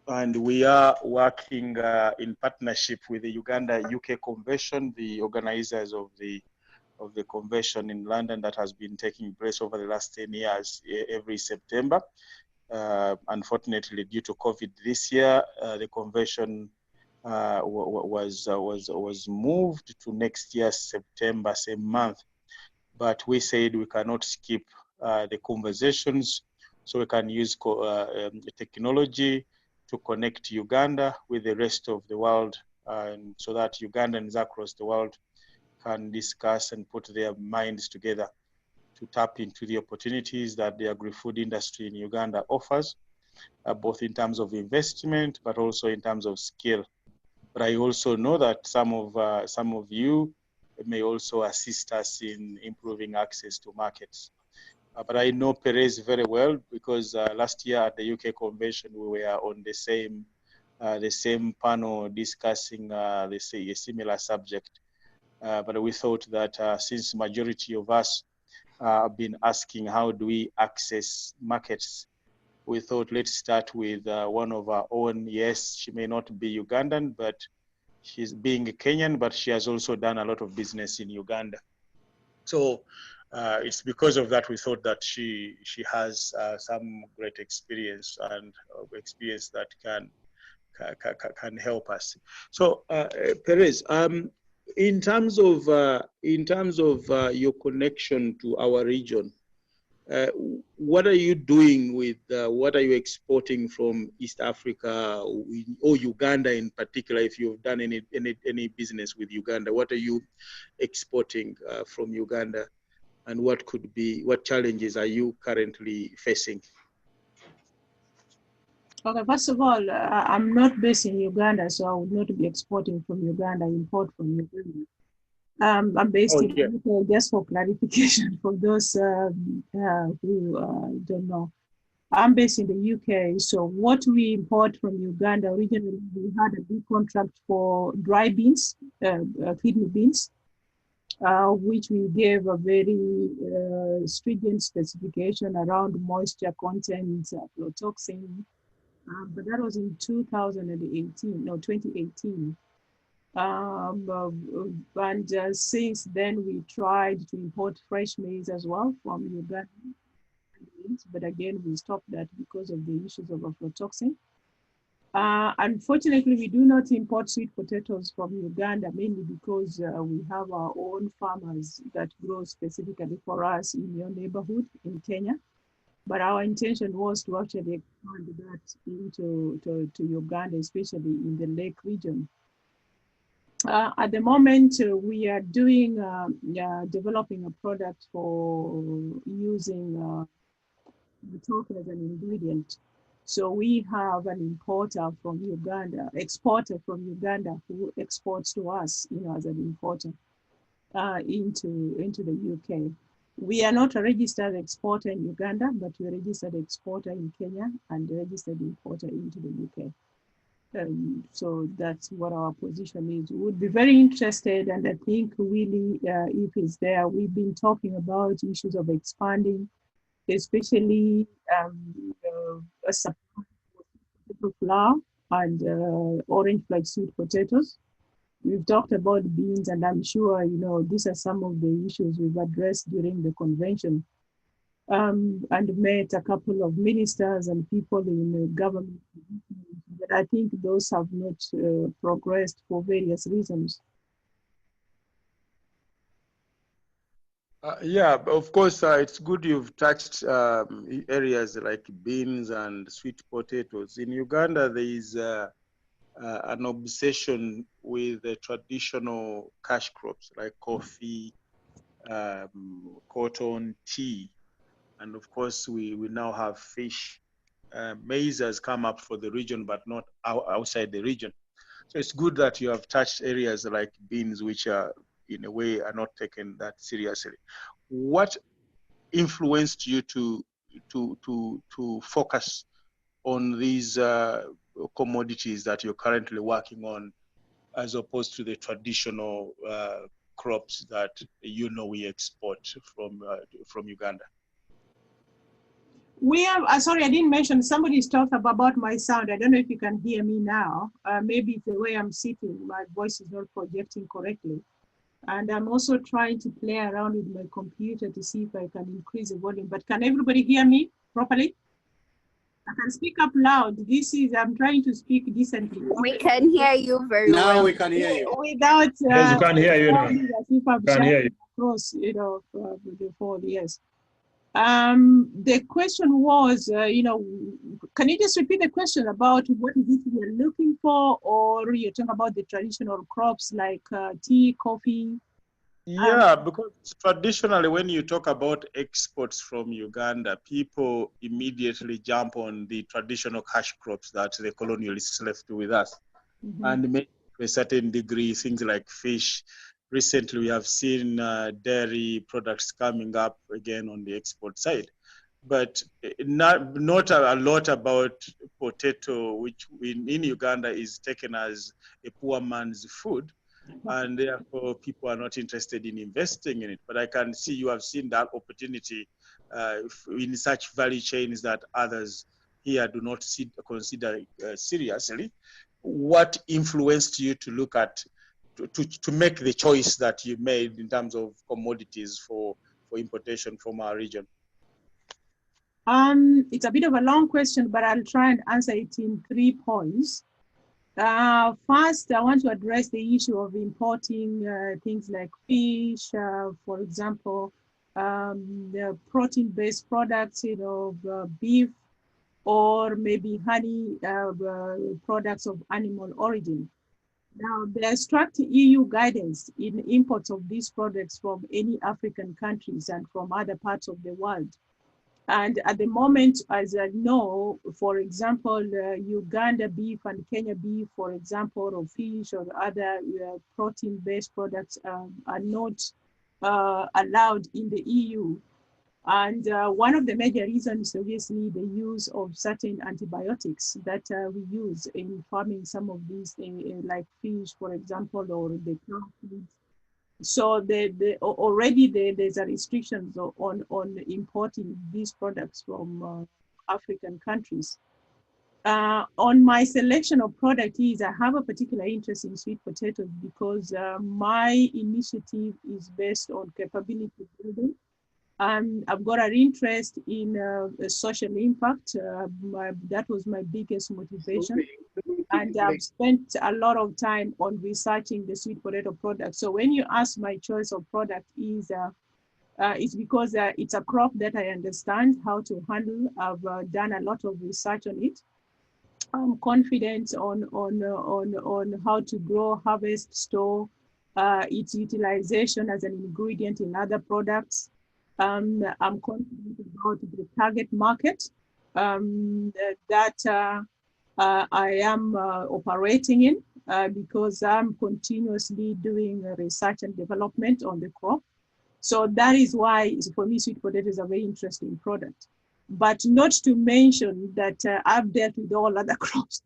And we are working in partnership with the Uganda-UK Convention, the organizers of the convention in London that has been taking place over the last 10 years every September. Unfortunately, due to COVID this year, the convention was moved to next year, September, same month. But we said we cannot skip the conversations, so we can use technology to connect Uganda with the rest of the world, and so that Ugandans across the world can discuss and put their minds together to tap into the opportunities that the agri-food industry in Uganda offers, both in terms of investment, but also in terms of skill. But I also know that some of you may also assist us in improving access to markets. But I know Perez very well because last year at the UK convention, we were on the same panel discussing a similar subject. But we thought that since majority of us have been asking how do we access markets, we thought let's start with one of our own. Yes, she may not be Ugandan, but she's being a Kenyan, but she has also done a lot of business in Uganda. So it's because of that we thought that she has some great experience and experience that can help us. So Perez, in terms of your connection to our region, what are you doing with what are you exporting from East Africa or Uganda in particular? If you've done any business with Uganda, what are you exporting from Uganda, and what challenges are you currently facing? Okay, first of all, I'm not based in Uganda, so I would not be exporting from Uganda, import from Uganda. I'm based in the UK, just for clarification for those who don't know. I'm based in the UK, so what we import from Uganda originally, we had a big contract for dry beans, kidney beans, which we gave a very stringent specification around moisture content, aflatoxin, but that was in 2018. And since then, we tried to import fresh maize as well from Uganda, but again, we stopped that because of the issues of aflatoxin. Unfortunately, we do not import sweet potatoes from Uganda, mainly because we have our own farmers that grow specifically for us in your neighborhood in Kenya. But our intention was to actually expand that into Uganda, especially in the lake region. At the moment, we are doing developing a product for using tofu as an ingredient. So we have an exporter from Uganda who exports to us, as an importer into the UK. We are not a registered exporter in Uganda, but we're a registered exporter in Kenya and a registered importer into the UK. So that's what our position is. We would be very interested, and I think really, if it's there, we've been talking about issues of expanding, especially a supply of flour and orange flag sweet potatoes. We've talked about beans, and I'm sure these are some of the issues we've addressed during the convention, and met a couple of ministers and people in the government. But I think those have not progressed for various reasons. Yeah, of course, it's good you've touched areas like beans and sweet potatoes. In Uganda, there is an obsession with the traditional cash crops like coffee, cotton, tea, and of course, we now have fish. Maize has come up for the region, but not outside the region. So it's good that you have touched areas like beans, which are in a way are not taken that seriously. What influenced you to focus on these commodities that you're currently working on, as opposed to the traditional crops that we export from Uganda? We have, sorry, I didn't mention, somebody's talked about my sound. I don't know if you can hear me now. Maybe it's the way I'm sitting, my voice is not projecting correctly. And I'm also trying to play around with my computer to see if I can increase the volume. But can everybody hear me properly? I can speak up loud. I'm trying to speak decently. We can hear you very well. Now we can hear you. Without, Yes, we can hear you now. as if I'm Can hear you. across, the phone, yes. The question was, can you just repeat the question about what is it you're looking for, or you're talking about the traditional crops like tea, coffee? Yeah, because traditionally when you talk about exports from Uganda, people immediately jump on the traditional cash crops that the colonialists left with us. Mm-hmm. And maybe to a certain degree, things like fish. Recently, we have seen dairy products coming up again on the export side. But not a lot about potato, which in Uganda is taken as a poor man's food. And therefore, people are not interested in investing in it. But I can see you have seen that opportunity in such value chains that others here do not consider seriously. What influenced you to look at, to make the choice that you made in terms of commodities for importation from our region? It's a bit of a long question, but I'll try and answer it in 3 points. First, I want to address the issue of importing things like fish, for example, the protein-based products, beef, or maybe honey products of animal origin. Now, there's strict EU guidance in imports of these products from any African countries and from other parts of the world. And at the moment, as I know, for example, Uganda beef and Kenya beef, for example, or fish or other protein-based products are not allowed in the EU. And one of the major reasons is obviously the use of certain antibiotics that we use in farming some of these things, like fish, for example, or the plant foods. So already there's a restrictions on importing these products from African countries. On my selection of product is, I have a particular interest in sweet potatoes because my initiative is based on capability building. I've got an interest in social impact. That was my biggest motivation. And I've spent a lot of time on researching the sweet potato product. So when you ask my choice of product is, it's because it's a crop that I understand how to handle. I've done a lot of research on it. I'm confident on how to grow, harvest, store, its utilization as an ingredient in other products. I'm confident about the target market that I am operating in because I'm continuously doing research and development on the crop. So that is why, for me, sweet potato is a very interesting product. But not to mention that I've dealt with all other crops.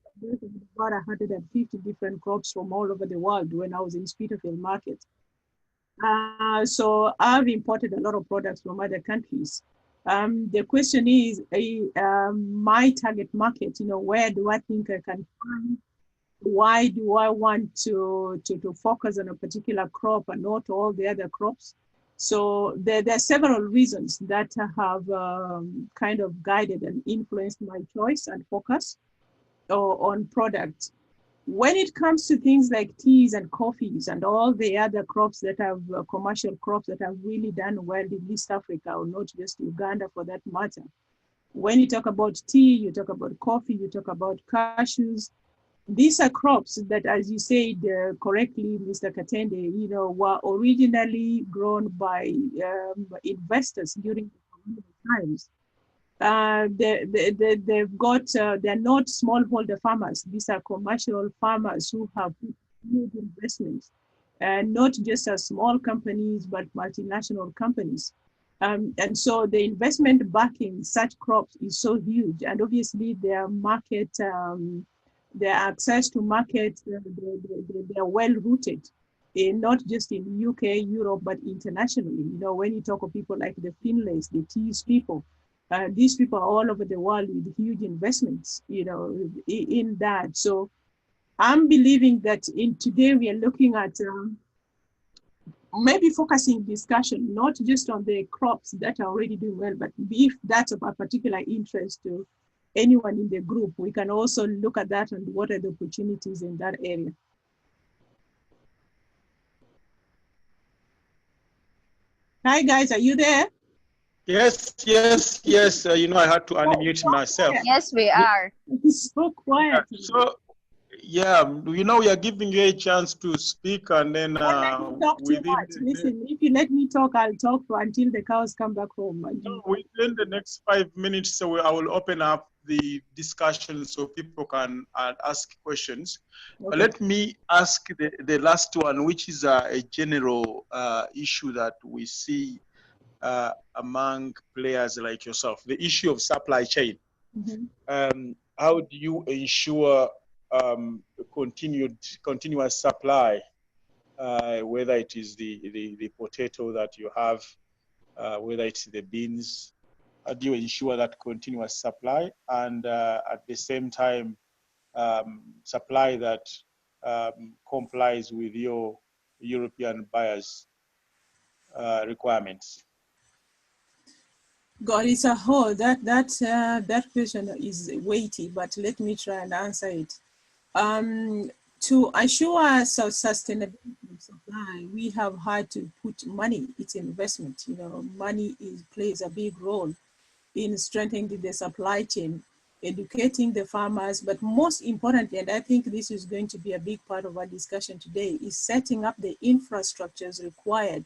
About 150 different crops from all over the world when I was in Spitalfield market. So I've imported a lot of products from other countries. The question is, my target market, where do I think I can find? Why do I want to focus on a particular crop and not all the other crops? So there are several reasons that have kind of guided and influenced my choice and focus on products. When it comes to things like teas and coffees and all the other crops that have commercial crops that have really done well in East Africa, or not just Uganda for that matter. When you talk about tea, you talk about coffee, you talk about cashews. These are crops that, as you said correctly, Mr. Katende, were originally grown by investors during the colonial times. They've got, they're not smallholder farmers. These are commercial farmers who have huge investments, and not just as small companies, but multinational companies. And so the investment backing such crops is so huge, and obviously their market, their access to market, they're well rooted. Not just in UK, Europe, but internationally. When you talk of people like the Finlays, the Tees people, These people are all over the world with huge investments, in that. So I'm believing that in today we are looking at maybe focusing discussion not just on the crops that are already doing well, but if that's of a particular interest to anyone in the group, we can also look at that and what are the opportunities in that area. Hi guys, are you there? Yes. I had to unmute myself. Yes, we are. It's so quiet. So, yeah, we are giving you a chance to speak, and then Talk too much. Listen, if you let me talk, I'll talk until the cows come back home. Within the next 5 minutes, so I will open up the discussion so people can ask questions. Okay. But let me ask the last one, which is a general issue that we see among players like yourself, the issue of supply chain. Mm-hmm. How do you ensure continuous supply, whether it is the potato that you have, whether it's the beans? How do you ensure that continuous supply and at the same time supply that complies with your European buyers' requirements? God, it's a whole that question is weighty, but let me try and answer it. To assure sustainability of supply, we have had to put money. It's investment. Money plays a big role in strengthening the supply chain, educating the farmers, but most importantly, and I think this is going to be a big part of our discussion today, is setting up the infrastructures required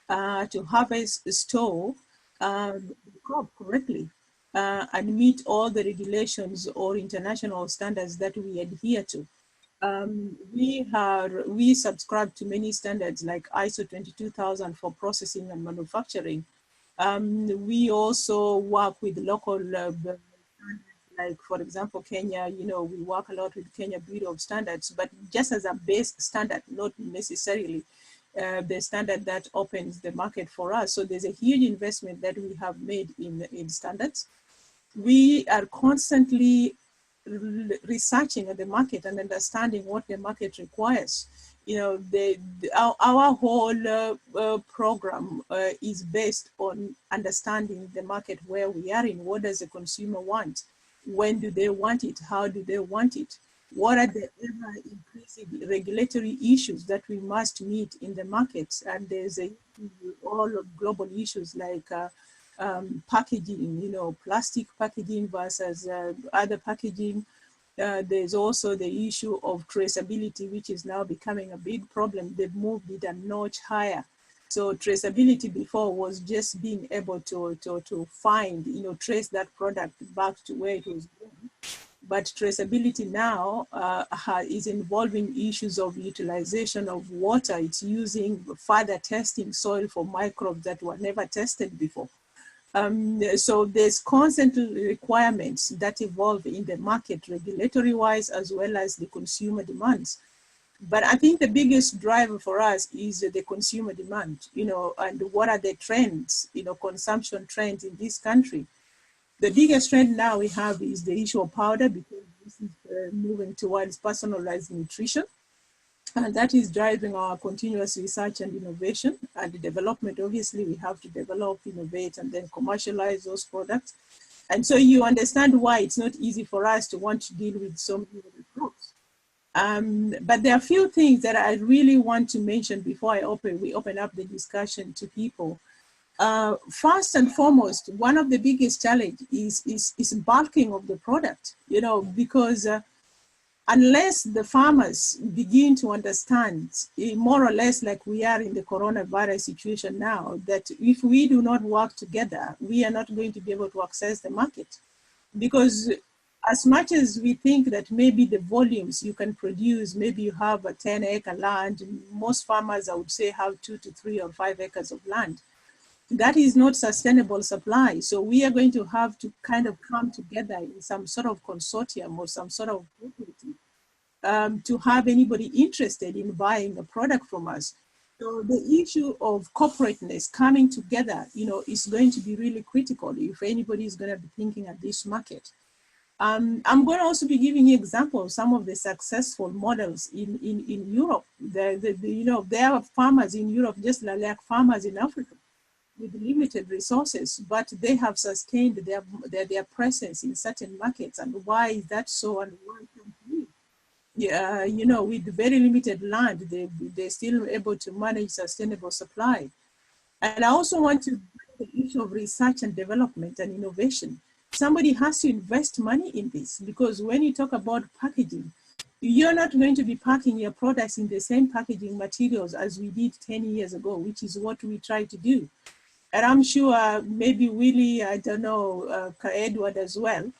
to harvest, store the crop correctly, and meet all the regulations or international standards that we adhere to. We subscribe to many standards like ISO 22000 for processing and manufacturing. We also work with local like, for example, Kenya, we work a lot with Kenya Bureau of Standards, but just as a base standard, not necessarily the standard that opens the market for us. So there's a huge investment that we have made in standards. We are constantly researching at the market and understanding what the market requires. Our whole program is based on understanding the market where we are in. What does the consumer want? When do they want it? How do they want it? What are the ever-increasing regulatory issues that we must meet in the markets? And there's all of global issues like packaging, plastic packaging versus other packaging. There's also the issue of traceability, which is now becoming a big problem. They've moved it a notch higher. So traceability before was just being able to find, trace that product back to where it was born. But traceability now is involving issues of utilization of water. It's using further testing soil for microbes that were never tested before. So there's constant requirements that evolve in the market, regulatory-wise, as well as the consumer demands. But I think the biggest driver for us is the consumer demand, and what are the trends, consumption trends in this country. The biggest trend now we have is the issue of powder, because this is moving towards personalized nutrition. And that is driving our continuous research and innovation and the development. Obviously, we have to develop, innovate, and then commercialize those products. And so you understand why it's not easy for us to want to deal with so many other groups. But there are a few things that I really want to mention before we open up the discussion to people. First and foremost, one of the biggest challenges is bulking of the product, because unless the farmers begin to understand, more or less like we are in the coronavirus situation now, that if we do not work together, we are not going to be able to access the market. Because as much as we think that maybe the volumes you can produce, maybe you have a 10-acre land, most farmers, I would say, have 2 to 3 or 5 acres of land. That is not sustainable supply. So we are going to have to kind of come together in some sort of consortium or some sort of cooperative to have anybody interested in buying a product from us. So the issue of corporateness coming together, is going to be really critical if anybody is going to be thinking at this market. I'm going to also be giving you examples of some of the successful models in Europe. There are farmers in Europe just like farmers in Africa with limited resources, but they have sustained their presence in certain markets. And why is that so? And why can't we? Yeah, with very limited land, they're still able to manage sustainable supply. And I also want to bring the issue of research and development and innovation. Somebody has to invest money in this, because when you talk about packaging, you're not going to be packing your products in the same packaging materials as we did 10 years ago, which is what we try to do. And I'm sure maybe Willie, I don't know, Edward as well,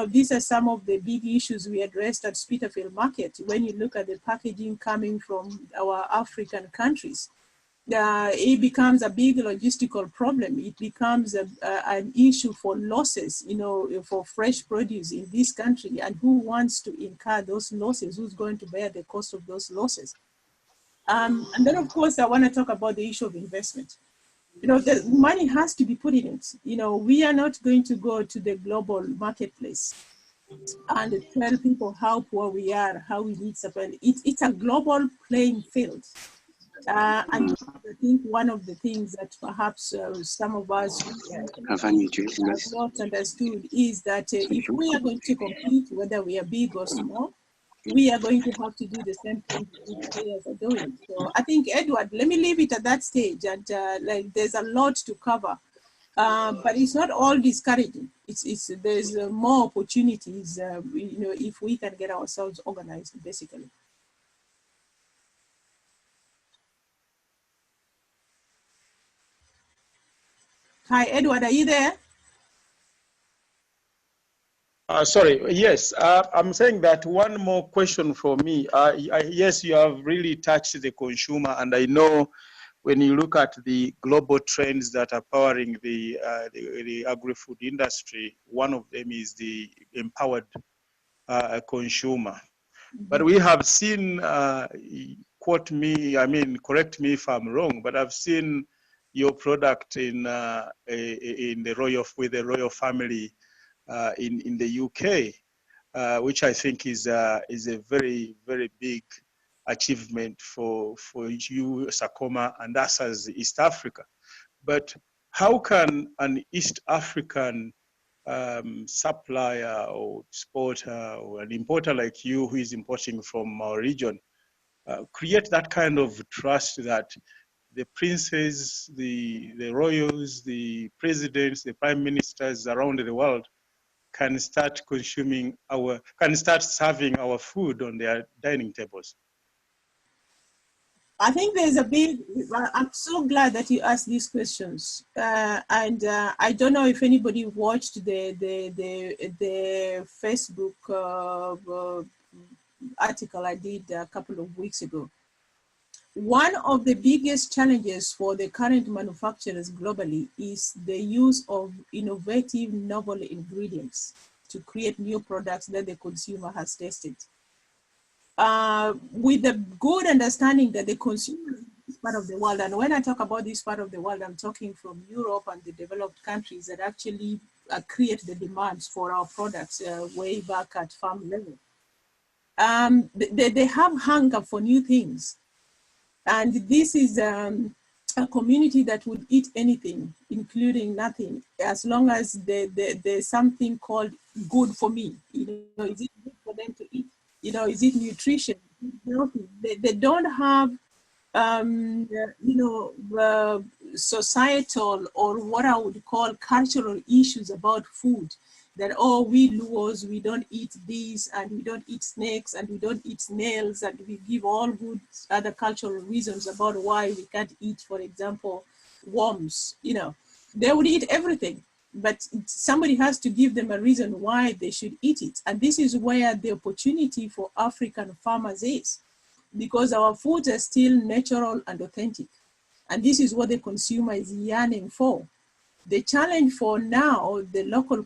these are some of the big issues we addressed at Spitalfield Market. When you look at the packaging coming from our African countries, it becomes a big logistical problem. It becomes an issue for losses, for fresh produce in this country. And who wants to incur those losses? Who's going to bear the cost of those losses? And then, of course, I want to talk about the issue of investment. The money has to be put in it. We are not going to go to the global marketplace and tell people how poor we are, how we need support. It's a global playing field. And I think one of the things that perhaps some of us have not understood is that if we are going to compete, whether we are big or small, we are going to have to do the same thing that the players are doing. So I think, Edward, let me leave it at that stage. And there's a lot to cover, but it's not all discouraging. There's more opportunities, if we can get ourselves organized, basically. Hi, Edward, are you there? Sorry, yes, I'm saying that one more question for me. Yes, you have really touched the consumer, and I know when you look at the global trends that are powering the agri-food industry, one of them is the empowered consumer. Mm-hmm. But we have seen, correct me if I'm wrong, but I've seen your product with the royal family in the UK, which I think is a very, very big achievement for you, Sakoma, and us as East Africa. But how can an East African supplier or exporter or an importer like you who is importing from our region create that kind of trust that the princes, the royals, the presidents, the prime ministers around the world can start serving our food on their dining tables? I think there's I'm so glad that you asked these questions. And I don't know if anybody watched the Facebook article I did a couple of weeks ago. One of the biggest challenges for the current manufacturers globally is the use of innovative, novel ingredients to create new products that the consumer has tasted. With the good understanding that the consumer in this part of the world, and when I talk about this part of the world, I'm talking from Europe and the developed countries that actually create the demands for our products way back at farm level. They have hunger for new things. And this is a community that would eat anything, including nothing, as long as there's something called good for me. Is it good for them to eat? Is it nutrition? They don't have, societal or what I would call cultural issues about food. That, we Luos, we don't eat this, and we don't eat snakes, and we don't eat snails, and we give all good other cultural reasons about why we can't eat, for example, worms. They would eat everything, but somebody has to give them a reason why they should eat it. And this is where the opportunity for African farmers is, because our foods are still natural and authentic. And this is what the consumer is yearning for. The challenge for now, the local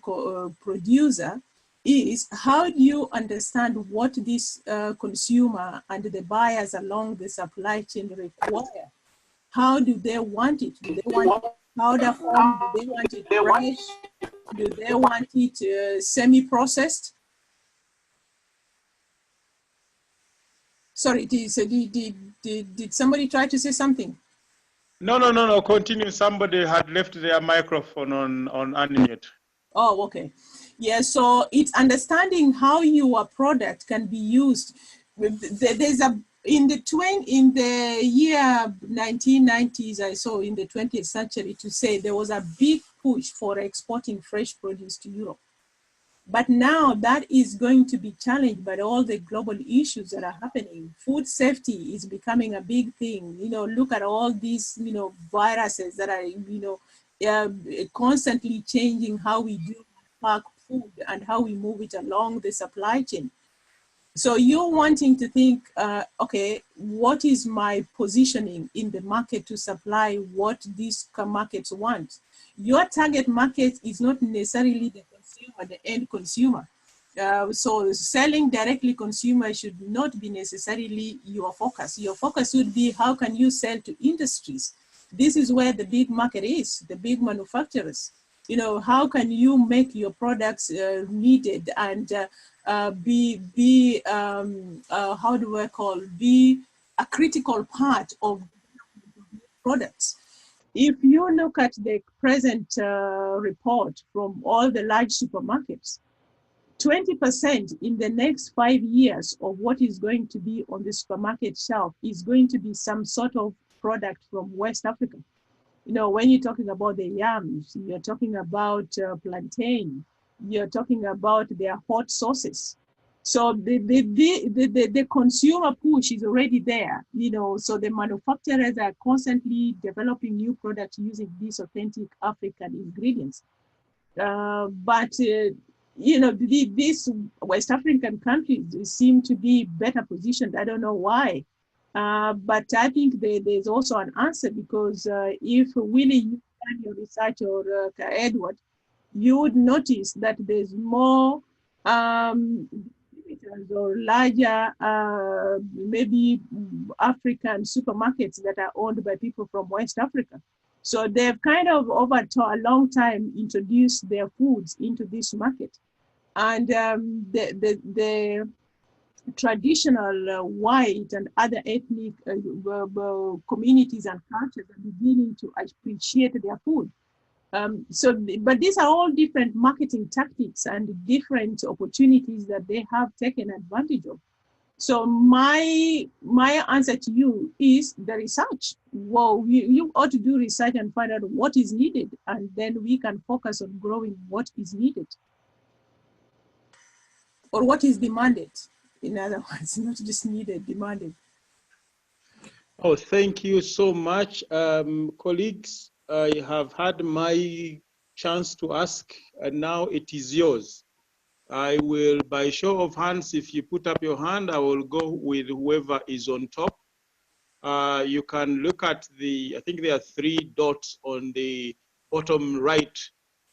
producer, is how do you understand what this consumer and the buyers along the supply chain require How do they want it? Do they want it powder form? Do they want it fresh? Do they want it semi-processed? Sorry, did somebody try to say something? No. Continue. Somebody had left their microphone on unmute. Oh, okay. Yeah, so it's understanding how your product can be used. There's a in the year 1990s, I saw in the 20th century to say there was a big push for exporting fresh produce to Europe. But now that is going to be challenged by all the global issues that are happening. Food safety is becoming a big thing. You know, look at all these, viruses that are, constantly changing how we do pack food and how we move it along the supply chain. So you're wanting to think, okay, what is my positioning in the market to supply what these markets want? Your target market is not necessarily the consumer, the end consumer. So selling directly consumer should not be necessarily your focus. Your focus would be how can you sell to industries? This is where the big market is, the big manufacturers. You know, how can you make your products needed and be a critical part of products. If you look at the present report from all the large supermarkets, 20% in the next 5 years of what is going to be on the supermarket shelf is going to be some sort of product from West Africa. You know, when you're talking about the yams, you're talking about plantain, you're talking about their hot sauces. So the consumer push is already there, so the manufacturers are constantly developing new products using these authentic African ingredients. These West African countries seem to be better positioned. I don't know why. But I think there's also an answer because if Willie, you done your research or Edward, you would notice that there's more or larger, maybe African supermarkets that are owned by people from West Africa. So they've kind of over a long time introduced their foods into this market. And the traditional white and other ethnic communities and cultures are beginning to appreciate their food. But these are all different marketing tactics and different opportunities that they have taken advantage of. So my answer to you is the research. Well, you ought to do research and find out what is needed, and then we can focus on growing what is needed or what is demanded. In other words, not just needed, demanded. Oh, thank you so much, colleagues. I have had my chance to ask, and now it is yours. I will, by show of hands, if you put up your hand, I will go with whoever is on top. You can look at I think there are 3 dots on the bottom right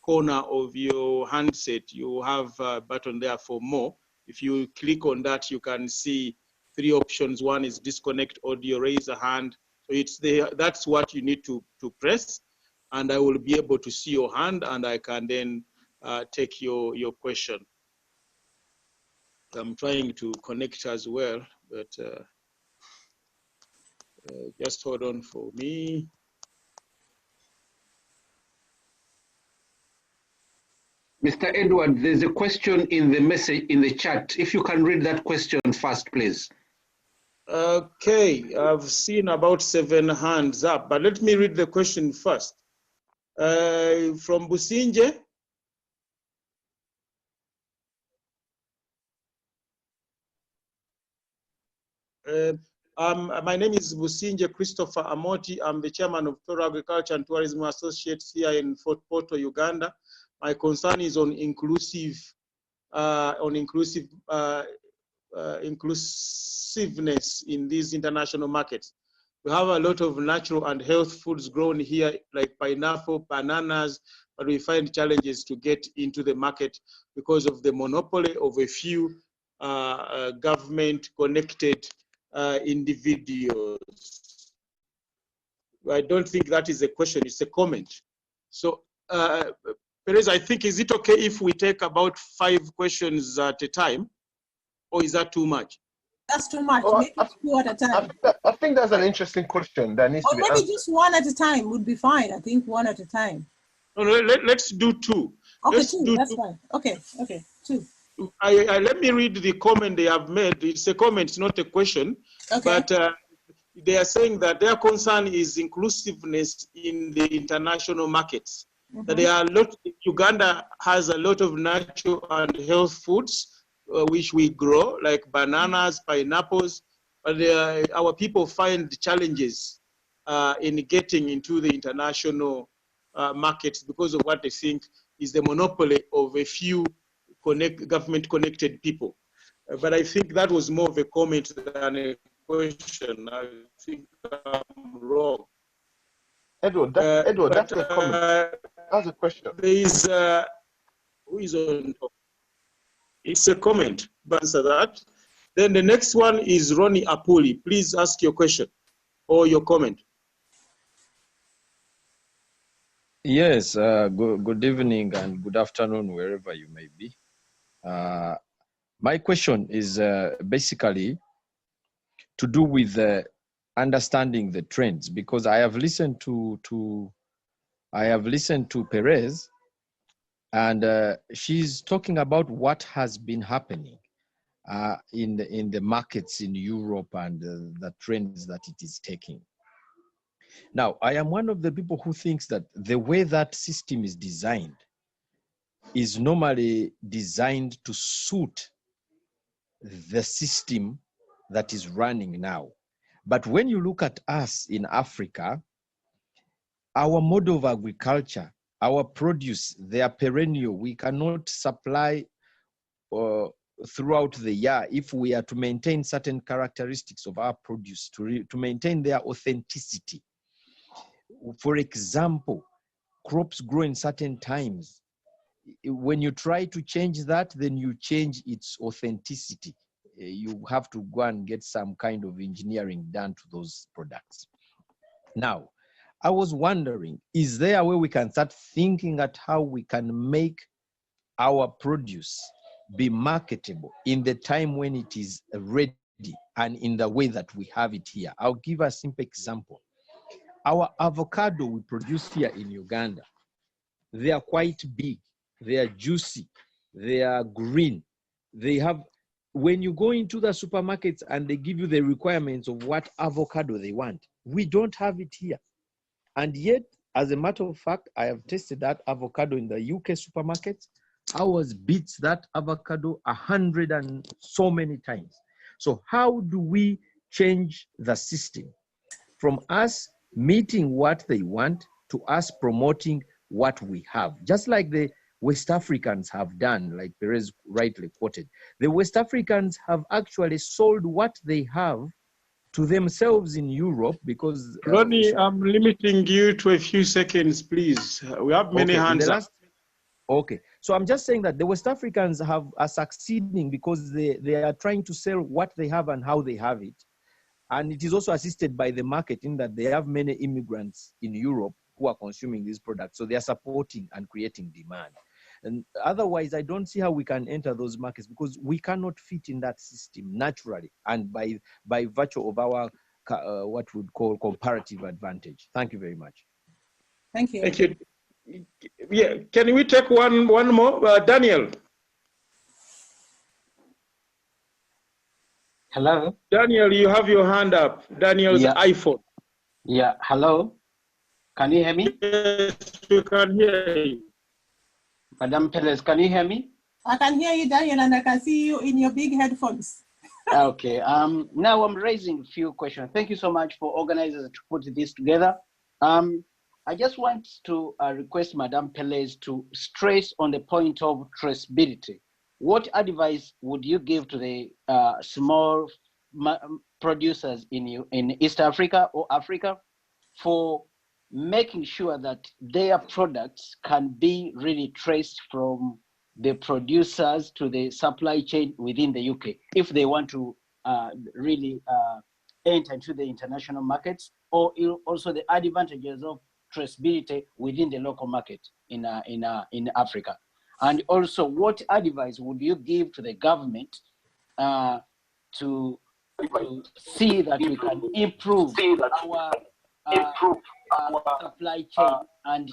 corner of your handset. You have a button there for more. If you click on that, you can see 3 options. One is disconnect audio, raise a hand. So it's that's what you need to press, and I will be able to see your hand, and I can then take your question. I'm trying to connect as well, but just hold on for me. Mr. Edward, there's a question in the message in the chat. If you can read that question first, please. Okay, I've seen about 7 hands up, but let me read the question first. From Businje. My name is Businje Christopher Amoti. I'm the chairman of Toro Agriculture and Tourism Associates here in Fort Portal, Uganda. My concern is on inclusiveness in these international markets. We have a lot of natural and health foods grown here, like pineapple, bananas, but we find challenges to get into the market because of the monopoly of a few government-connected individuals. I don't think that is a question, it's a comment. So, Perez, I think, is it okay if we take about 5 questions at a time? Or is that too much? That's too much. Oh, Make it 2 at a time. I think that's an interesting question that needs Or to be maybe answered. just 1 at a time would be fine. I think 1 at a time. No, let's do 2. Okay, Let's 2, that's fine. Okay, 2. Let me read the comment they have made. It's a comment, it's not a question. Okay. But they are saying that their concern is inclusiveness in the international markets. That there are a lot, Uganda has a lot of natural and health foods which we grow, like bananas, pineapples, but our people find challenges in getting into the international markets because of what they think is the monopoly of a few government-connected people. But I think that was more of a comment than a question. I think I'm wrong. Edward, that's a comment. That's a question. There is, who is on top? It's a comment, but answer that. Then the next one is Ronnie Apuli. Please ask your question or your comment. Yes, good evening and good afternoon, wherever you may be. My question is basically to do with understanding the trends, because I have listened to Perez, and she's talking about what has been happening in the markets in Europe and the trends that it is taking. Now, I am one of the people who thinks that the way that system is designed is normally designed to suit the system that is running now. But when you look at us in Africa, our model of agriculture, our produce, they are perennial. We cannot supply throughout the year if we are to maintain certain characteristics of our produce, to maintain their authenticity. For example, crops grow in certain times. When you try to change that, then you change its authenticity. You have to go and get some kind of engineering done to those products. Now, I was wondering, is there a way we can start thinking at how we can make our produce be marketable in the time when it is ready and in the way that we have it here? I'll give a simple example. Our avocado we produce here in Uganda, they are quite big, they are juicy, they are green. They have, when you go into the supermarkets and they give you the requirements of what avocado they want, we don't have it here. And yet, as a matter of fact, I have tasted that avocado in the UK supermarkets. Ours beats that avocado 100 and so many times. So how do we change the system from us meeting what they want to us promoting what we have? Just like the West Africans have done, like Perez rightly quoted. The West Africans have actually sold what they have to themselves in Europe because... Ronnie, I'm limiting you to a few seconds, please. We have many hands up. Okay, so I'm just saying that the West Africans are succeeding because they are trying to sell what they have and how they have it. And it is also assisted by the market in that they have many immigrants in Europe who are consuming these products. So they are supporting and creating demand. And otherwise, I don't see how we can enter those markets because we cannot fit in that system naturally and by virtue of our what we'd call comparative advantage. Thank you very much. Thank you. Thank you. Yeah, can we take one more? Daniel. Hello. Daniel, you have your hand up. Daniel's iPhone. Yeah, hello. Can you hear me? Yes, we can hear you. Madam Perez, can you hear me? I can hear you, Daniel, and I can see you in your big headphones. Okay. Now I'm raising a few questions. Thank you so much for organizers to put this together. I just want to request Madam Perez to stress on the point of traceability. What advice would you give to the small producers in East Africa or Africa for making sure that their products can be really traced from the producers to the supply chain within the UK if they want to really enter into the international markets, or also the advantages of traceability within the local market in Africa? And also, what advice would you give to the government to see that we can improve our supply chain and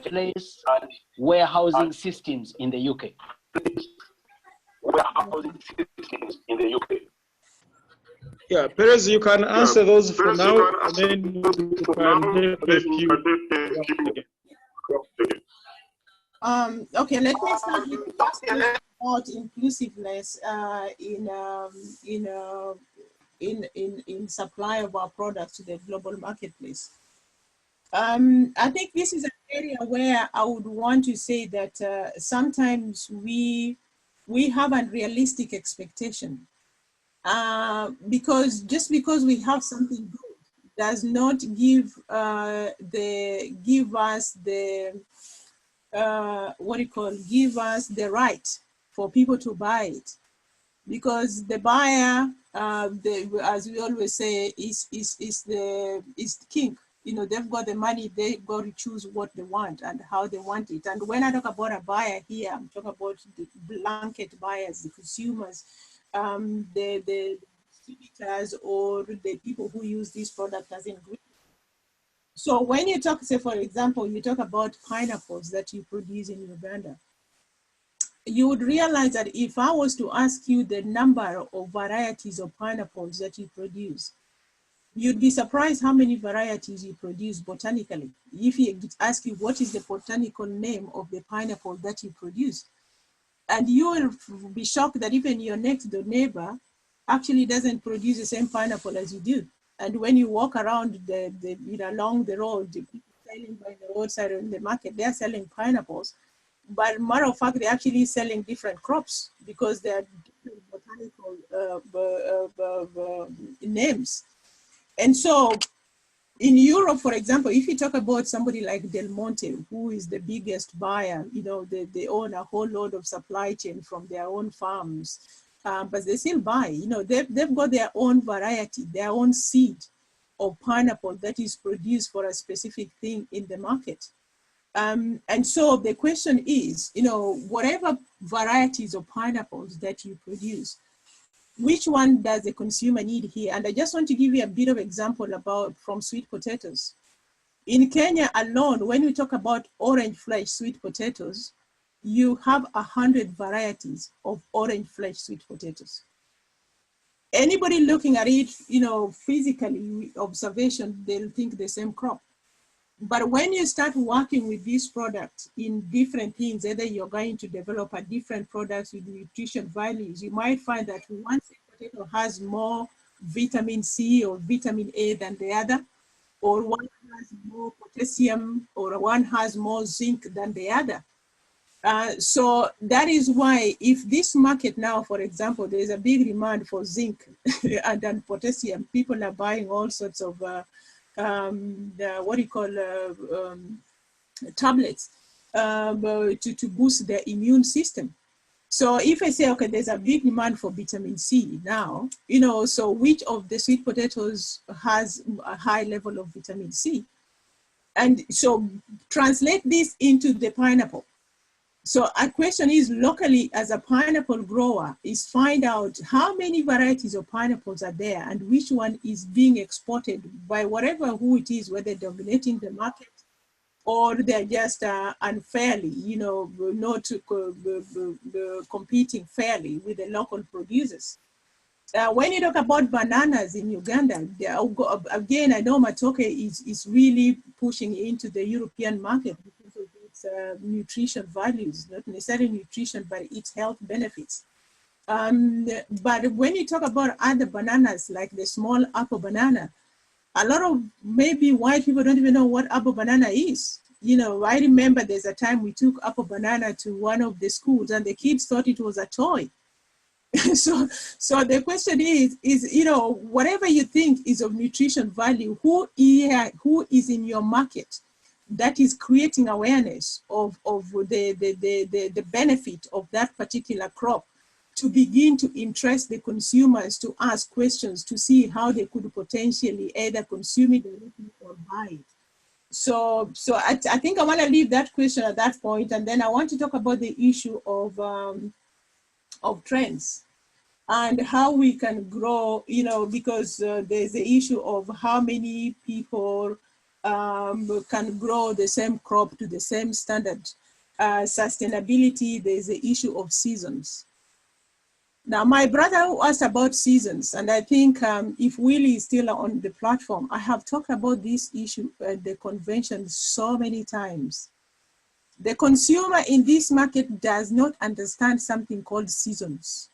place warehousing systems in the UK? Yeah, Perez, you can answer those for now, and then you can take a few. Okay, let me start with about inclusiveness in supply of our products to the global marketplace. I think this is an area where I would want to say that sometimes we have a realistic expectation, because just because we have something good does not give us the right for people to buy it, because the buyer, as we always say, is the king. You know, they've got the money, they've got to choose what they want and how they want it. And when I talk about a buyer here, I'm talking about the blanket buyers, the consumers, the distributors, or the people who use this product as ingredients. So when you talk, say for example, you talk about pineapples that you produce in Uganda, you would realize that if I was to ask you the number of varieties of pineapples that you produce, you'd be surprised how many varieties you produce botanically. If you ask you what is the botanical name of the pineapple that you produce, and you will be shocked that even your next door neighbor actually doesn't produce the same pineapple as you do. And when you walk around along the road, the people selling by the roadside or in the market, they're selling pineapples. But matter of fact, they're actually selling different crops because they're different botanical names. And so in Europe, for example, if you talk about somebody like Del Monte, who is the biggest buyer, you know, they own a whole load of supply chain from their own farms, but they still buy, you know, they've got their own variety, their own seed of pineapple that is produced for a specific thing in the market. And so the question is, you know, whatever varieties of pineapples that you produce, which one does the consumer need here? And I just want to give you a bit of example from sweet potatoes. In Kenya alone, when we talk about orange flesh sweet potatoes, you have 100 varieties of orange flesh sweet potatoes. Anybody looking at it, you know, physically, observation, they'll think the same crop. But when you start working with these products in different things, either you're going to develop a different products with nutrition values, you might find that one sweet potato has more vitamin C or vitamin A than the other, or one has more potassium, or one has more zinc than the other. So that is why if this market now, for example, there's a big demand for zinc and then potassium, people are buying all sorts of tablets to boost their immune system. So if I say, okay, there's a big demand for vitamin C now, you know, so which of the sweet potatoes has a high level of vitamin C? And so translate this into the pineapple. So a question is, locally as a pineapple grower, is find out how many varieties of pineapples are there and which one is being exported by whatever who it is, whether dominating the market or they're just unfairly, you know, not competing fairly with the local producers. When you talk about bananas in Uganda, again, I know Matoke is really pushing into the European market because of its nutrition values, not necessarily nutrition, but its health benefits. But when you talk about other bananas, like the small apple banana, a lot of maybe white people don't even know what apple banana is. You know, I remember there's a time we took apple banana to one of the schools and the kids thought it was a toy. So the question is, you know, whatever you think is of nutrition value, who is in your market that is creating awareness of the benefit of that particular crop to begin to interest the consumers to ask questions to see how they could potentially either consume it directly or buy it. So I think I want to leave that question at that point, and then I want to talk about the issue of trends and how we can grow, you know, because there's the issue of how many people can grow the same crop to the same standard. Sustainability, there's the issue of seasons. Now, my brother asked about seasons, and I think if Willie is still on the platform, I have talked about this issue at the convention so many times. The consumer in this market does not understand something called seasons.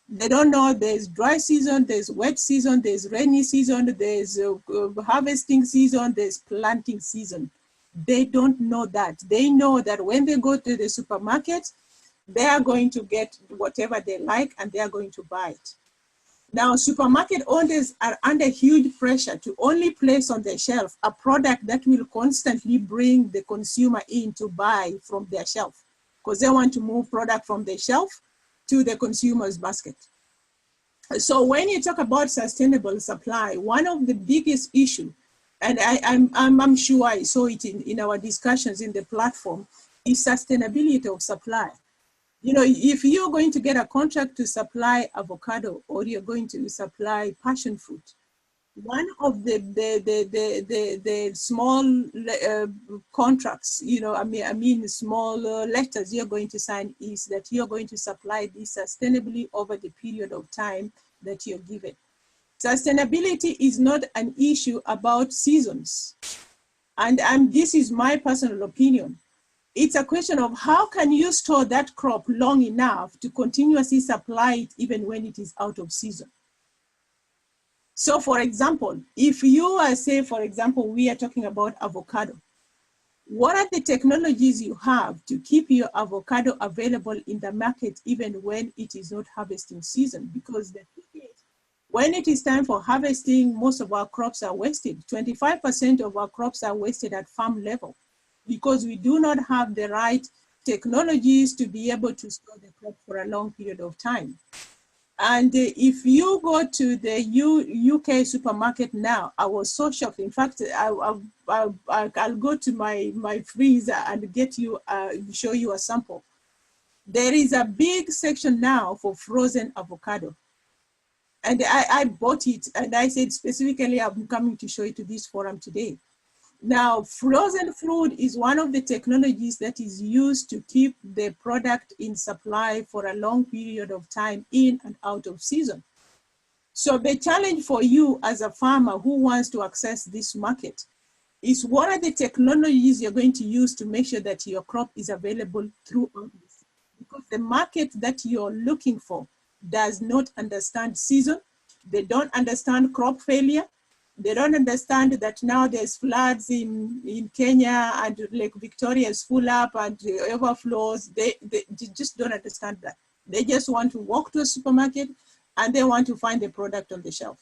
They don't know there's dry season, there's wet season, there's rainy season, there's harvesting season, there's planting season. They don't know that. They know that when they go to the supermarket, they are going to get whatever they like and they are going to buy it. Now, supermarket owners are under huge pressure to only place on their shelf a product that will constantly bring the consumer in to buy from their shelf, because they want to move product from their shelf to the consumer's basket. So when you talk about sustainable supply, one of the biggest issues, and I'm sure I saw it in our discussions in the platform, is sustainability of supply. You know, if you're going to get a contract to supply avocado or you're going to supply passion fruit, one of the small contracts, you know, I mean small letters you're going to sign is that you're going to supply this sustainably over the period of time that you're given. Sustainability is not an issue about seasons. And this is my personal opinion. It's a question of how can you store that crop long enough to continuously supply it even when it is out of season. So for example, if you are, say, for example, we are talking about avocado. What are the technologies you have to keep your avocado available in the market even when it is not harvesting season? Because the thing is, when it is time for harvesting, most of our crops are wasted. 25% of our crops are wasted at farm level, because we do not have the right technologies to be able to store the crop for a long period of time. And if you go to the UK supermarket now, I was so shocked. In fact, I'll go to my freezer and get you, show you a sample. There is a big section now for frozen avocado. And I bought it, and I said specifically, I'm coming to show it to this forum today. Now, frozen fruit is one of the technologies that is used to keep the product in supply for a long period of time in and out of season. So the challenge for you as a farmer who wants to access this market is what are the technologies you're going to use to make sure that your crop is available throughout this? Because the market that you're looking for does not understand season. They don't understand crop failure. They don't understand that now there's floods in Kenya and Lake Victoria is full up and overflows. They just don't understand that. They just want to walk to a supermarket and they want to find the product on the shelf.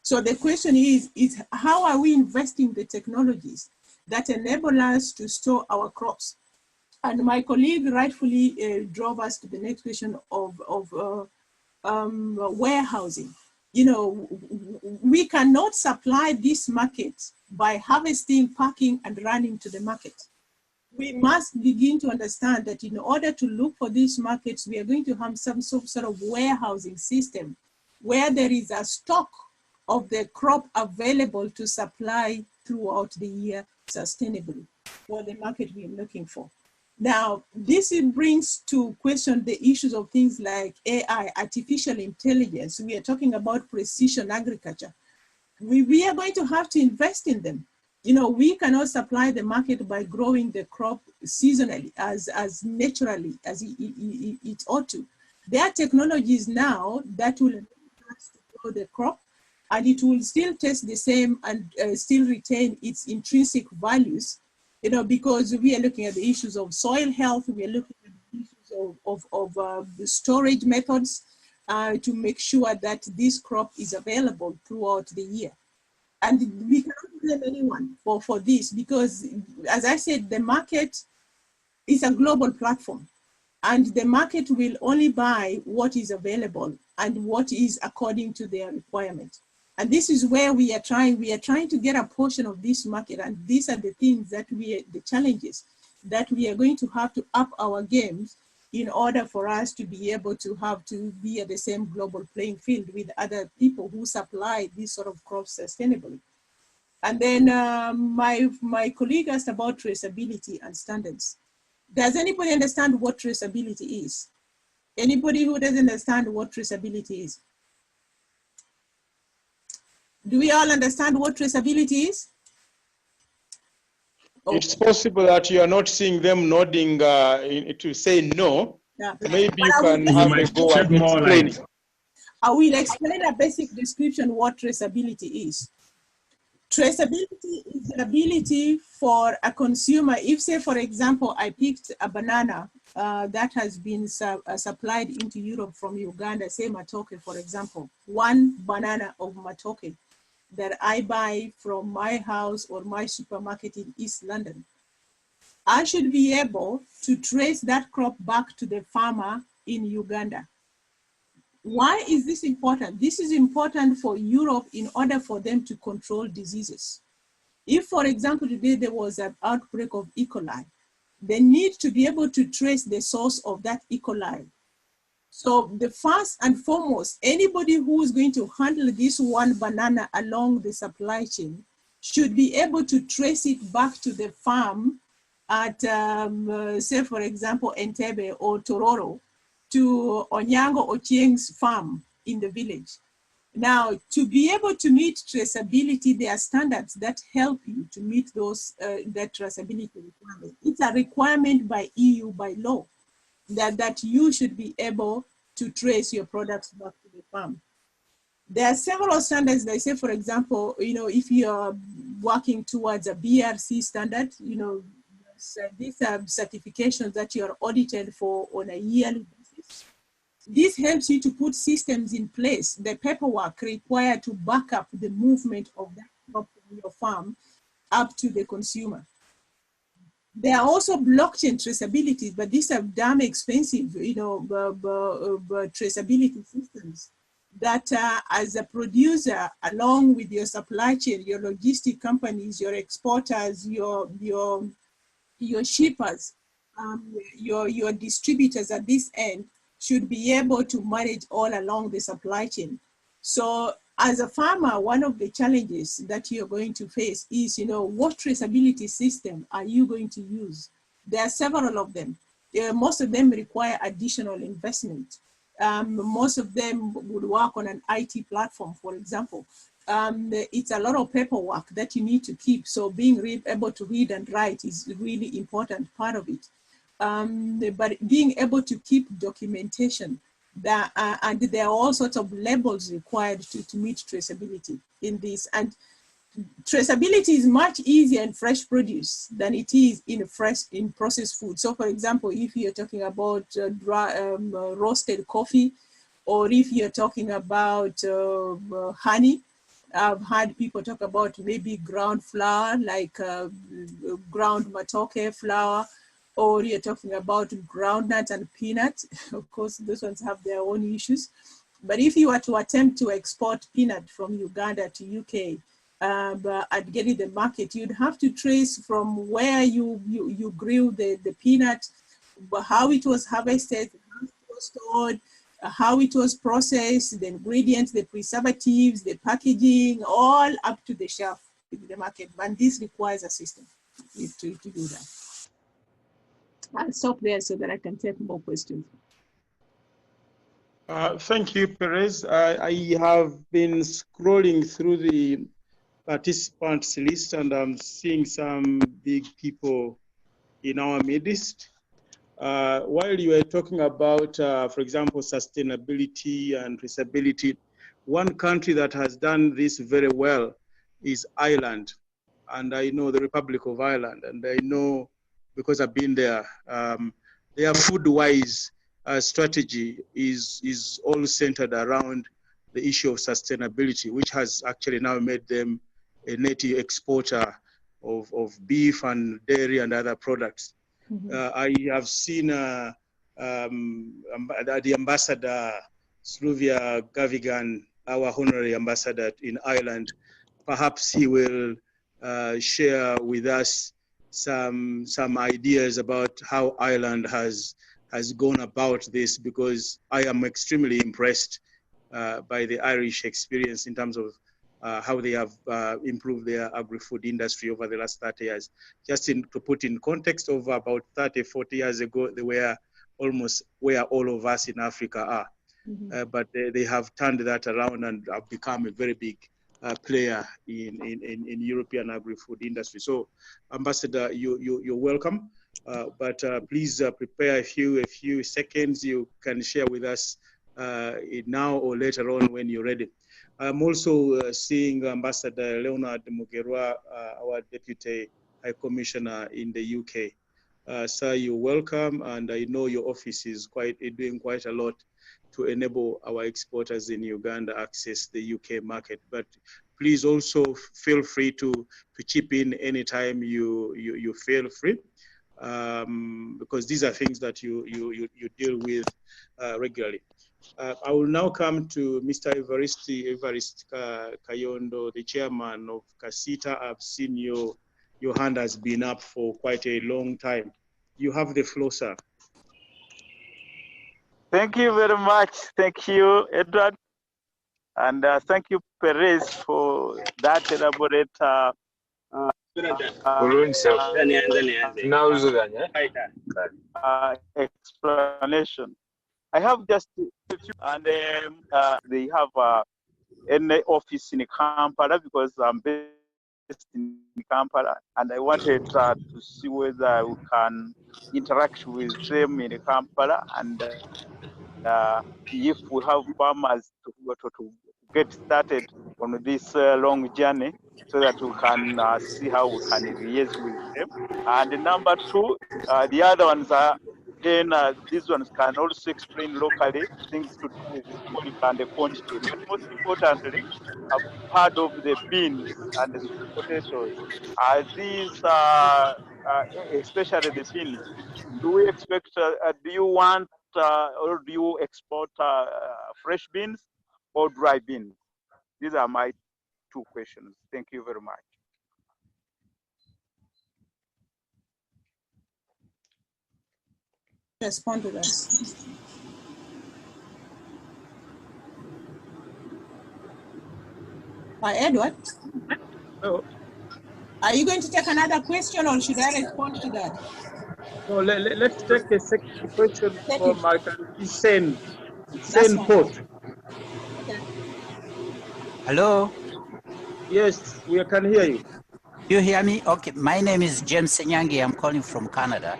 So the question is how are we investing the technologies that enable us to store our crops? And my colleague rightfully drove us to the next question of warehousing. You know, we cannot supply this market by harvesting, packing, and running to the market. We must begin to understand that in order to look for these markets, we are going to have some sort of warehousing system where there is a stock of the crop available to supply throughout the year sustainably for the market we are looking for. Now, this brings to question the issues of things like AI, artificial intelligence. We are talking about precision agriculture. We are going to have to invest in them. You know, we cannot supply the market by growing the crop seasonally as naturally as it ought to. There are technologies now that will enable us to grow the crop and it will still taste the same and still retain its intrinsic values. You know, because we are looking at the issues of soil health, we are looking at the issues of the storage methods to make sure that this crop is available throughout the year. And we cannot blame anyone for this because, as I said, the market is a global platform. and the market will only buy what is available and what is according to their requirement. And this is where we are trying to get a portion of this market. And these are the things that the challenges that we are going to have to up our games in order for us to be able to be at the same global playing field with other people who supply these sort of crops sustainably. And then my colleague asked about traceability and standards. Does anybody understand what traceability is? Anybody who doesn't understand what traceability is? Do we all understand what traceability is? Oh. It's possible that you are not seeing them nodding to say no. Yeah. Maybe you can have a go at explaining. I will explain a basic description what traceability is. Traceability is the ability for a consumer, if say, for example, I picked a banana that has been supplied into Europe from Uganda, say matoke, for example, one banana of matoke that I buy from my house or my supermarket in East London. I should be able to trace that crop back to the farmer in Uganda. Why is this important? This is important for Europe in order for them to control diseases. If, for example, today there was an outbreak of E. coli, they need to be able to trace the source of that E. coli. So the first and foremost, anybody who is going to handle this one banana along the supply chain should be able to trace it back to the farm at, say, for example, Entebbe or Tororo, to Onyango Ochieng's farm in the village. Now, to be able to meet traceability, there are standards that help you to meet those that traceability requirement. It's a requirement by EU, by law, that you should be able to trace your products back to the farm. There are several standards. They say, for example, if you're working towards a BRC standard, so these are certifications that you are audited for on a yearly basis. This helps you to put systems in place, the paperwork required to back up the movement of that crop from your farm up to the consumer. There are also blockchain traceability, but these are damn expensive, traceability systems that as a producer, along with your supply chain, your logistic companies, your exporters, your shippers, your distributors at this end should be able to manage all along the supply chain. So as a farmer, one of the challenges that you're going to face is, what traceability system are you going to use? There are several of them. Most of them require additional investment. Most of them would work on an IT platform, for example. It's a lot of paperwork that you need to keep. So being able to read and write is a really important part of it. But being able to keep documentation, and there are all sorts of labels required to meet traceability in this. And traceability is much easier in fresh produce than it is in processed food. So for example, if you're talking about roasted coffee, or if you're talking about honey, I've had people talk about maybe ground flour, like ground matoke flour, or you're talking about groundnut and peanut. Of course, those ones have their own issues. But if you were to attempt to export peanut from Uganda to UK and get it in the market, you'd have to trace from where you grew the peanut, how it was harvested, how it was stored, how it was processed, the ingredients, the preservatives, the packaging, all up to the shelf in the market. And this requires a system to do that. I'll stop there so that I can take more questions. Thank you, Perez. I have been scrolling through the participants list, and I'm seeing some big people in our midst. While you were talking about, for example, sustainability and traceability, one country that has done this very well is Ireland. And I know the Republic of Ireland, and I know, because I've been there, their food-wise strategy is all centered around the issue of sustainability, which has actually now made them a native exporter of beef and dairy and other products. Mm-hmm. I have seen the ambassador, Sluvia Gavigan, our honorary ambassador in Ireland, perhaps he will share with us some ideas about how Ireland has gone about this, because I am extremely impressed by the Irish experience in terms of how they have improved their agri-food industry over the last 30 years. Just to put in context, of about 30, 40 years ago, they were almost where all of us in Africa are. But they have turned that around and have become a very big player in European agri-food industry. So, Ambassador, you're welcome. But please prepare a few seconds. You can share with us now or later on when you're ready. I'm also seeing Ambassador Leonard Mugerwa, our Deputy High Commissioner in the UK. Sir, you're welcome, and I know your office is doing quite a lot to enable our exporters in Uganda access the UK market. But please also feel free to chip in anytime you feel free, because these are things that you deal with regularly. I will now come to Mr. Evarist Kayondo, the chairman of Kasita. I've seen your hand has been up for quite a long time. You have the floor, sir. Thank you very much. Thank you, Edward. And thank you, Perez, for that elaborate explanation. I have just, and they have an office in Kampala, because I'm based in Kampala, and I wanted to see whether we can interact with them in Kampala, and if we have farmers to get started on this long journey, so that we can see how we can liaise with them. And number two, the other ones are, then these ones can also explain locally things to do with the quality and the quantity. But most importantly, I've heard of the beans and the sweet potatoes. These, especially the beans, do we expect, do you want or do you export fresh beans or dry beans? These are my two questions. Thank you very much. Respond to that. Edward? Oh. Are you going to take another question, or should I respond to that? No, let's take a second question from Sen Port. Okay. Hello? Yes, we can hear you. You hear me? Okay, my name is James Senyangi. I'm calling from Canada.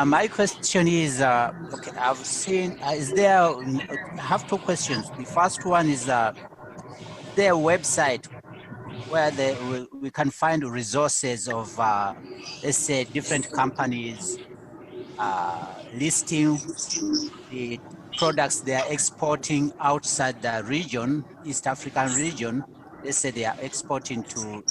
My question is, okay, I've seen, I have two questions. The first one is their website where we can find resources of, let's say, different companies listing the products they are exporting outside the region, East African region. Let's say they are exporting to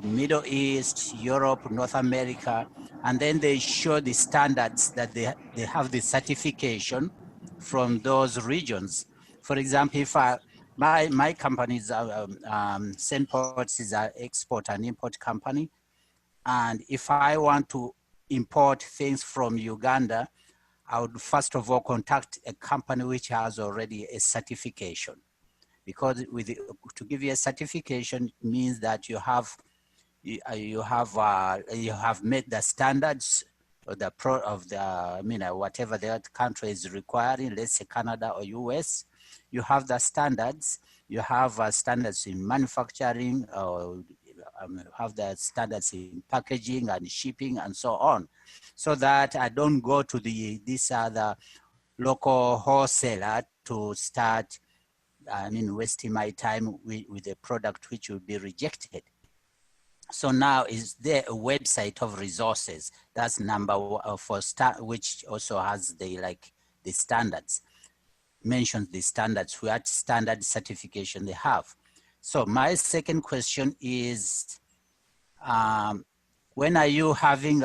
Middle East, Europe, North America, and then they show the standards that they have the certification from those regions. For example, if my company's Senports is an export and import company, and if I want to import things from Uganda, I would first of all contact a company which has already a certification. Because to give you a certification means that you have met the standards of whatever the country is requiring, let's say Canada or US. You have the standards. You have standards in manufacturing, or have the standards in packaging and shipping and so on, so that I don't go to this other local wholesaler to start wasting my time with a product which will be rejected. So now is there a website of resources? That's number one which also has the standards, mentions the standards, what standard certification they have. So my second question is, when are you having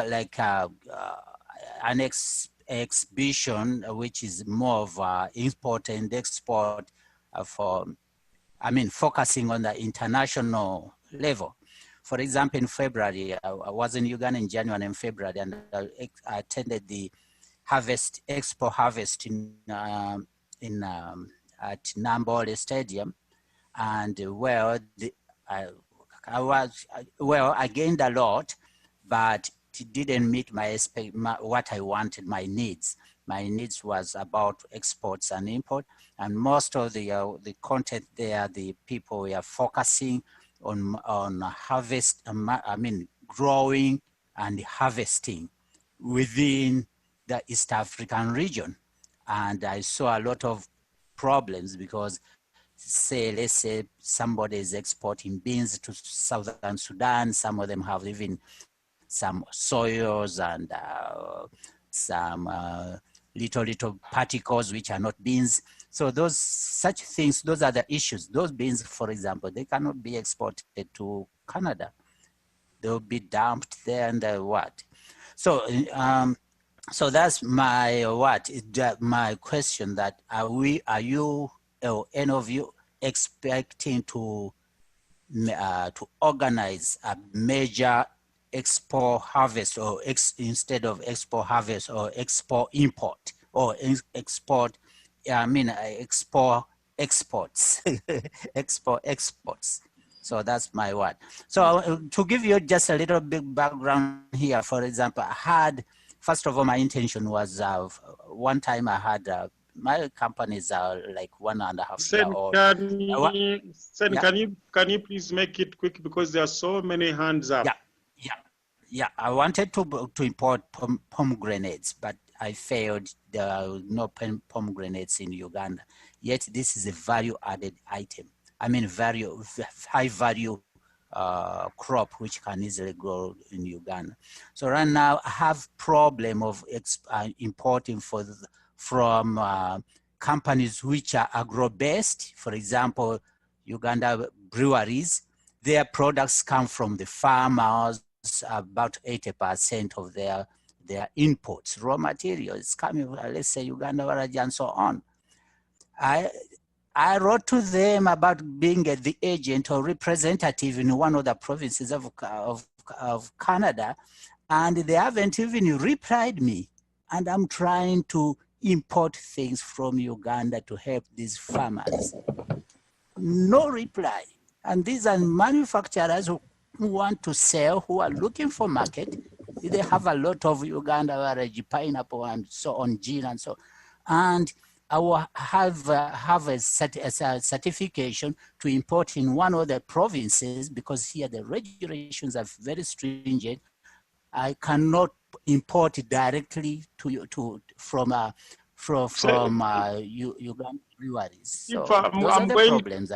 an exhibition which is more of import and export focusing on the international level. For example, in February, I was in Uganda in January and February, and I attended the Expo Harvest at Nambole Stadium, and I gained a lot, but it didn't meet what I wanted, my needs. My needs was about exports and import, and most of the content there, the people were focusing on growing and harvesting within the East African region. And I saw a lot of problems because, let's say somebody is exporting beans to Southern Sudan. Some of them have even some soils and some little particles which are not beans. So such things, those are the issues. Those beans, for example, they cannot be exported to Canada. They'll be dumped there and what. So so that's my my question, that are you or any of you expecting to organize a major expo harvest, or instead of expo harvest, or expo import, or export, expo exports, expo exports. So that's my word. So to give you just a little bit background here, for example, first of all, my intention was one time I had my companies are like 1.5 years old. Can you please make it quick, because there are so many hands up? Yeah. I wanted to import pomegranates, but I failed. There are no pomegranates in Uganda. Yet this is a value-added item. High value crop which can easily grow in Uganda. So right now I have problem of importing from companies which are agro-based. For example, Uganda breweries, their products come from the farmers. About 80% of their inputs, raw materials, coming, let's say, Uganda, Waraji, and so on. I wrote to them about being the agent or representative in one of the provinces of Canada, and they haven't even replied me. And I'm trying to import things from Uganda to help these farmers. No reply. And these are manufacturers who want to sell, who are looking for market. They have a lot of Uganda Waraji pineapple and so on, gin and so. And I will have a certification to import in one of the provinces, because here the regulations are very stringent. I cannot import directly from Uganda breweries. So those are the problems.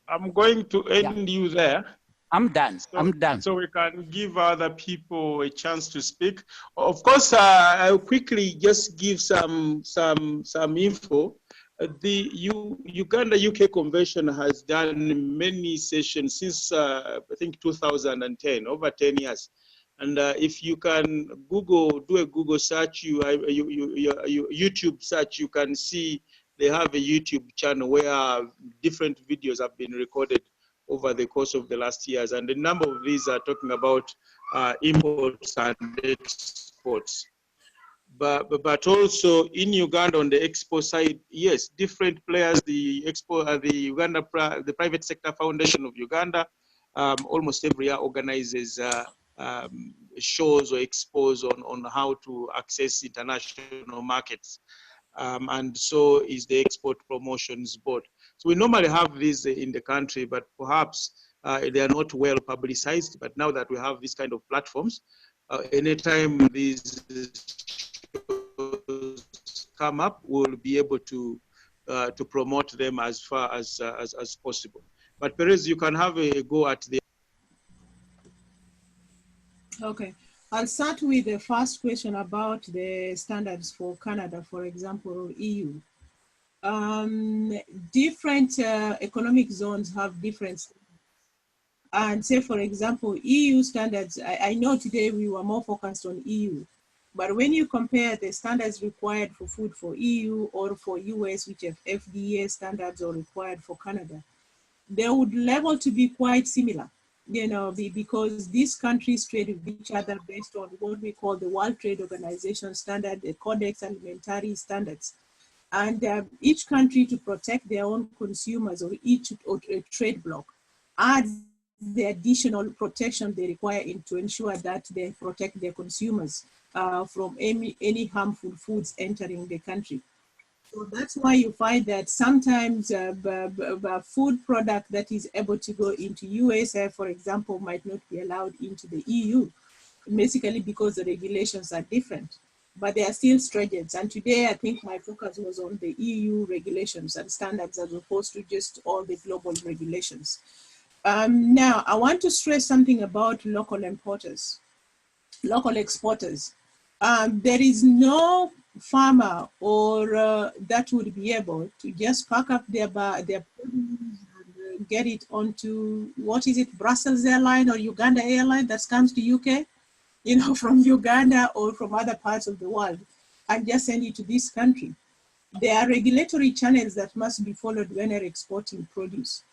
I'm going to end you there. I'm done. I'm done. So we can give other people a chance to speak. Of course, I'll quickly just give some info. The Uganda-UK Convention has done many sessions since I think 2010, over 10 years. And if you can do a Google search, YouTube search, you can see they have a YouTube channel where different videos have been recorded over the course of the last years. And a number of these are talking about imports and exports. But also in Uganda on the export side, yes, different players, the Private Sector Foundation of Uganda, almost every year organizes shows or expos on how to access international markets. And so is the Export Promotions Board. So we normally have these in the country, but perhaps they are not well publicized. But now that we have these kind of platforms, anytime these come up, we'll be able to promote them as far as possible. But Perez, you can have a go at the. Okay. I'll start with the first question about the standards for Canada, for example, or EU. Different economic zones have different standards. And say, for example, EU standards, I know today we were more focused on EU, But when you compare the standards required for food for EU or for US, which have FDA standards or required for Canada, they would level to be quite similar, you know, because these countries trade with each other based on what we call the World Trade Organization standard, the Codex Alimentary standards. And each country, to protect their own consumers or each trade bloc, adds the additional protection they require to ensure that they protect their consumers from any harmful foods entering the country. So that's why you find that sometimes a food product that is able to go into USA, for example, might not be allowed into the EU, basically because the regulations are different. But they are still stringent. And today, I think my focus was on the EU regulations and standards as opposed to just all the global regulations. Now, I want to stress something about local importers, local exporters. There is no farmer or that would be able to just pack up their produce and get it onto, what is it, Brussels airline or Uganda airline that comes to UK, you know, from Uganda or from other parts of the world, and just send it to this country. There are regulatory channels that must be followed when you're exporting produce.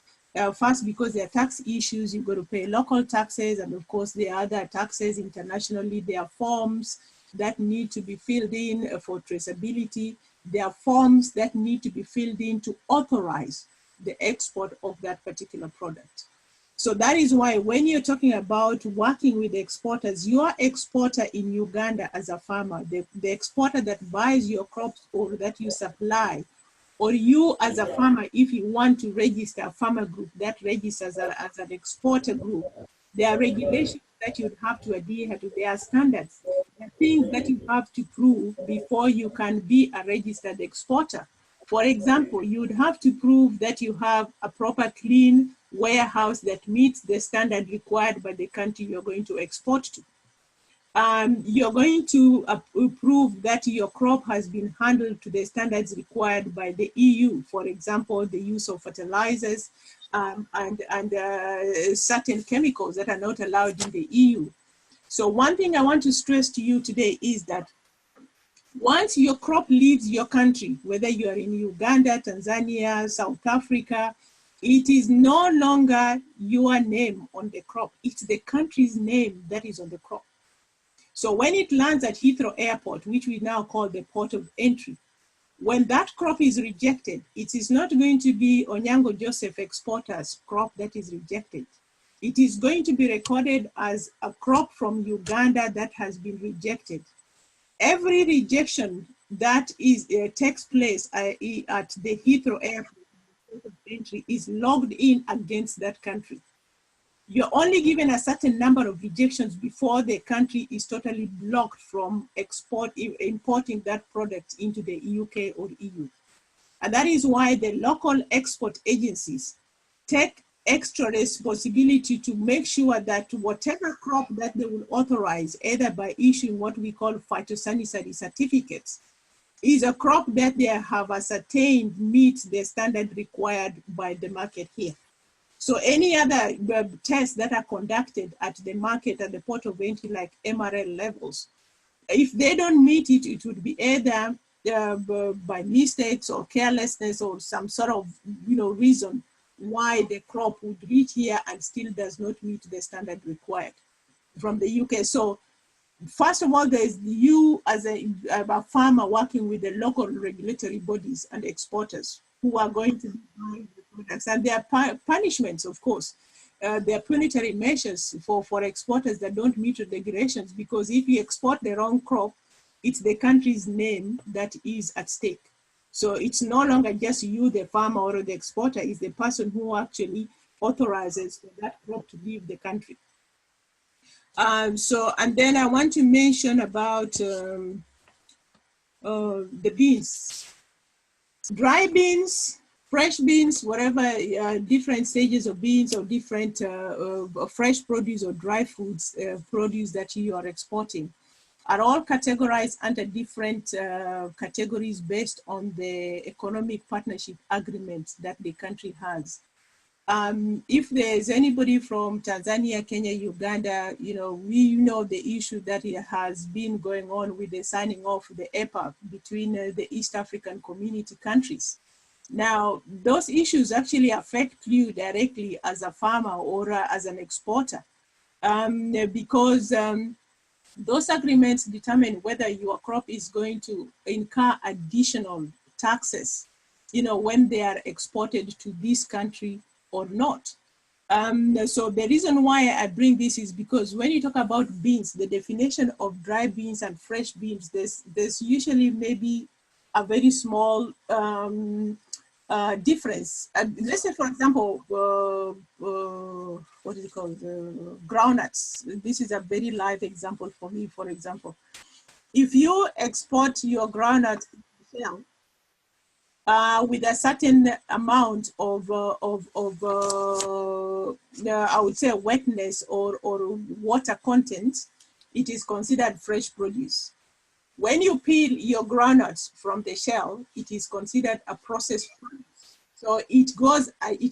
First, because there are tax issues, you've got to pay local taxes, and of course there are other taxes internationally. There are forms that need to be filled in for traceability. There are forms that need to be filled in to authorize the export of that particular product. So that is why when you're talking about working with exporters, your exporter in Uganda as a farmer, the exporter that buys your crops or that you supply, or you as a farmer, if you want to register a farmer group that registers as an exporter group, there are regulations that you'd have to adhere to. There are standards, there are things that you have to prove before you can be a registered exporter. For example, you'd have to prove that you have a proper clean warehouse that meets the standard required by the country you're going to export to. You're going to prove that your crop has been handled to the standards required by the EU. For example, the use of fertilizers and certain chemicals that are not allowed in the EU. So one thing I want to stress to you today is that once your crop leaves your country, whether you are in Uganda, Tanzania, South Africa, it is no longer your name on the crop. It's the country's name that is on the crop. So when it lands at Heathrow Airport, which we now call the port of entry, when that crop is rejected, it is not going to be Onyango Joseph exporter's crop that is rejected. It is going to be recorded as a crop from Uganda that has been rejected. Every rejection that takes place at the Heathrow Airport entry is logged in against that country. You're only given a certain number of rejections before the country is totally blocked from importing that product into the UK or EU. And that is why the local export agencies take extra responsibility to make sure that whatever crop that they will authorize, either by issuing what we call phytosanitary certificates, is a crop that they have ascertained meets the standard required by the market here. So any other tests that are conducted at the market at the port of entry, like MRL levels, if they don't meet it, it would be either by mistakes or carelessness or some sort of reason why the crop would reach here and still does not meet the standard required from the UK. So first of all, there's you as a farmer working with the local regulatory bodies and exporters who are going to be buying the products. And there are punishments, of course. There are punitive measures for exporters that don't meet the regulations, because if you export the wrong crop, it's the country's name that is at stake. So it's no longer just you, the farmer or the exporter, it's the person who actually authorizes for that crop to leave the country. And then I want to mention about the beans. Dry beans, fresh beans, whatever different stages of beans or different fresh produce or dry foods produce that you are exporting are all categorized under different categories based on the economic partnership agreements that the country has. If there's anybody from Tanzania, Kenya, Uganda, we know the issue that has been going on with the signing off the EPA between the East African community countries. Now, those issues actually affect you directly as a farmer or as an exporter, because those agreements determine whether your crop is going to incur additional taxes, when they are exported to this country or not. So the reason why I bring this is because when you talk about beans, the definition of dry beans and fresh beans, there's usually maybe a very small difference. Let's say, for example, what is it called? Groundnuts. This is a very live example for me. For example, if you export your groundnut with a certain amount of I would say wetness or water content, it is considered fresh produce. When you peel your groundnuts from the shell, it is considered a processed produce. So it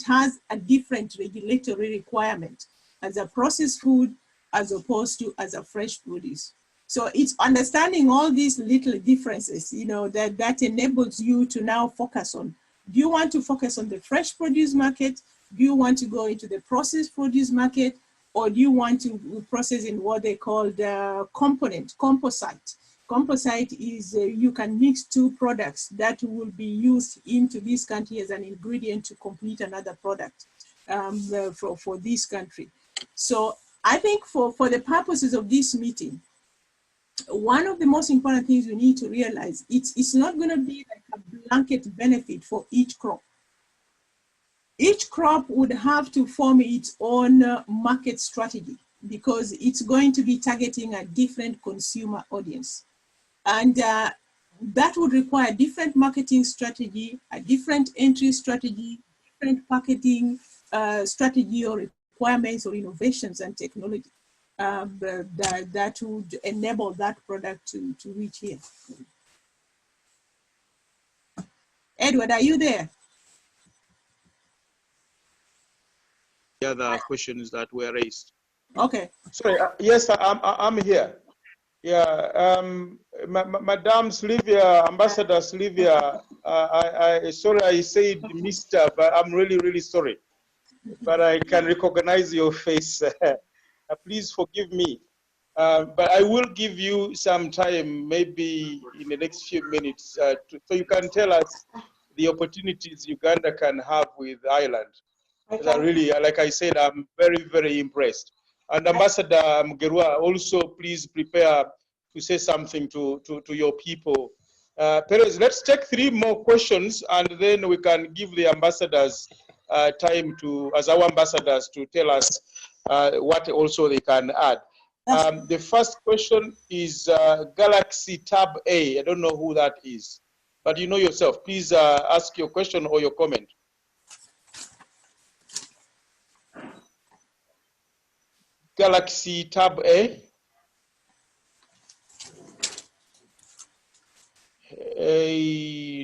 has a different regulatory requirement as a processed food as opposed to as a fresh produce. So it's understanding all these little differences, that enables you to now focus on, do you want to focus on the fresh produce market? Do you want to go into the processed produce market? Or do you want to process in what they call the composite? Composite is you can mix two products that will be used into this country as an ingredient to complete another product for this country. So I think for the purposes of this meeting, one of the most important things we need to realize, it's not going to be like a blanket benefit for each crop. Each crop would have to form its own market strategy because it's going to be targeting a different consumer audience. And that would require different marketing strategy, a different entry strategy, different packaging strategy or requirements or innovations and technology that would enable that product to reach here. Edward, are you there? The other questions that were raised. Okay. Sorry, yes, I'm here. Yeah, Madam Sylvia, Ambassador Sylvia, sorry I said Mr., but I'm really, really sorry. But I can recognize your face. Please forgive me. But I will give you some time, maybe in the next few minutes, so you can tell us the opportunities Uganda can have with Ireland. I really, like I said, I'm very, very impressed. And Ambassador Mgerwa, also please prepare to say something to your people. Perez, let's take 3 more questions and then we can give the ambassadors time to, as our ambassadors, to tell us what also they can add. The first question is Galaxy Tab A. I don't know who that is, but you know yourself. Please ask your question or your comment. Galaxy Tab A.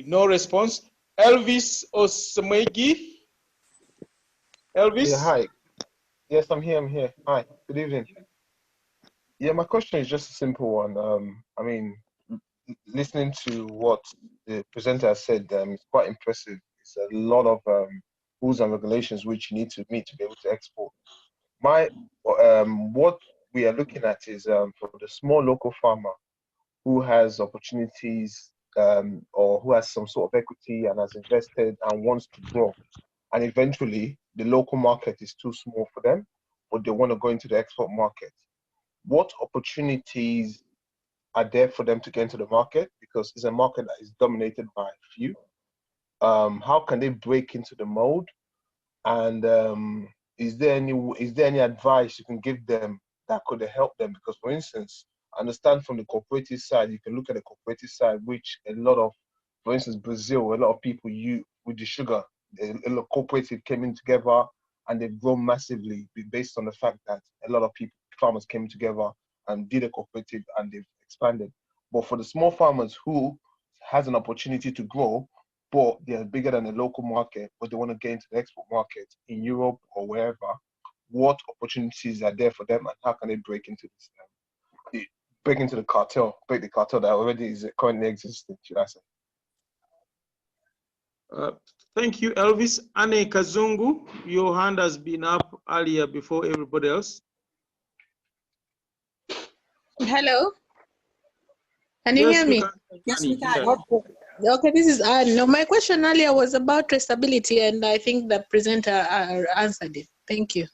No response. Elvis Osmegi. Elvis? Yeah, hi. Yes, I'm here. Hi, good evening. Yeah, my question is just a simple one. I mean, listening to what the presenter has said, it's quite impressive. It's a lot of rules and regulations which you need to meet to be able to export. What we are looking at is for the small local farmer who has opportunities or who has some sort of equity and has invested and wants to grow. And eventually the local market is too small for them, but they want to go into the export market. What opportunities are there for them to get into the market? Because it's a market that is dominated by few. How can they break into the mold? And is there any advice you can give them that could help them? Because, for instance, I understand from the cooperative side, you can look at the cooperative side, which a lot of, for instance, Brazil, a lot of people with the sugar, a lot of cooperative came in together and they've grown massively based on the fact that a lot of farmers came together and did a cooperative and they've expanded. But for the small farmers who has an opportunity to grow, but they're bigger than the local market, but they want to get into the export market in Europe or wherever. What opportunities are there for them, and how can they break into this? Break into the cartel, break the cartel that already is currently existing, should I say? Thank you, Elvis. Anne Kazungu, your hand has been up earlier before everybody else. Hello. Can you Yes, hear we me? can. Yes, Annie, we can. yeah. Okay, this is Anne. No, my question earlier was about traceability, and I think the presenter answered it. Thank you.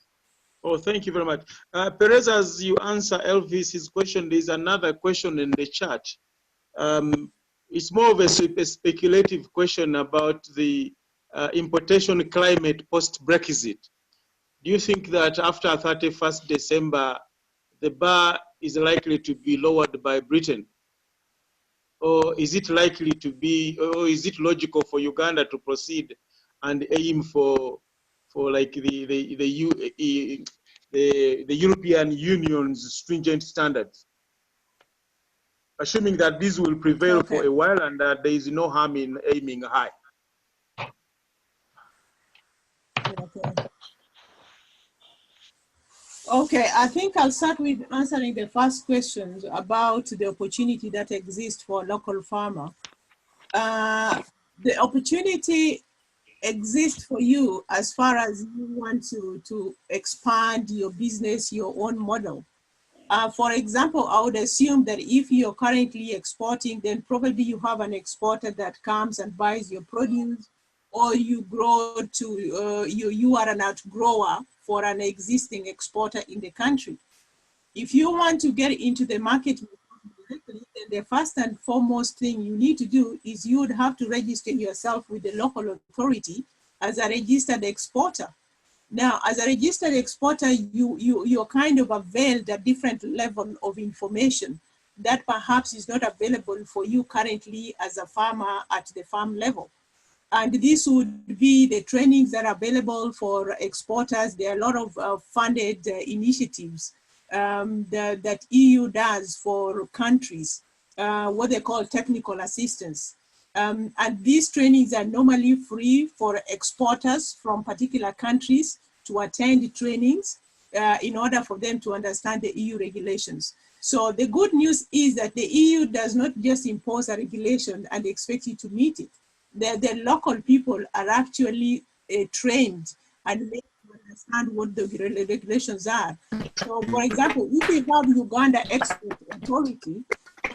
Oh, thank you very much. Perez, as you answer Elvis's question, there's another question in the chat. It's more of a speculative question about the importation climate post-Brexit. Do you think that after 31st December, the bar is likely to be lowered by Britain? Or is it likely to be, or is it logical for Uganda to proceed and aim for like the European Union's stringent standards, assuming that this will prevail for a while and that there is no harm in aiming high? Okay, I think I'll start with answering the first question about the opportunity that exists for local farmer. The opportunity exists for you as far as you want to expand your business, your own model. For example, I would assume that if you're currently exporting, then probably you have an exporter that comes and buys your produce, or you grow to, you are an outgrower for an existing exporter in the country. If you want to get into the market directly, then the first and foremost thing you need to do is you would have to register yourself with the local authority as a registered exporter. Now, as a registered exporter, you're kind of availed a different level of information that perhaps is not available for you currently as a farmer at the farm level. And this would be the trainings that are available for exporters. There are a lot of funded initiatives that EU does for countries, what they call technical assistance. And these trainings are normally free for exporters from particular countries to attend trainings in order for them to understand the EU regulations. So the good news is that the EU does not just impose a regulation and expect you to meet it. The local people are actually trained and made to understand what the regulations are. So, for example, if we have Uganda Export Authority,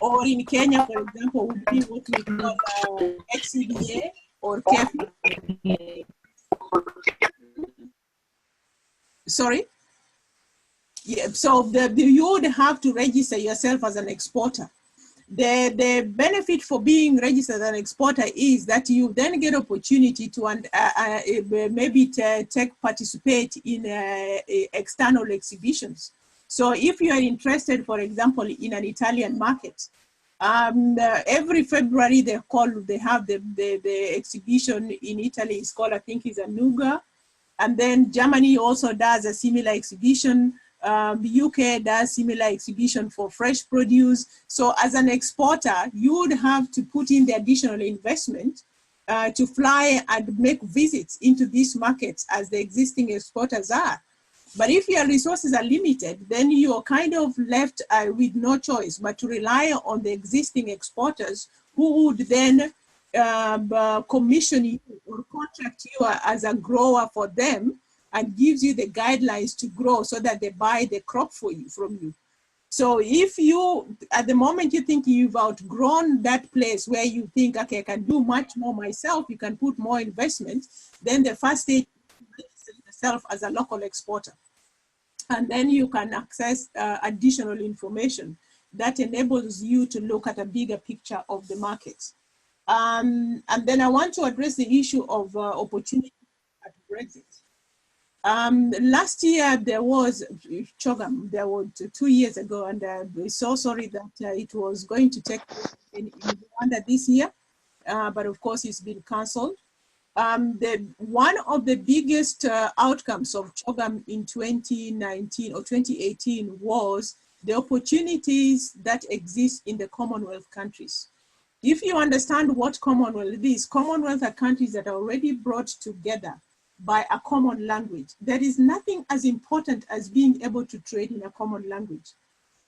or in Kenya, for example, would be what we call XCBA or KEFI. Sorry? Yeah, so you would have to register yourself as an exporter. The benefit for being registered as an exporter is that you then get opportunity to maybe participate in external exhibitions. So if you are interested, for example, in an Italian market, every February they have the exhibition in Italy. It's called, I think, is a Nuga, and then Germany also does a similar exhibition. The UK does similar exhibition for fresh produce. So as an exporter, you would have to put in the additional investment to fly and make visits into these markets as the existing exporters are. But if your resources are limited, then you're kind of left with no choice but to rely on the existing exporters who would then commission you or contract you as a grower for them, and gives you the guidelines to grow so that they buy the crop from you. So if you, at the moment you think you've outgrown that place where you think, okay, I can do much more myself, you can put more investment, then the first stage is to register yourself as a local exporter. And then you can access additional information that enables you to look at a bigger picture of the market. And then I want to address the issue of opportunity at Brexit. Last year there was CHOGM, there was 2 years ago, and we're so sorry that it was going to take place in Uganda this year, but of course it's been cancelled. One of the biggest outcomes of CHOGM in 2019 or 2018 was the opportunities that exist in the Commonwealth countries. If you understand what Commonwealth is, Commonwealth are countries that are already brought together by a common language. There is nothing as important as being able to trade in a common language.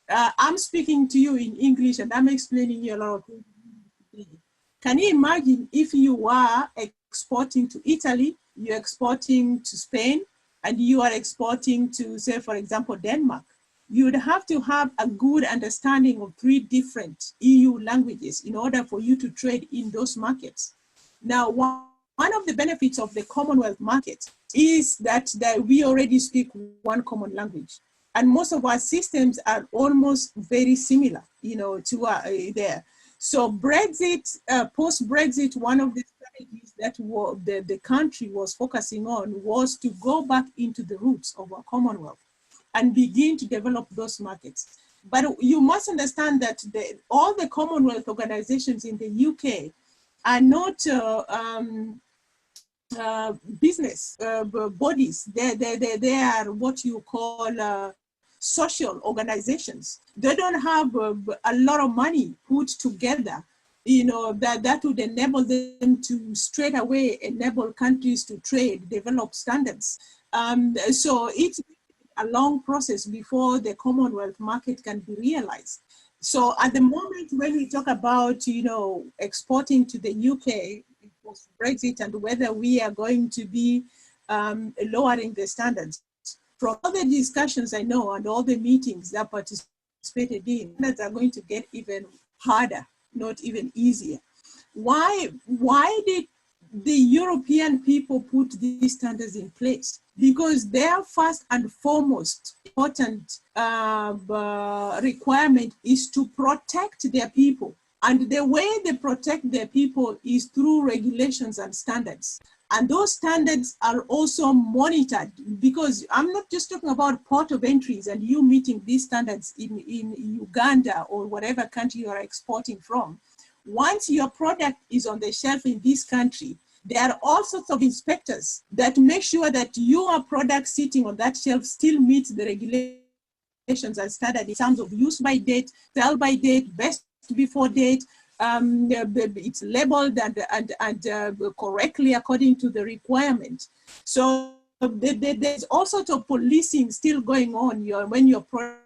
I'm speaking to you in English and I'm explaining you a lot of things. Can you imagine if you are exporting to Italy, you're exporting to Spain, and you are exporting to, say, for example, Denmark? You would have to have a good understanding of 3 different EU languages in order for you to trade in those markets. Now, one of the benefits of the Commonwealth market is that we already speak one common language. And most of our systems are almost very similar, you know, to there. So Brexit, post-Brexit, one of the strategies that the country was focusing on was to go back into the roots of our Commonwealth and begin to develop those markets. But you must understand that all the Commonwealth organizations in the UK are not business bodies. They are what you call social organizations. They don't have a lot of money put together, you know, that would enable them to straight away enable countries to trade, develop standards. So it's a long process before the Commonwealth market can be realized. So at the moment when we talk about, you know, exporting to the UK, Brexit, and whether we are going to be lowering the standards, from all the discussions I know and all the meetings that I participated in, that are going to get even harder, not even easier. Why did the European people put these standards in place? Because their first and foremost important requirement is to protect their people. And the way they protect their people is through regulations and standards. And those standards are also monitored, because I'm not just talking about port of entries and you meeting these standards in Uganda or whatever country you are exporting from. Once your product is on the shelf in this country, there are all sorts of inspectors that make sure that your product sitting on that shelf still meets the regulations and standards in terms of use by date, sell by date, best before date. It's labeled and correctly according to the requirement. So there's all sorts of policing still going on when your product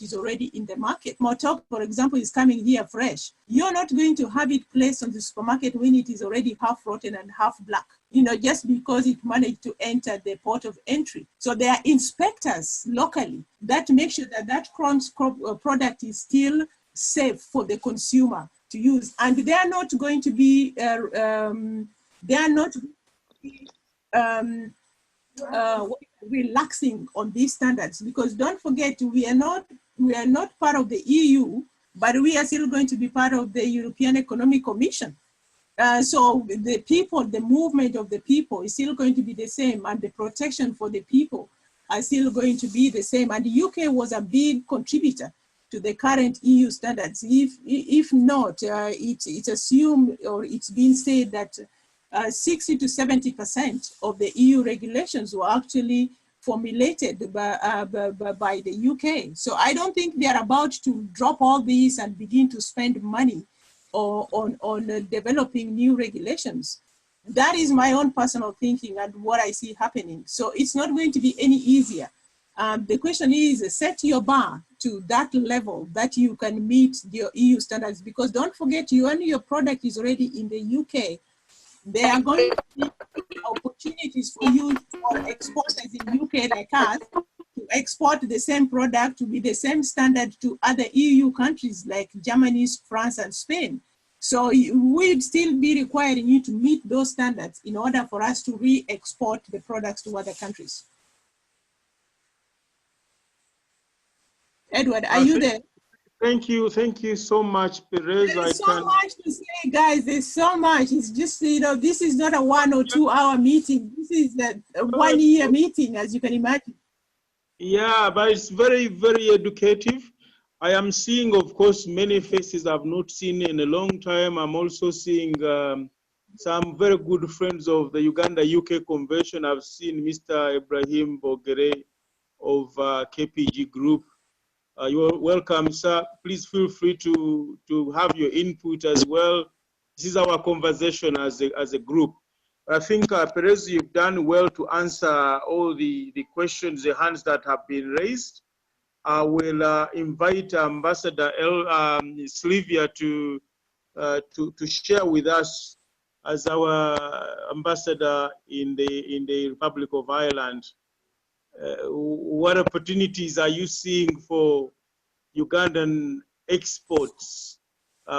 is already in the market. Motok, for example, is coming here fresh. You're not going to have it placed on the supermarket when it is already half rotten and half black, you know, just because it managed to enter the port of entry. So there are inspectors locally that make sure that that product is still safe for the consumer to use. And they are not going to be, relaxing on these standards, because don't forget, we are not part of the EU, but we are still going to be part of the European Economic Commission. So the people, the movement of the people is still going to be the same, and the protection for the people are still going to be the same. And the UK was a big contributor to the current EU standards. If not, it's assumed, or it's been said that 60 to 70% of the EU regulations were actually formulated by the UK. So I don't think they're about to drop all these and begin to spend money on developing new regulations. That is my own personal thinking and what I see happening. So it's not going to be any easier. The question is, set your bar to that level that you can meet your EU standards, because don't forget, when your product is already in the UK, there are going to be opportunities for you, for exporters in UK like us, to export the same product to be the same standard to other EU countries like Germany, France, and Spain. So we'd still be requiring you to meet those standards in order for us to re-export the products to other countries. Edward, are you there? Thank you so much, Perez. There's so much to say, guys. There's so much. It's just, you know, this is not a 1 or 2 hour meeting. This is a 1 year meeting, as you can imagine. Yeah, but it's very, very educative. I am seeing, of course, many faces I've not seen in a long time. I'm also seeing some very good friends of the Uganda-UK Convention. I've seen Mr. Ibrahim Bogere of KPG Group. You're welcome, sir. Please feel free to have your input as well. This is our conversation as a group. I think, Perez, you've done well to answer all the questions, the hands that have been raised. I will invite Ambassador Sylvia to share with us as our ambassador in the Republic of Ireland. What opportunities are you seeing for Ugandan exports,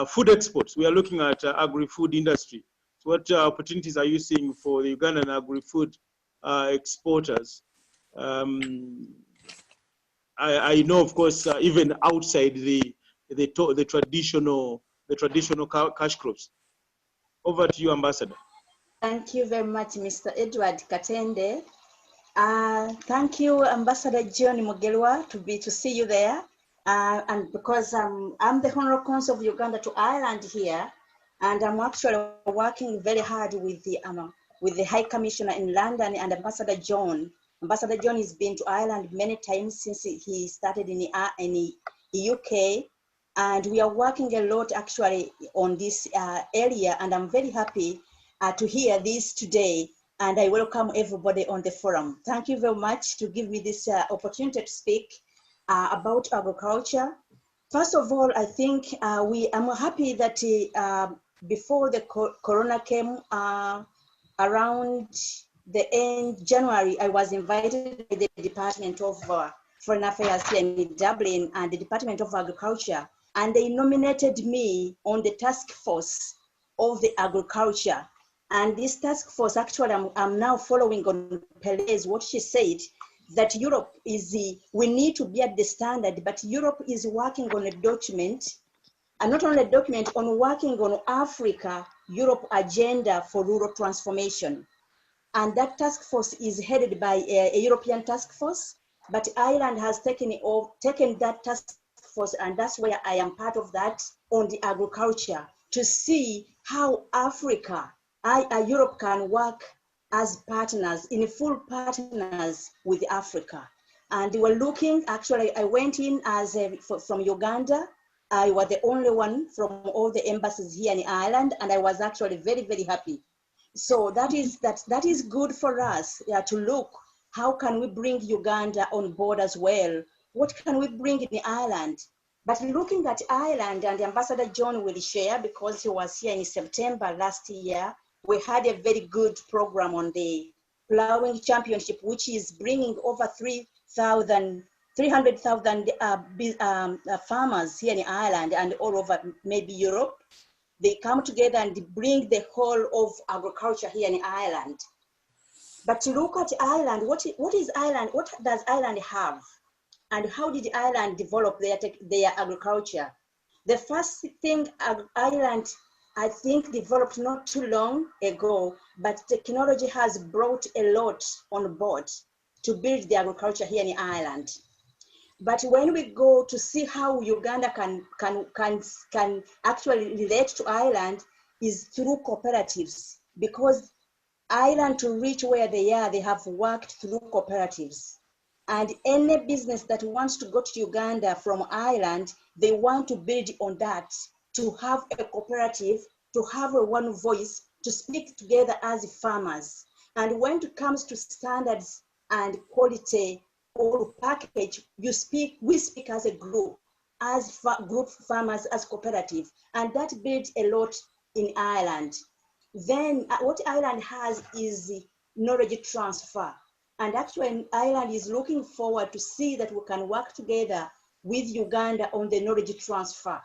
food exports? We are looking at agri-food industry. So what opportunities are you seeing for the Ugandan agri-food exporters? I know, of course, even outside the traditional cash crops. Over to you, Ambassador. Thank you very much, Mr. Edward Katende. Thank you, Ambassador John Mugelwa, to see you there. And because I'm the Honorable Consul of Uganda to Ireland here, and I'm actually working very hard with the High Commissioner in London and Ambassador John. Ambassador John has been to Ireland many times since he started in the UK, and we are working a lot actually on this area, and I'm very happy to hear this today, and I welcome everybody on the forum. Thank you very much to give me this opportunity to speak about agriculture. First of all, I think I'm happy that before the corona came around the end January, I was invited by the Department of Foreign Affairs here in Dublin and the Department of Agriculture, and they nominated me on the task force of the agriculture. And this task force, actually, I'm now following on Pelez, what she said, that Europe we need to be at the standard, but Europe is working on a document, and not only a document, on working on Africa, Europe agenda for rural transformation. And that task force is headed by a European task force, but Ireland has taken that task force, and that's where I am part of that, on the agriculture, to see how Africa, Europe can work as partners, in full partners with Africa. And we're looking, actually, I went in as from Uganda. I was the only one from all the embassies here in Ireland, and I was actually very, very happy. So that is good for us to look, how can we bring Uganda on board as well? What can we bring in Ireland? But looking at Ireland, and Ambassador John will share, because he was here in September last year, we had a very good program on the Ploughing Championship, which is bringing over 300,000 farmers here in Ireland and all over maybe Europe. They come together and bring the whole of agriculture here in Ireland. But to look at Ireland, what is Ireland? What does Ireland have? And how did Ireland develop their agriculture? The first thing Ireland, I think, developed not too long ago, but technology has brought a lot on board to build the agriculture here in Ireland. But when we go to see how Uganda can actually relate to Ireland is through cooperatives, because Ireland, to reach where they are, they have worked through cooperatives. And any business that wants to go to Uganda from Ireland, they want to build on that, to have a cooperative, to have a one voice, to speak together as farmers. And when it comes to standards and quality or package, we speak as a group, as group farmers, as cooperative, and that builds a lot in Ireland. Then what Ireland has is knowledge transfer. And actually, Ireland is looking forward to see that we can work together with Uganda on the knowledge transfer.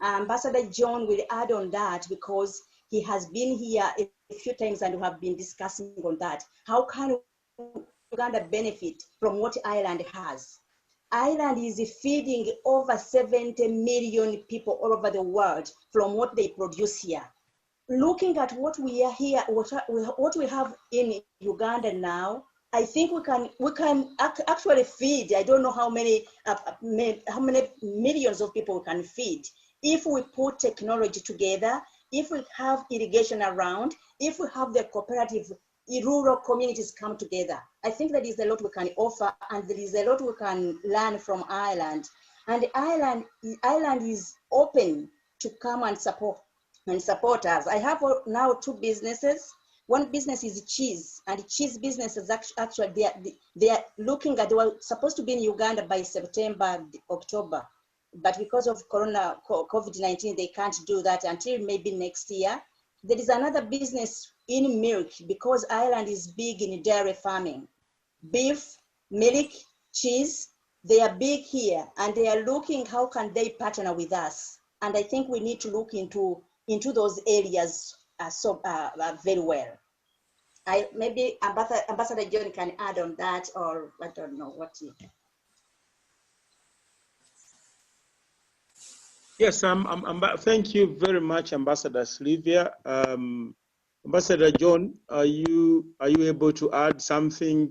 Ambassador John will add on that, because he has been here a few times and we have been discussing on that. How can Uganda benefit from what Ireland has? Ireland is feeding over 70 million people all over the world from what they produce here. Looking at what we are here, what we have in Uganda now, I think we can actually feed. I don't know how many millions of people we can feed if we put technology together, if we have irrigation around, if we have the cooperative, rural communities come together. I think there is a lot we can offer, and there is a lot we can learn from Ireland. And Ireland is open to come and support us. I have now 2 businesses. One business is cheese, and cheese businesses actually they are looking at, they were supposed to be in Uganda by September, October, but because of COVID-19, they can't do that until maybe next year. There is another business in milk, because Ireland is big in dairy farming, beef, milk, cheese. They are big here, and they are looking how can they partner with us. And I think we need to look into those areas very well. Maybe Ambassador John can add on that, or I don't know what you. Yes, thank you very much, Ambassador Sylvia. Ambassador John, are you able to add something?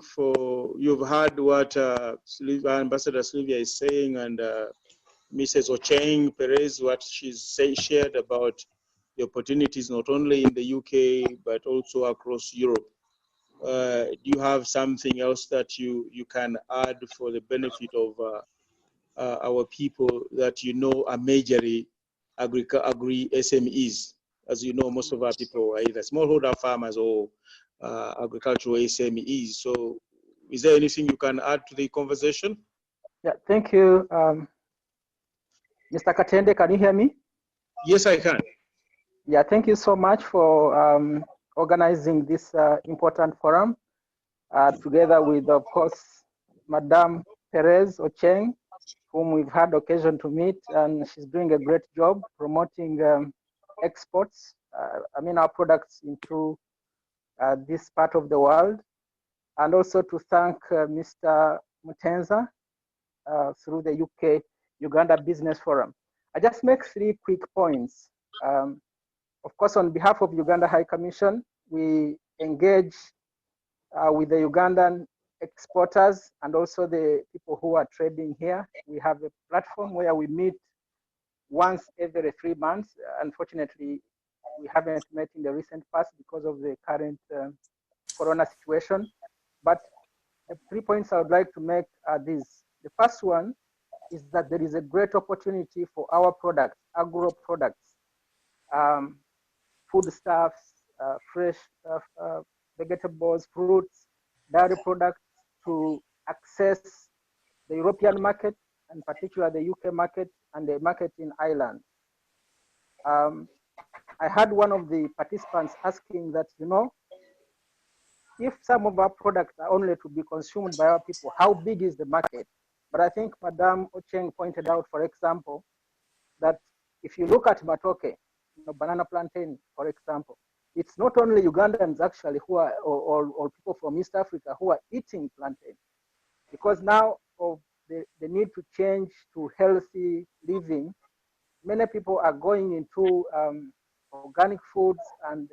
You've heard what Ambassador Sylvia is saying, and Mrs. Ocheng Perez, what she's shared about the opportunities not only in the UK but also across Europe. Do you have something else that you can add for the benefit of our people that are majorly agri SMEs? As you know, most of our people are either smallholder farmers or agricultural SMEs. So is there anything you can add to the conversation? Yeah, thank you. Mr. Katende, can you hear me? Yes, I can. Yeah, thank you so much for organizing this important forum, together with, of course, Madame Perez Ocheng, whom we've had occasion to meet, and she's doing a great job promoting exports, our products into this part of the world. And also to thank Mr. Mutenza through the UK-Uganda Business Forum. I just make 3 quick points. Of course, on behalf of Uganda High Commission, we engage with the Ugandan exporters and also the people who are trading here. We have a platform where we meet once every 3 months. Unfortunately, we haven't met in the recent past because of the current corona situation. But the 3 points I would like to make are these. The first one is that there is a great opportunity for our products, agro products, foodstuffs, fresh vegetables, fruits, dairy products, to access the European market, and particularly the UK market and the market in Ireland. I had one of the participants asking that, if some of our products are only to be consumed by our people, how big is the market? But I think Madame Ocheng pointed out, for example, that if you look at matoke, banana plantain, for example, it's not only Ugandans actually who are, or people from East Africa who are eating plantain, because now of the need to change to healthy living, many people are going into organic foods and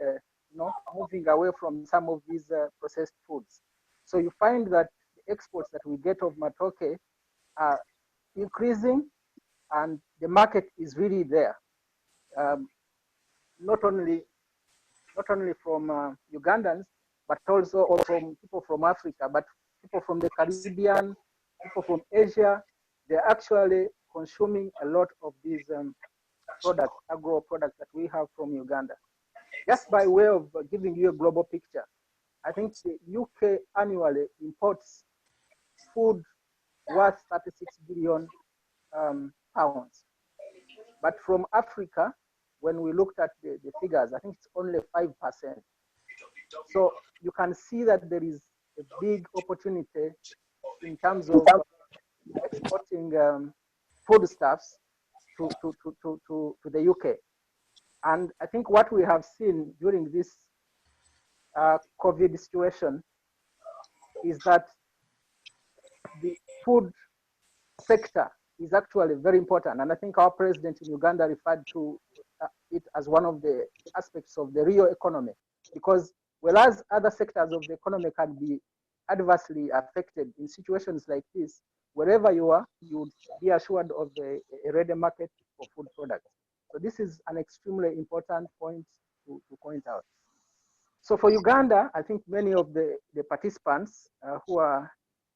moving away from some of these processed foods. So you find that the exports that we get of matoke are increasing, and the market is really there. Not only from Ugandans, but also from people from Africa, but people from the Caribbean, people from Asia. They're actually consuming a lot of these products, agro products that we have from Uganda. Just by way of giving you a global picture, I think the UK annually imports food worth 36 billion pounds. But from Africa, when we looked at the figures, I think it's only 5%. So you can see that there is a big opportunity in terms of exporting foodstuffs to the UK. And I think what we have seen during this COVID situation is that the food sector is actually very important. And I think our president in Uganda referred to it as one of the aspects of the real economy, because whereas other sectors of the economy can be adversely affected in situations like this, wherever you are, you would be assured of a ready market for food products. So this is an extremely important point to point out. So for Uganda, I think many of the participants who are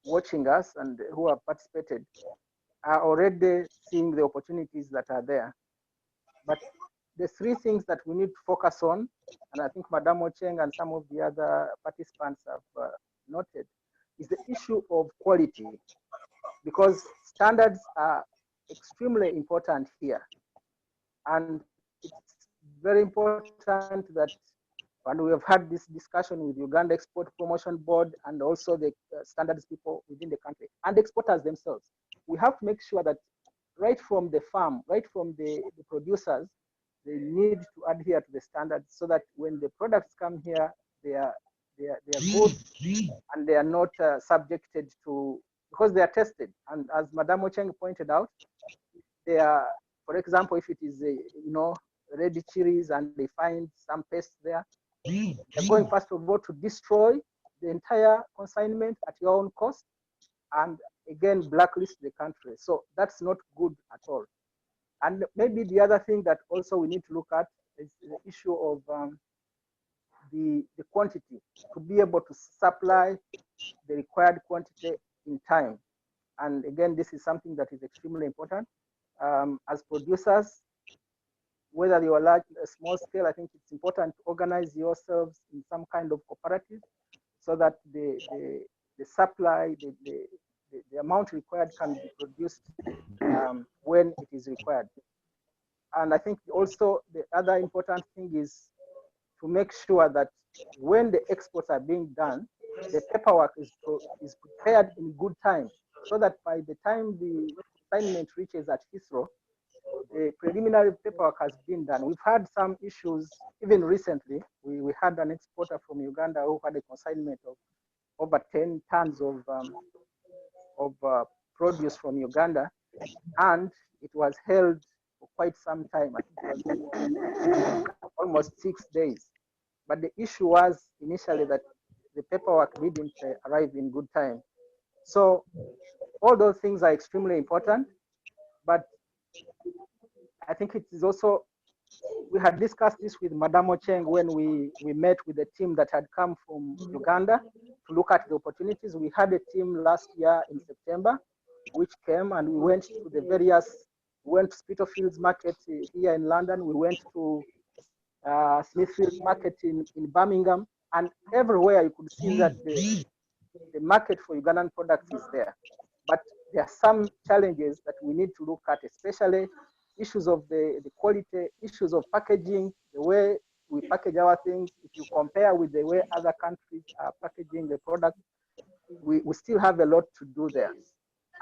watching us and who have participated are already seeing the opportunities that are there. But the three things that we need to focus on, and I think Madam Ocheng and some of the other participants have noted, is the issue of quality, because standards are extremely important here. And it's very important that, and we have had this discussion with Uganda Export Promotion Board and also the standards people within the country and exporters themselves. We have to make sure that right from the farm, right from the producers, they need to adhere to the standards so that when the products come here, they are good and they are not subjected to, because they are tested. And as Madam Ocheng pointed out, they are, for example, if it is red chilies and they find some pest there, they're going first of all to destroy the entire consignment at your own cost and again blacklist the country. So that's not good at all. And maybe the other thing that also we need to look at is the issue of the quantity, to be able to supply the required quantity in time. And again, this is something that is extremely important. As producers, whether you are large or small scale, I think it's important to organize yourselves in some kind of cooperative so that the supply, the amount required can be produced when it is required. And I think also the other important thing is to make sure that when the exports are being done, the paperwork is prepared in good time, so that by the time the assignment reaches at Heathrow, the preliminary paperwork has been done. We've had some issues, even recently. We had an exporter from Uganda who had a consignment of over 10 tons of produce from Uganda, and it was held for quite some time. I think it was almost 6 days. But the issue was initially that the paperwork didn't arrive in good time. So all those things are extremely important, but I think it is also, we had discussed this with Madam Ocheng when we met with the team that had come from Uganda to look at the opportunities. We had a team last year in September, which came and we went to the various, we went to Spitalfields Market here in London, we went to Smithfield Market in Birmingham, and everywhere you could see that the market for Ugandan products is there. But there are some challenges that we need to look at, especially issues of the quality, issues of packaging, the way we package our things. If you compare with the way other countries are packaging the product, we still have a lot to do there.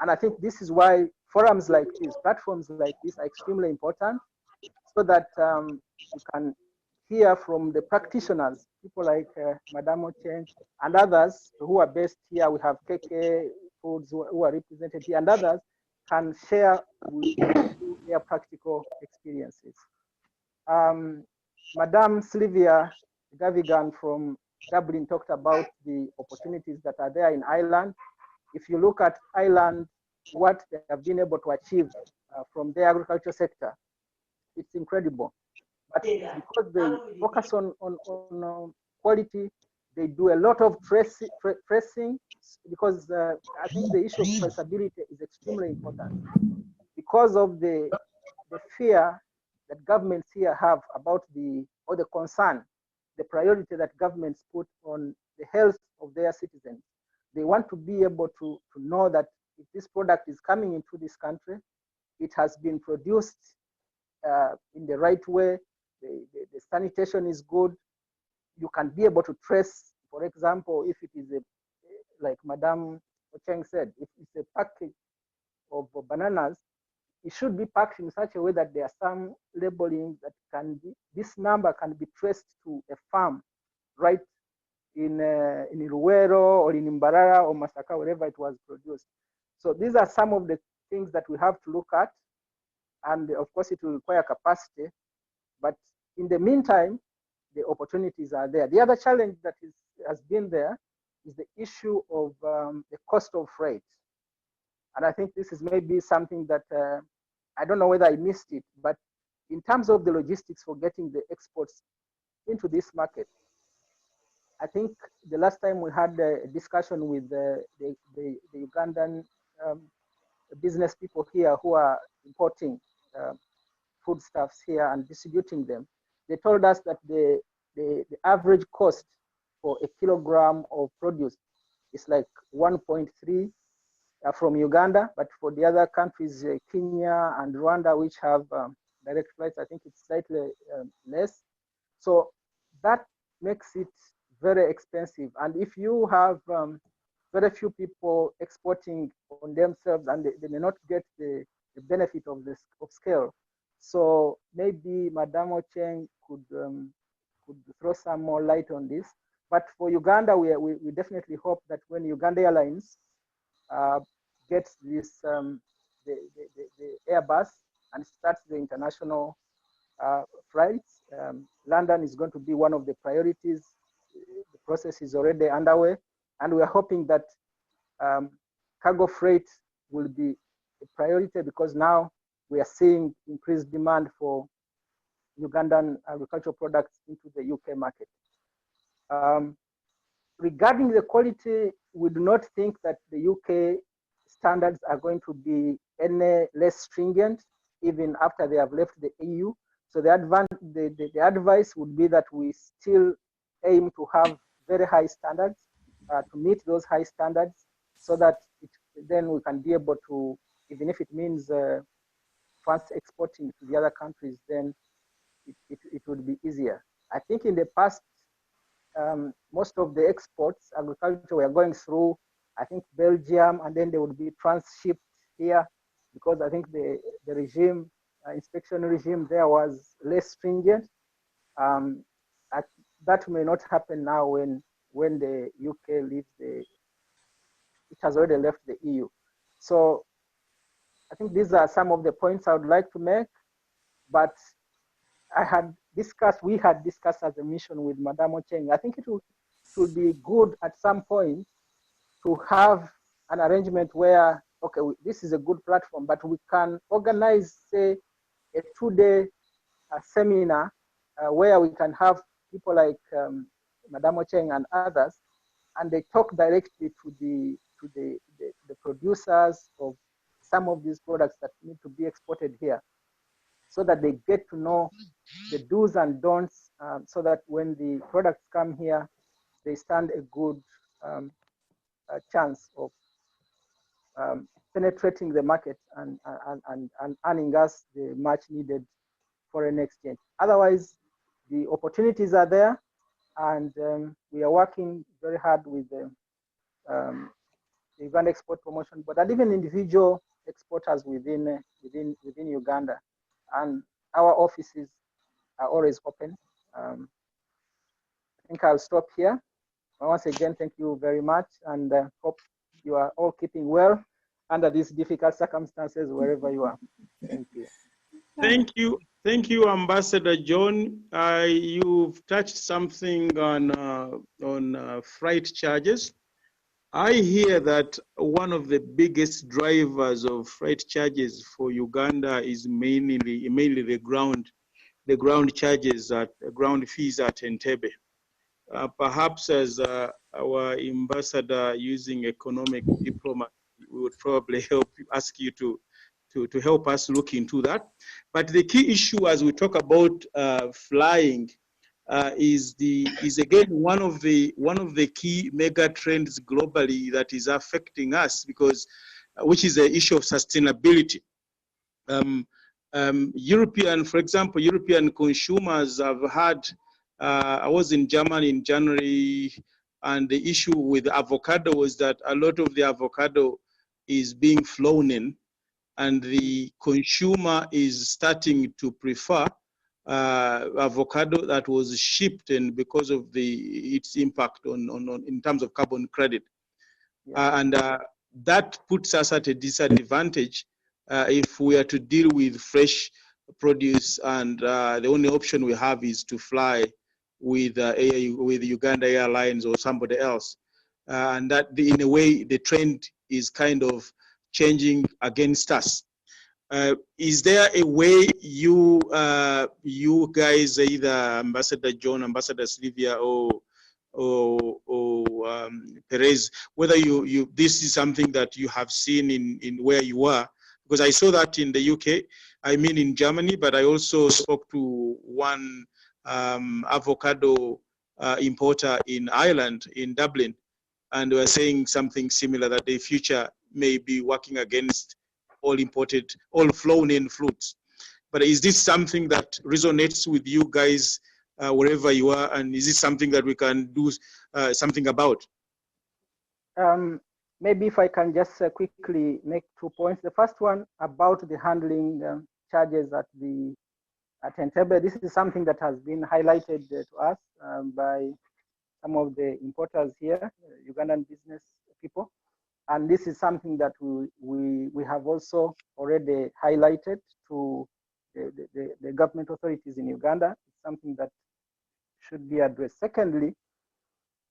And I think this is why forums like this, platforms like this are extremely important, so that you can hear from the practitioners, people like Madam Ocheng and others who are based here. We have KK Foods who are represented here, and others can share with their practical experiences. Madam Sylvia Gavigan from Dublin talked about the opportunities that are there in Ireland. If you look at Ireland, what they have been able to achieve from their agriculture sector, it's incredible. But because they focus on quality, they do a lot of tracing, because I think the issue of traceability is extremely important. Because of the fear that governments here have about the concern, the priority that governments put on the health of their citizens. They want to be able to know that if this product is coming into this country, it has been produced in the right way, the sanitation is good, you can be able to trace, for example, if it is like Madam Ocheng said, if it's a package of bananas, it should be packed in such a way that there are some labeling that can be, this number can be traced to a farm right in Luwero or in Mbarara or Masaka, wherever it was produced. So these are some of the things that we have to look at. And of course, it will require capacity. But in the meantime, the opportunities are there. The other challenge that has been there is the issue of the cost of freight. And I think this is maybe something that, I don't know whether I missed it, but in terms of the logistics for getting the exports into this market, I think the last time we had a discussion with the Ugandan business people here who are importing foodstuffs here and distributing them. They told us that the average cost for a kilogram of produce is like 1.3 from Uganda, but for the other countries, Kenya and Rwanda, which have direct flights, I think it's slightly less. So that makes it very expensive. And if you have very few people exporting on themselves, and they may not get the benefit of this of scale. So maybe Madam Ocheng could throw some more light on this. But for Uganda, we definitely hope that when Uganda Airlines gets this the Airbus and starts the international flights, London is going to be one of the priorities. The process is already underway, and we are hoping that cargo freight will be a priority, because now we are seeing increased demand for Ugandan agricultural products into the UK market. Regarding the quality, we do not think that the UK standards are going to be any less stringent even after they have left the EU. So the advice would be that we still aim to have very high standards, to meet those high standards, so that then we can be able to, even if it means fast exporting to the other countries, then it would be easier. I think in the past, most of the exports, agriculture, were going through, I think, Belgium, and then they would be transshipped here, because I think the regime, inspection regime there was less stringent. That may not happen now when the UK leaves it has already left the EU. So I think these are some of the points I would like to make, but we had discussed as a mission with Madam Ocheng. I think it would be good at some point to have an arrangement where, okay, this is a good platform, but we can organize, say, a 2-day seminar where we can have people like Madam Ocheng and others, and they talk directly to the producers of some of these products that need to be exported here, so that they get to know the do's and don'ts, so that when the products come here, they stand a good chance of penetrating the market and earning us the much needed foreign exchange. Otherwise, the opportunities are there, and we are working very hard with the Uganda Export Promotion Board, and even individual exporters within Uganda. And our offices are always open. I think I'll stop here. Once again, thank you very much, and hope you are all keeping well under these difficult circumstances wherever you are. Thank you. Thank you, Ambassador John. You've touched something on freight charges. I hear that one of the biggest drivers of freight charges for Uganda is mainly the ground charges, ground fees at Entebbe. Perhaps as our ambassador using economic diplomacy, we would probably ask you to help us look into that. But the key issue as we talk about flying is again one of the key mega trends globally that is affecting us, because which is the issue of sustainability. For example, European consumers have had. I was in Germany in January, and the issue with avocado was that a lot of the avocado is being flown in, and the consumer is starting to prefer avocado that was shipped in because of its impact in terms of carbon credit. Yeah. That puts us at a disadvantage if we are to deal with fresh produce, and the only option we have is to fly with Uganda Airlines or somebody else. And that in a way, the trend is kind of changing against us. Is there a way you guys, either Ambassador John, Ambassador Sylvia, or Perez, whether this is something that you have seen in where you are, because I saw that in the UK, I mean in Germany, but I also spoke to one avocado importer in Ireland, in Dublin, and they were saying something similar, that the future may be working against all flown in fruits. But is this something that resonates with you guys wherever you are, and is this something that we can do something about? Maybe if I can just quickly make 2 points. The first one about the handling charges at Entebbe. This is something that has been highlighted to us by some of the importers here, Ugandan business people. And this is something that we have also already highlighted to the government authorities in Uganda. It's something that should be addressed. Secondly,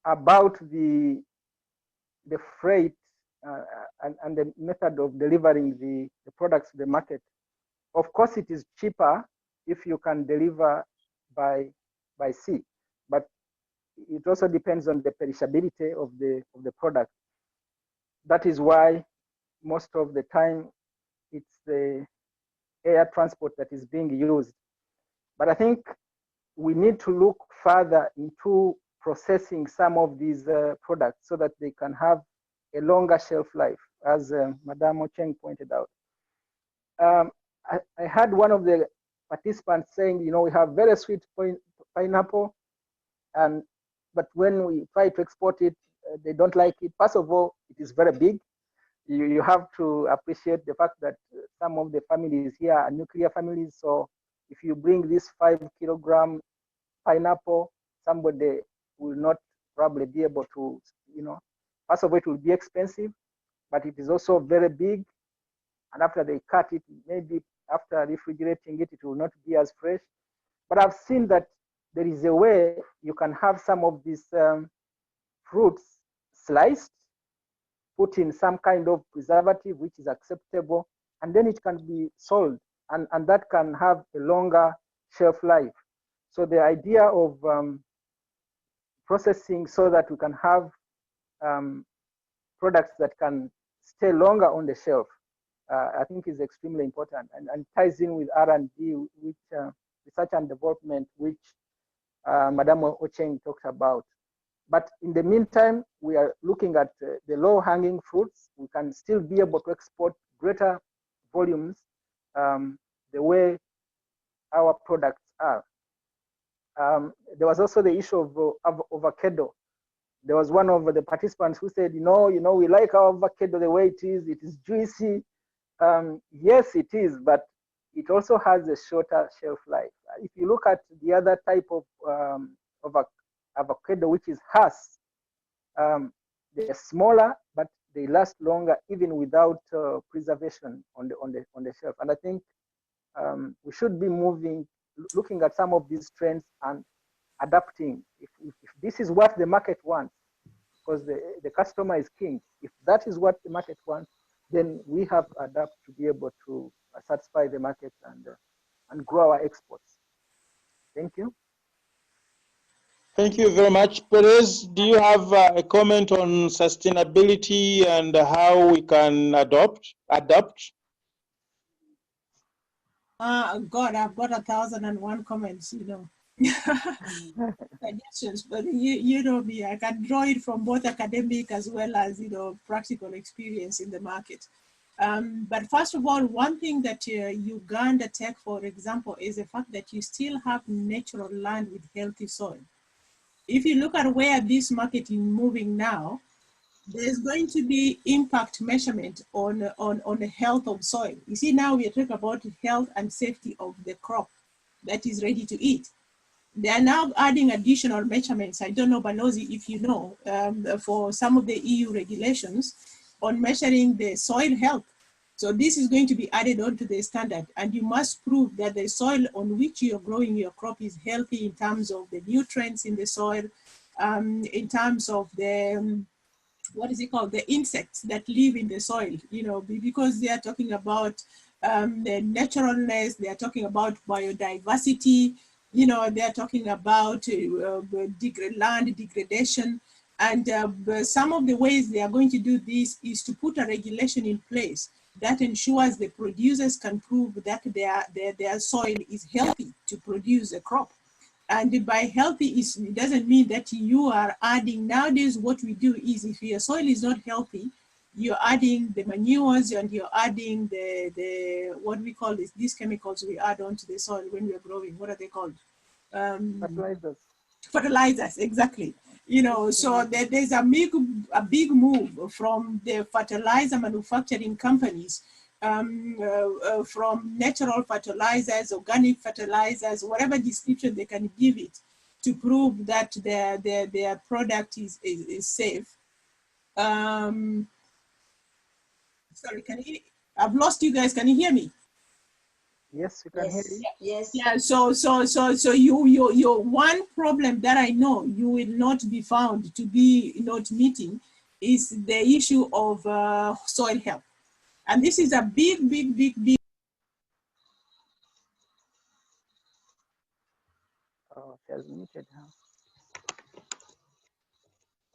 about the freight and the method of delivering the products to the market. Of course, it is cheaper if you can deliver by sea, but it also depends on the perishability of the product. That is why most of the time it's the air transport that is being used. But I think we need to look further into processing some of these products so that they can have a longer shelf life, as Madame Ocheng pointed out. I had one of the participants saying, we have very sweet pineapple, but when we try to export it, they don't like it. First of all, it is very big. You have to appreciate the fact that some of the families here are nuclear families. So if you bring this 5-kilogram pineapple, somebody will not probably be able to, first of all, it will be expensive, but it is also very big. And after they cut it, maybe after refrigerating it, it will not be as fresh. But I've seen that there is a way you can have some of these fruits sliced, put in some kind of preservative which is acceptable, and then it can be sold, and that can have a longer shelf life. So the idea of processing so that we can have products that can stay longer on the shelf, I think is extremely important, and ties in with R&D, which research and development, which Madame Ocheng talked about. But in the meantime, we are looking at the low-hanging fruits. We can still be able to export greater volumes the way our products are. There was also the issue of avocado. There was one of the participants who said, we like our avocado the way it is juicy. Yes, it is, but it also has a shorter shelf life. If you look at the other type of avocado, which is Hass, they're smaller, but they last longer even without preservation on the shelf. And I think we should be looking at some of these trends and adapting. If this is what the market wants, because the customer is king. If that is what the market wants, then we have to adapt to be able to satisfy the market and grow our exports. Thank you. Thank you very much. Perez, do you have a comment on sustainability and how we can adapt? God, I've got 1,001 comments, suggestions, but you know me, I can draw it from both academic as well as, practical experience in the market. But first of all, one thing that Uganda Tech, for example, is the fact that you still have natural land with healthy soil. If you look at where this market is moving now, there's going to be impact measurement on the health of soil. You see, now we are talking about health and safety of the crop that is ready to eat. They are now adding additional measurements. I don't know, Banozi, if you know, for some of the EU regulations on measuring the soil health. So this is going to be added onto the standard, and you must prove that the soil on which you're growing your crop is healthy in terms of the nutrients in the soil, in terms of the, the insects that live in the soil, because they are talking about the naturalness, they are talking about biodiversity, You know, they're talking about land degradation. And some of the ways they are going to do this is to put a regulation in place that ensures the producers can prove that their soil is healthy to produce a crop. And by healthy, it doesn't mean that you are adding, nowadays what we do is if your soil is not healthy, you're adding the manures and you're adding the what we call these chemicals we add onto the soil when we're growing. What are they called? Fertilizers. Fertilizers, exactly. You know, so there's a big move from the fertilizer manufacturing companies, from natural fertilizers, organic fertilizers, whatever description they can give it, to prove that their product is safe. Sorry, I've lost you guys. Can you hear me? Yes, you can hear you. Yes. Yeah. So your one problem that I know you will not be found to be not meeting is the issue of soil health, and this is a big. Oh, it has muted, huh?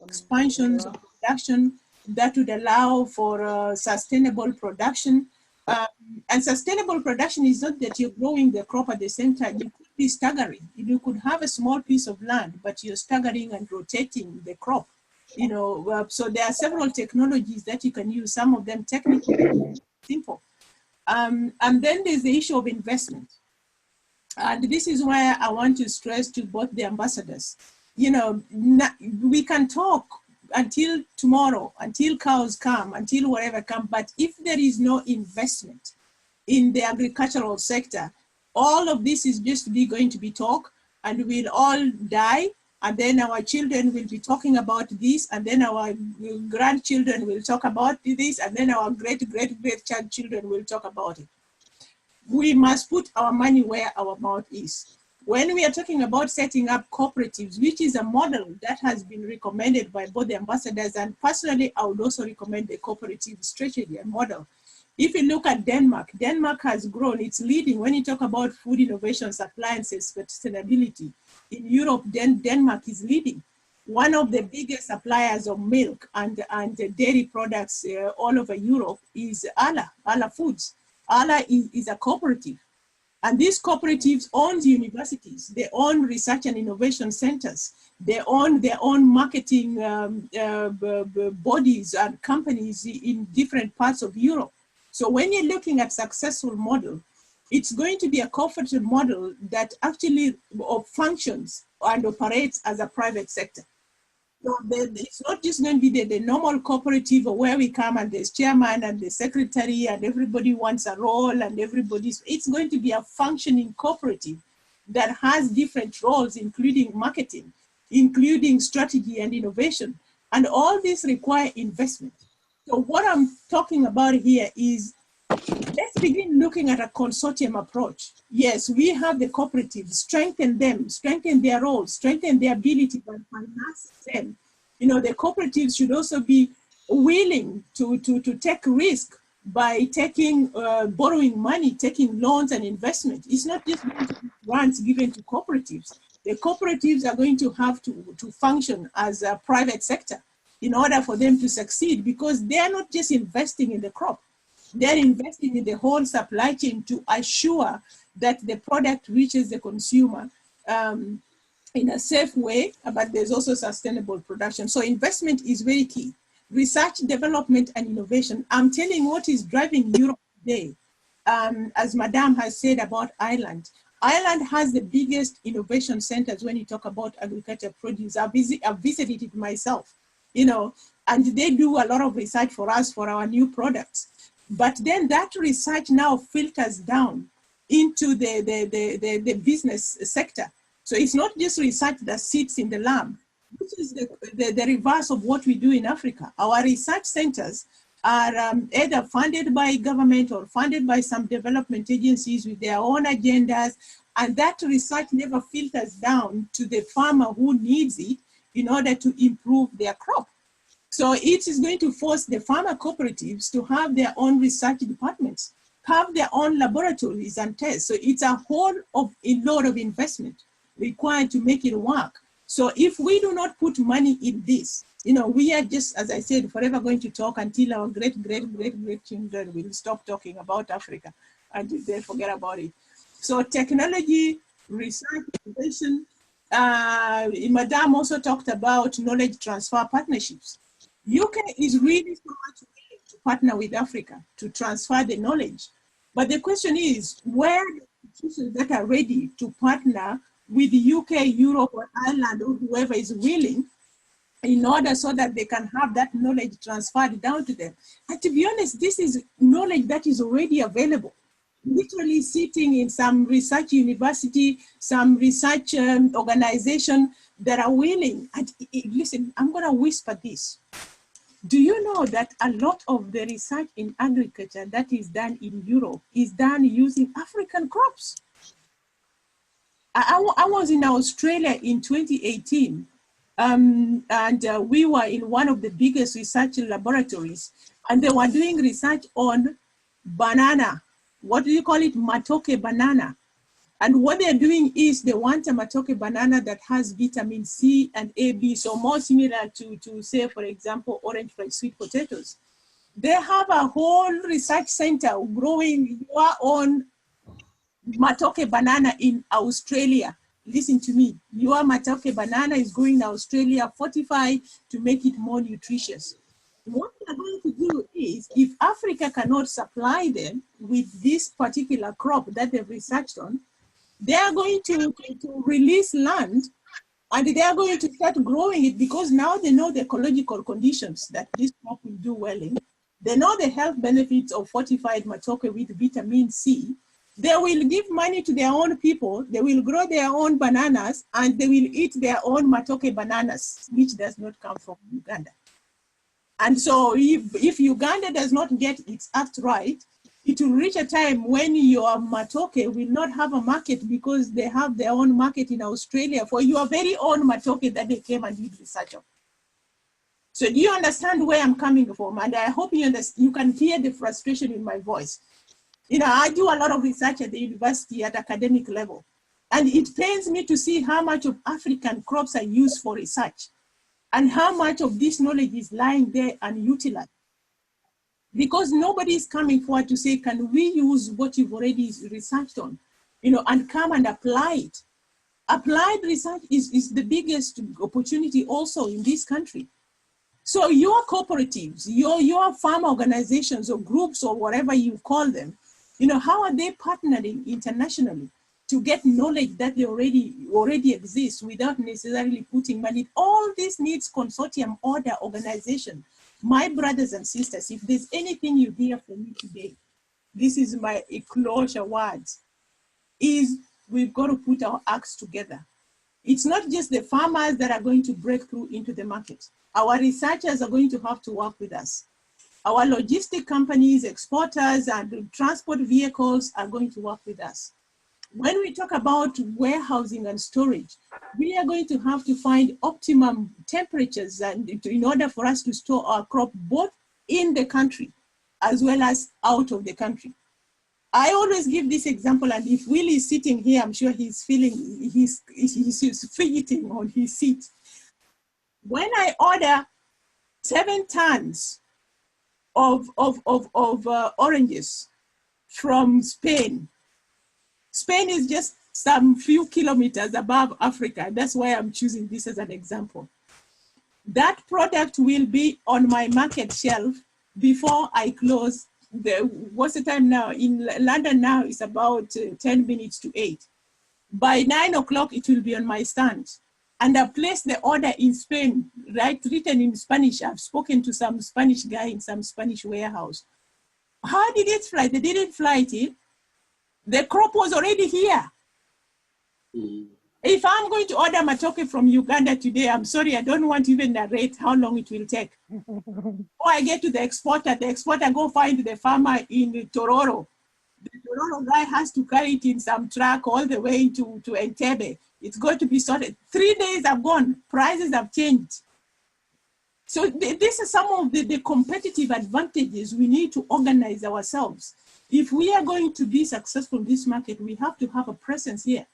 Expansions of production that would allow for sustainable production. And sustainable production is not that you're growing the crop at the same time. You could be staggering. You could have a small piece of land, but you're staggering and rotating the crop. You know, so there are several technologies that you can use. Some of them technically simple. And then there's the issue of investment. And this is where I want to stress to both the ambassadors. You know, we can talk until tomorrow, until cows come, until whatever comes, but if there is no investment in the agricultural sector, all of this is just going to be talk, and we'll all die, and then our children will be talking about this, and then our grandchildren will talk about this, and then our great-great-great-children will talk about it. We must put our money where our mouth is. When we are talking about setting up cooperatives, which is a model that has been recommended by both the ambassadors, and personally, I would also recommend the cooperative strategy and model. If you look at Denmark, Denmark has grown, it's leading. When you talk about food innovation, supply and sustainability, in Europe, Denmark is leading. One of the biggest suppliers of milk and dairy products all over Europe is Arla Foods. Arla is a cooperative. And these cooperatives own universities, they own research and innovation centers, they own their own marketing bodies and companies in different parts of Europe. So when you're looking at successful model, it's going to be a cooperative model that actually functions and operates as a private sector. So it's not just going to be the normal cooperative where we come and there's chairman and the secretary and everybody wants a role and it's going to be a functioning cooperative that has different roles, including marketing, including strategy and innovation. And all this require investment. So what I'm talking about here is, let's begin looking at a consortium approach. Yes, we have the cooperatives, strengthen them, strengthen their roles, strengthen their ability to finance them. You know, the cooperatives should also be willing to take risk by taking, borrowing money, taking loans and investment. It's not just grants given to cooperatives. The cooperatives are going to have to function as a private sector in order for them to succeed, because they are not just investing in the crop. They're investing in the whole supply chain to assure that the product reaches the consumer in a safe way, but there's also sustainable production. So investment is very key. Research, development, and innovation. I'm telling what is driving Europe today. As Madame has said about Ireland. Ireland has the biggest innovation centers when you talk about agriculture produce. I've visited it myself, you know, and they do a lot of research for us for our new products. But then that research now filters down into the business sector. So it's not just research that sits in the lab. This is the reverse of what we do in Africa. Our research centers are either funded by government or funded by some development agencies with their own agendas. And that research never filters down to the farmer who needs it in order to improve their crop. So it is going to force the farmer cooperatives to have their own research departments, have their own laboratories and tests. So it's a whole of a lot of investment. required to make it work. So if we do not put money in this, you know, we are just, as I said, forever going to talk until our great children will stop talking about Africa and they forget about it. So technology, research, innovation. Madame also talked about knowledge transfer partnerships. UK is really so much willing to partner with Africa to transfer the knowledge. But the question is, where are the institutions that are ready to partner with the UK, Europe, or Ireland, or whoever is willing, in order so that they can have that knowledge transferred down to them? And to be honest, this is knowledge that is already available. Literally sitting in some research university, some research organization that are willing. And listen, I'm going to whisper this. Do you know that a lot of the research in agriculture that is done in Europe is done using African crops? I was in Australia in 2018, and we were in one of the biggest research laboratories, and they were doing research on banana. What do you call it? Matoke banana. And what they're doing is they want a matoke banana that has vitamin C and A, B, so more similar to say, for example, orange fried sweet potatoes. They have a whole research center growing your own matoke banana in Australia. Listen to me. Your matoke banana is going to Australia fortified to make it more nutritious. What they're going to do is, if Africa cannot supply them with this particular crop that they've researched on, they are going to release land and they are going to start growing it, because now they know the ecological conditions that this crop will do well in. They know the health benefits of fortified matoke with vitamin C. They will give money to their own people. They will grow their own bananas and they will eat their own matoke bananas, which does not come from Uganda. And so if Uganda does not get its act right, it will reach a time when your matoke will not have a market, because they have their own market in Australia for your very own matoke that they came and did research on. So do you understand where I'm coming from? And I hope you can hear the frustration in my voice. You know, I do a lot of research at the university at academic level, and it pains me to see how much of African crops are used for research and how much of this knowledge is lying there unutilized. Because nobody is coming forward to say, can we use what you've already researched on, you know, and come and apply it. Applied research is the biggest opportunity also in this country. So your cooperatives, your farm organizations or groups or whatever you call them, you know, how are they partnering internationally to get knowledge that they already exists without necessarily putting money? All this needs consortium order organization. My brothers and sisters, if there's anything you hear from me today, this is my closure words, is we've got to put our acts together. It's not just the farmers that are going to break through into the market. Our researchers are going to have to work with us. Our logistic companies, exporters, and transport vehicles are going to work with us. When we talk about warehousing and storage, we are going to have to find optimum temperatures in order for us to store our crop both in the country as well as out of the country. I always give this example, and if Willie is sitting here, I'm sure he's feeling, he's fidgeting on his seat. When I order 7 tons of oranges from Spain, Spain is just some few kilometers above Africa. That's why I'm choosing this as an example. That product will be on my market shelf before I close. What's the time now? In London now, it's about 10 minutes to 8. By 9 o'clock, it will be on my stand. And I placed the order in Spain, right, written in Spanish. I've spoken to some Spanish guy in some Spanish warehouse. How did it fly? They didn't fly it in. The crop was already here. If I'm going to order matoke from Uganda today, I'm sorry, I don't want to even narrate how long it will take. Or I get to the exporter go find the farmer in Tororo. The Tororo guy has to carry it in some truck all the way to Entebbe. It's going to be sorted. 3 days have gone, prices have changed. So this is some of the competitive advantages we need to organize ourselves. If we are going to be successful in this market, we have to have a presence here.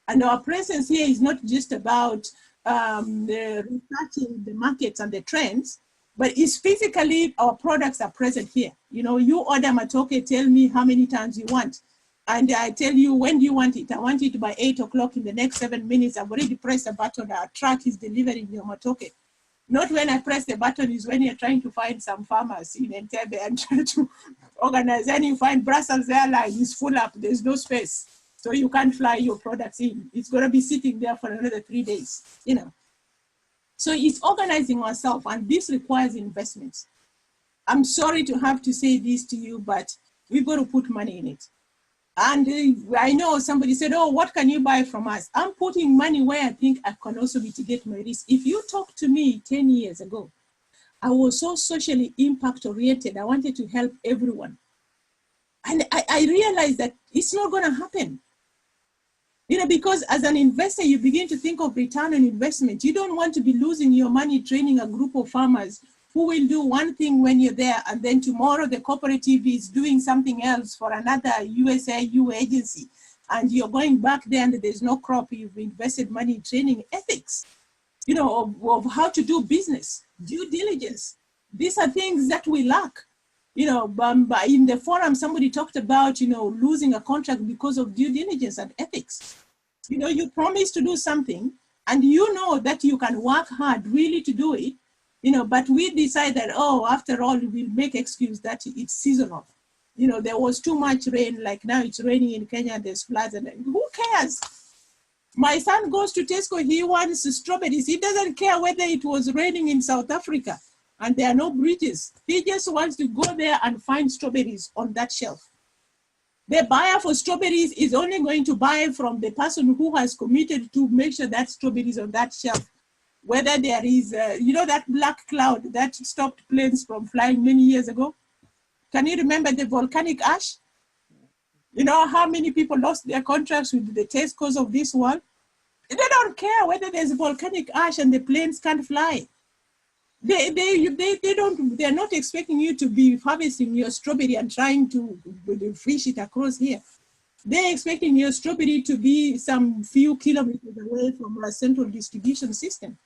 And our presence here is not just about researching the markets and the trends, but it's physically our products are present here. You know, you order matoke, tell me how many tons you want. And I tell you, when do you want it? I want it by 8 o'clock in the next 7 minutes. I've already pressed a button, our truck is delivering your matoke. Not when I press the button is when you're trying to find some farmers in Entebbe and try to organize. And you find Brussels Airlines is full up, there's no space. So you can't fly your products in. It's gonna be sitting there for another 3 days, you know. So it's organizing ourselves, and this requires investments. I'm sorry to have to say this to you, but we've got to put money in it. And I know somebody said, oh, what can you buy from us? I'm putting money where I think I can also mitigate my risk. If you talked to me 10 years ago, I was so socially impact oriented. I wanted to help everyone. And I realized that it's not going to happen. You know, because as an investor, you begin to think of return on investment. You don't want to be losing your money training a group of farmers who will do one thing when you're there, and then tomorrow the cooperative is doing something else for another USAID agency, and you're going back there and there's no crop. You've invested money in training ethics, you know, of how to do business, due diligence. These are things that we lack. You know, but in the forum, somebody talked about, you know, losing a contract because of due diligence and ethics. You know, you promise to do something and you know that you can work hard really to do it, you know, but we decide that, oh, after all, we'll make excuse that it's seasonal. You know, there was too much rain, like now it's raining in Kenya, there's floods, and who cares? My son goes to Tesco, he wants strawberries. He doesn't care whether it was raining in South Africa and there are no bridges. He just wants to go there and find strawberries on that shelf. The buyer for strawberries is only going to buy from the person who has committed to make sure that strawberries on that shelf. Whether there is, you know, that black cloud that stopped planes from flying many years ago. Can you remember the volcanic ash? You know how many people lost their contracts with the Tesco's of this world? They don't care whether there's volcanic ash and the planes can't fly. They're not expecting you to be harvesting your strawberry and trying to fish it across here. They're expecting your strawberry to be some few kilometers away from a central distribution system.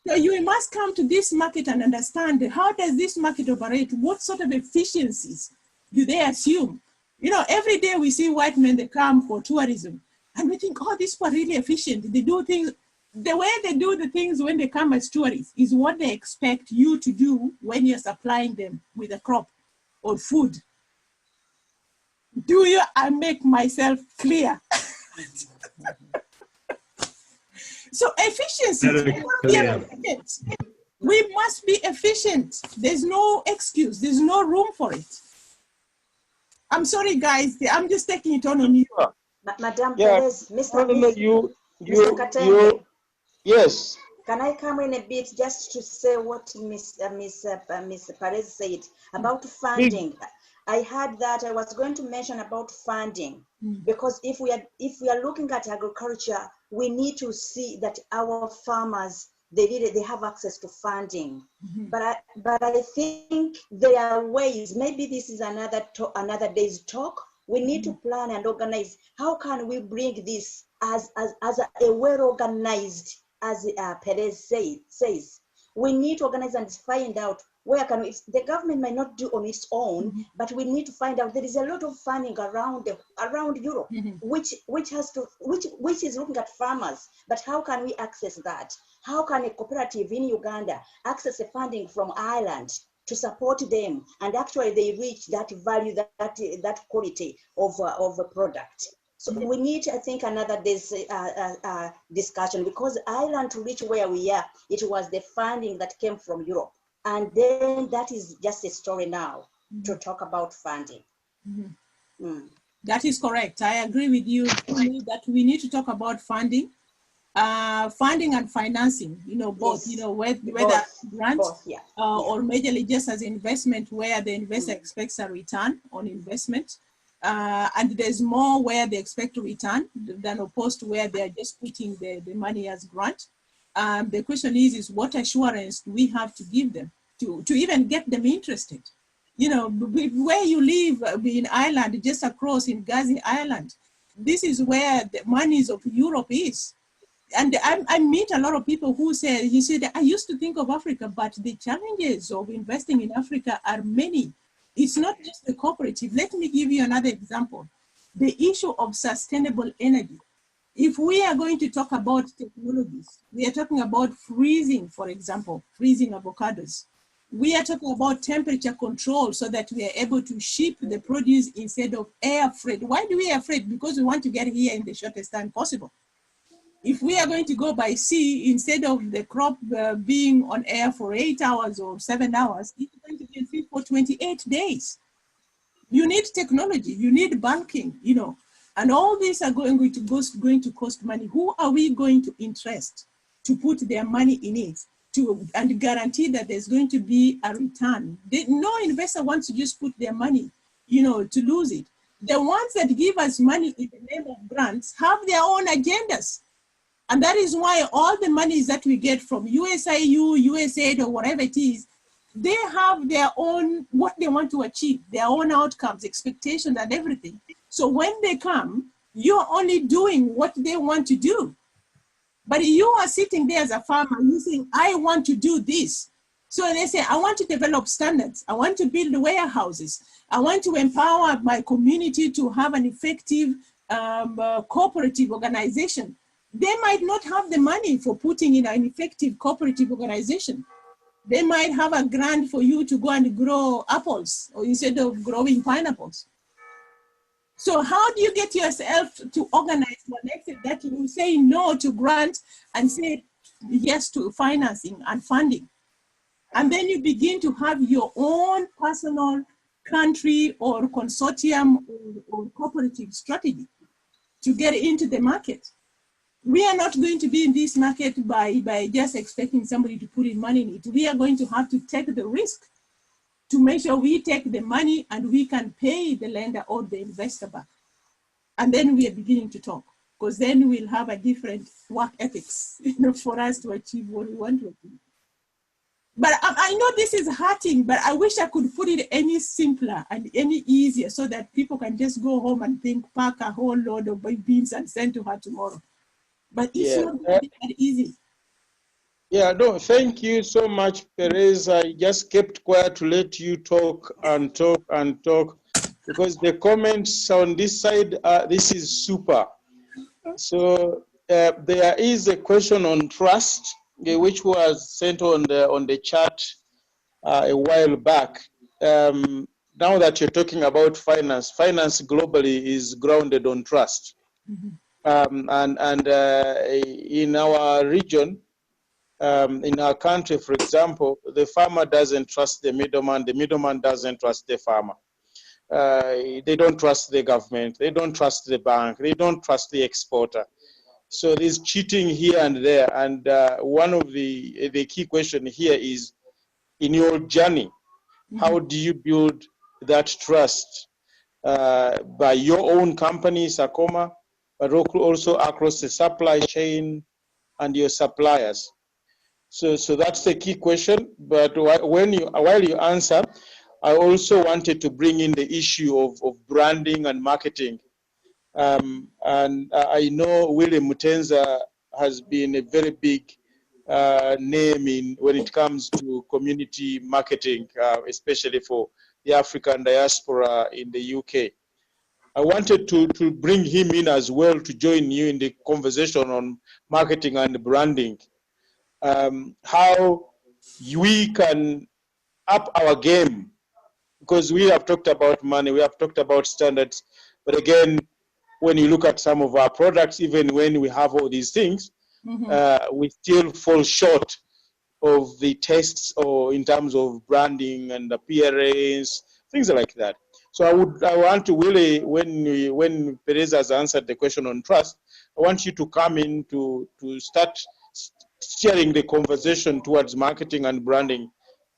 So you must come to this market and understand how does this market operate? What sort of efficiencies do they assume? You know, every day we see white men, they come for tourism and we think, oh, these people are really efficient. They do things. The way they do the things when they come as tourists is what they expect you to do when you're supplying them with a crop or food. Do I make myself clear? So efficiency, we must be efficient. There's no excuse. There's no room for it. I'm sorry, guys. I'm just taking it on you. Madam Perez, Mr. Katende. Yes. Can I come in a bit just to say what Miss Perez said about funding? I heard that I was going to mention about funding because if we are looking at agriculture, we need to see that our farmers they have access to funding. But I think there are ways. Maybe this is another day's talk. We need to plan and organize. How can we bring this as a well organized, as Perez says? We need to organize and find out where can we. The government might not do on its own, but we need to find out. There is a lot of funding around Europe, which is looking at farmers. But how can we access that? How can a cooperative in Uganda access the funding from Ireland to support them, and actually they reach that value, that quality of a product? So we need, I think, another day's discussion, because Ireland, to reach where we are, it was the funding that came from Europe. And then that is just a story now to talk about funding. That is correct. I agree with you that we need to talk about funding. Funding and financing, you know, both, you know, whether grants or majorly just as investment where the investor expects a return on investment. And there's more where they expect a return than opposed to where they're just putting the money as grant. The question is what assurance do we have to give them to even get them interested? You know, where you live in Ireland, just across in Gazi Island, this is where the monies of Europe is. And I meet a lot of people who say, you said, I used to think of Africa, but the challenges of investing in Africa are many. It's not just the cooperative. Let me give you another example. The issue of sustainable energy. If we are going to talk about technologies, we are talking about freezing, for example, freezing avocados. We are talking about temperature control so that we are able to ship the produce instead of air freight. Why do we air freight? Because we want to get here in the shortest time possible. If we are going to go by sea, instead of the crop being on air for 8 hours or 7 hours, it's going to be free for 28 days. You need technology, you need banking, you know, and all these are going to cost money. Who are we going to interest to put their money in it and guarantee that there's going to be a return? No investor wants to just put their money, you know, to lose it. The ones that give us money in the name of grants have their own agendas. And that is why all the monies that we get from USIU, USAID, or whatever it is, they have their own, what they want to achieve, their own outcomes, expectations, and everything. So when they come, you're only doing what they want to do. But you are sitting there as a farmer, you saying, I want to do this. So they say, I want to develop standards. I want to build warehouses. I want to empower my community to have an effective cooperative organization. They might not have the money for putting in an effective cooperative organization. They might have a grant for you to go and grow apples or instead of growing pineapples. So how do you get yourself to organize to an extent that you say no to grants and say yes to financing and funding? And then you begin to have your own personal country or consortium or cooperative strategy to get into the market. We are not going to be in this market by just expecting somebody to put in money in it. We are going to have to take the risk to make sure we take the money and we can pay the lender or the investor back. And then we are beginning to talk, because then we'll have a different work ethics, you know, for us to achieve what we want to achieve. But I know this is hurting, but I wish I could put it any simpler and any easier so that people can just go home and pack a whole load of beans and send to her tomorrow. But it's not that easy. Yeah, no, thank you so much, Perez. I just kept quiet to let you talk and talk and talk, because the comments on this side, this is super. So there is a question on trust, which was sent on the chat a while back. Now that you're talking about finance globally is grounded on trust. Mm-hmm. In our region, in our country, for example, the farmer doesn't trust the middleman doesn't trust the farmer. They don't trust the government, they don't trust the bank, they don't trust the exporter. So there's cheating here and there. And one of the key questions here is, in your journey, how do you build that trust by your own company, Sakoma, but also across the supply chain and your suppliers? So that's the key question. But while you answer, I also wanted to bring in the issue of branding and marketing. And I know William Mutenza has been a very big name when it comes to community marketing, especially for the African diaspora in the UK. I wanted to bring him in as well to join you in the conversation on marketing and branding. How we can up our game, because we have talked about money, we have talked about standards, but again, when you look at some of our products, even when we have all these things, we still fall short of the tests or in terms of branding and appearance, things like that. So I want to really, when Perez has answered the question on trust, I want you to come in to start steering the conversation towards marketing and branding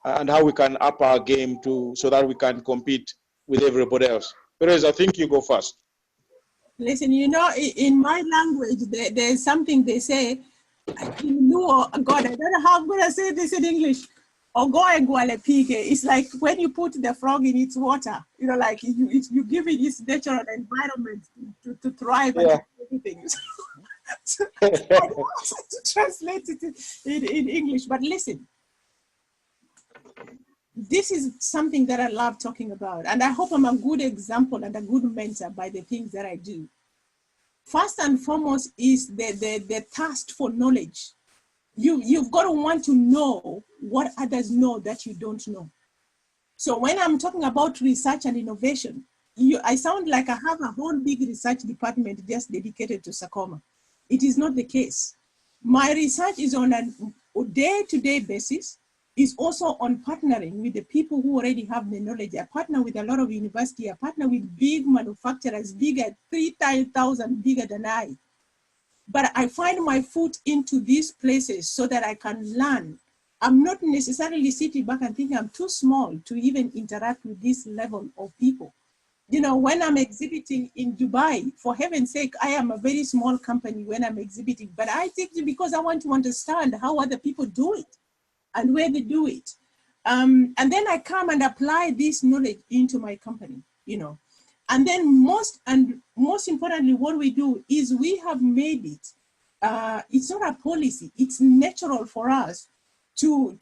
and how we can up our game so that we can compete with everybody else. Perez, I think you go first. Listen, you know, in my language, there's something they say, God, I don't know how I'm going to say this in English. Ogoegwalepike. It's like when you put the frog in its water, you know, like you give it its natural environment to thrive and to do everything. So I don't want to translate it in English, but listen, this is something that I love talking about, and I hope I'm a good example and a good mentor by the things that I do. First and foremost is the thirst for knowledge. You've got to want to know what others know that you don't know. So when I'm talking about research and innovation, I sound like I have a whole big research department just dedicated to sarcoma. It is not the case. My research is on a day-to-day basis, is also on partnering with the people who already have the knowledge. I partner with a lot of universities. I partner with big manufacturers, bigger, 3,000 bigger than I. But I find my foot into these places so that I can learn. I'm not necessarily sitting back and thinking I'm too small to even interact with this level of people. You know, when I'm exhibiting in Dubai, for heaven's sake, I am a very small company when I'm exhibiting, but I think because I want to understand how other people do it and where they do it. And then I come and apply this knowledge into my company, you know. And then most importantly, what we do is we have made it, it's not a policy, it's natural for us to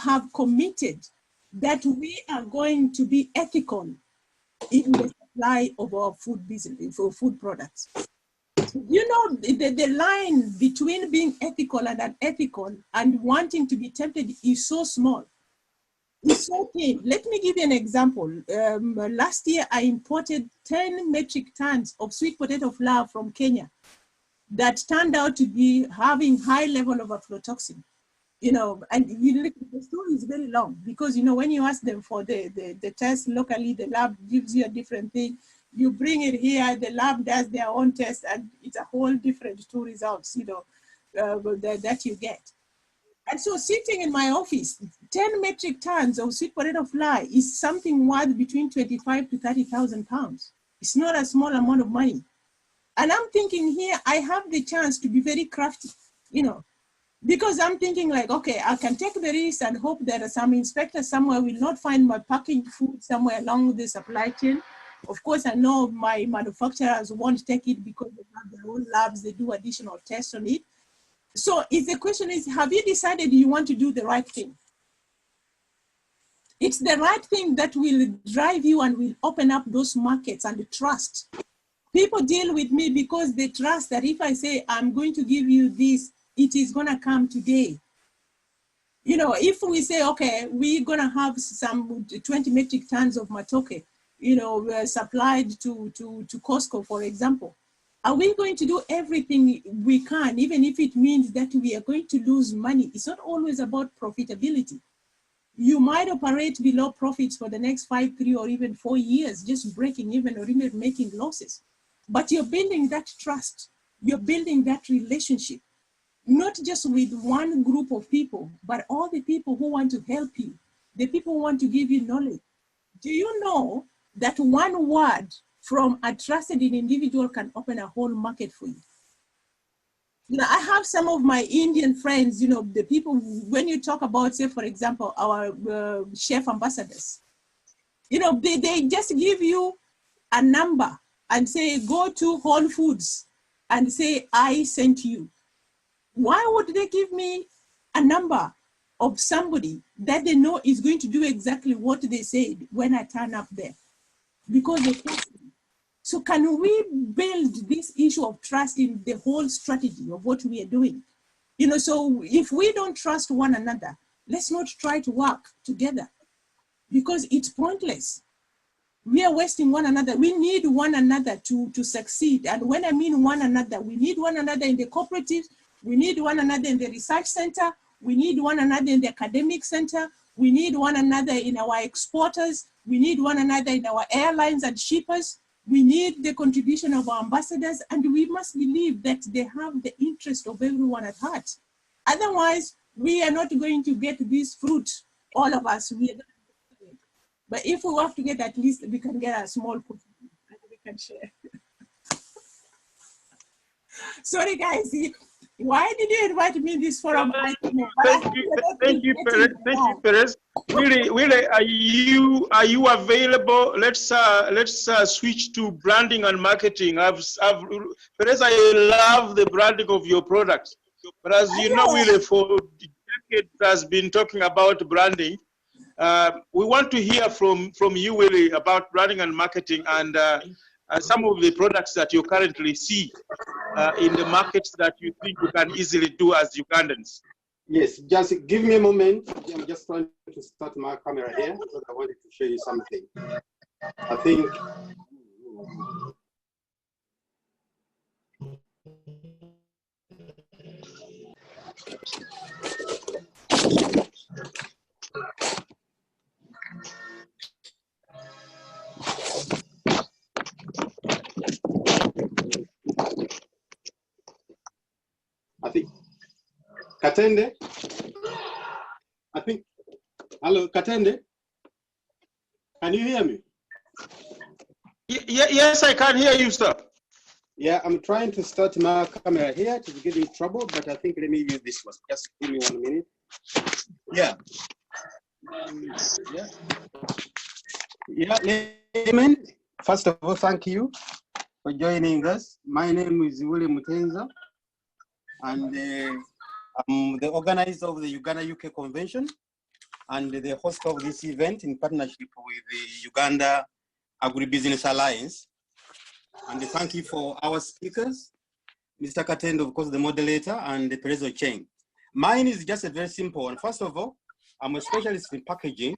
have committed that we are going to be ethical in the supply of our food business, for food products. You know, the line between being ethical and unethical and wanting to be tempted is so small. It's so thin. Let me give you an example. Last year, I imported 10 metric tons of sweet potato flour from Kenya that turned out to be having high level of aflatoxin. You know, and the story is very long because, you know, when you ask them for the test locally, the lab gives you a different thing. You bring it here, the lab does their own test, and it's a whole different two results, you know, that you get. And so sitting in my office, 10 metric tons of sweet potato flour is something worth between 25 to 30,000 pounds. It's not a small amount of money. And I'm thinking here, I have the chance to be very crafty, you know, because I'm thinking like, okay, I can take the risk and hope that some inspector somewhere will not find my packaged food somewhere along the supply chain. Of course, I know my manufacturers won't take it because they have their own labs, they do additional tests on it. So if the question is, have you decided you want to do the right thing? It's the right thing that will drive you and will open up those markets and the trust. People deal with me because they trust that if I say, I'm going to give you this, it is gonna come today. You know, if we say, okay, we're gonna have some 20 metric tons of matoke, you know, supplied to Costco, for example, are we going to do everything we can, even if it means that we are going to lose money? It's not always about profitability. You might operate below profits for the next 5, 3, or even 4 years, just breaking even or even making losses. But you're building that trust. You're building that relationship, not just with one group of people, but all the people who want to help you, the people who want to give you knowledge. Do you know that one word from a trusted individual can open a whole market for you? You know, I have some of my Indian friends, you know, the people, when you talk about, say, for example, our chef ambassadors, you know, they just give you a number and say, go to Whole Foods and say, I sent you. Why would they give me a number of somebody that they know is going to do exactly what they said when I turn up there? Because they trust me. So can we build this issue of trust in the whole strategy of what we are doing? You know, so if we don't trust one another, let's not try to work together because it's pointless. We are wasting one another. We need one another to succeed. And when I mean one another, we need one another in the cooperatives, we need one another in the research center, we need one another in the academic center, we need one another in our exporters, we need one another in our airlines and shippers, we need the contribution of our ambassadors, and we must believe that they have the interest of everyone at heart. Otherwise, we are not going to get this fruit, all of us. But if we work together, at least we can get a small portion and we can share. Sorry, guys. Why did you invite me this forum? Thank you, Perez. Really, are you available? Let's switch to branding and marketing. Perez, I love the branding of your products, but as you know, really for decades has been talking about branding. We want to hear from you, Willie, about branding and marketing and some of the products that you currently see in the markets that you think you can easily do as Ugandans. Yes, just give me a moment. I'm just trying to start my camera here because I wanted to show you something. I think. Katende? I think, hello, Katende? Can you hear me? Yes, I can hear you, sir. Yeah, I'm trying to start my camera here to get in trouble, but I think let me use this one. Just give me 1 minute. Yeah. Amen. First of all, thank you for joining us. My name is William Mutenza, and I'm the organizer of the Uganda-UK Convention and the host of this event in partnership with the Uganda Agribusiness Alliance. And thank you for our speakers, Mr. Katendo, of course, the moderator, and the Prezo Cheng. Mine is just a very simple one. First of all, I'm a specialist in packaging.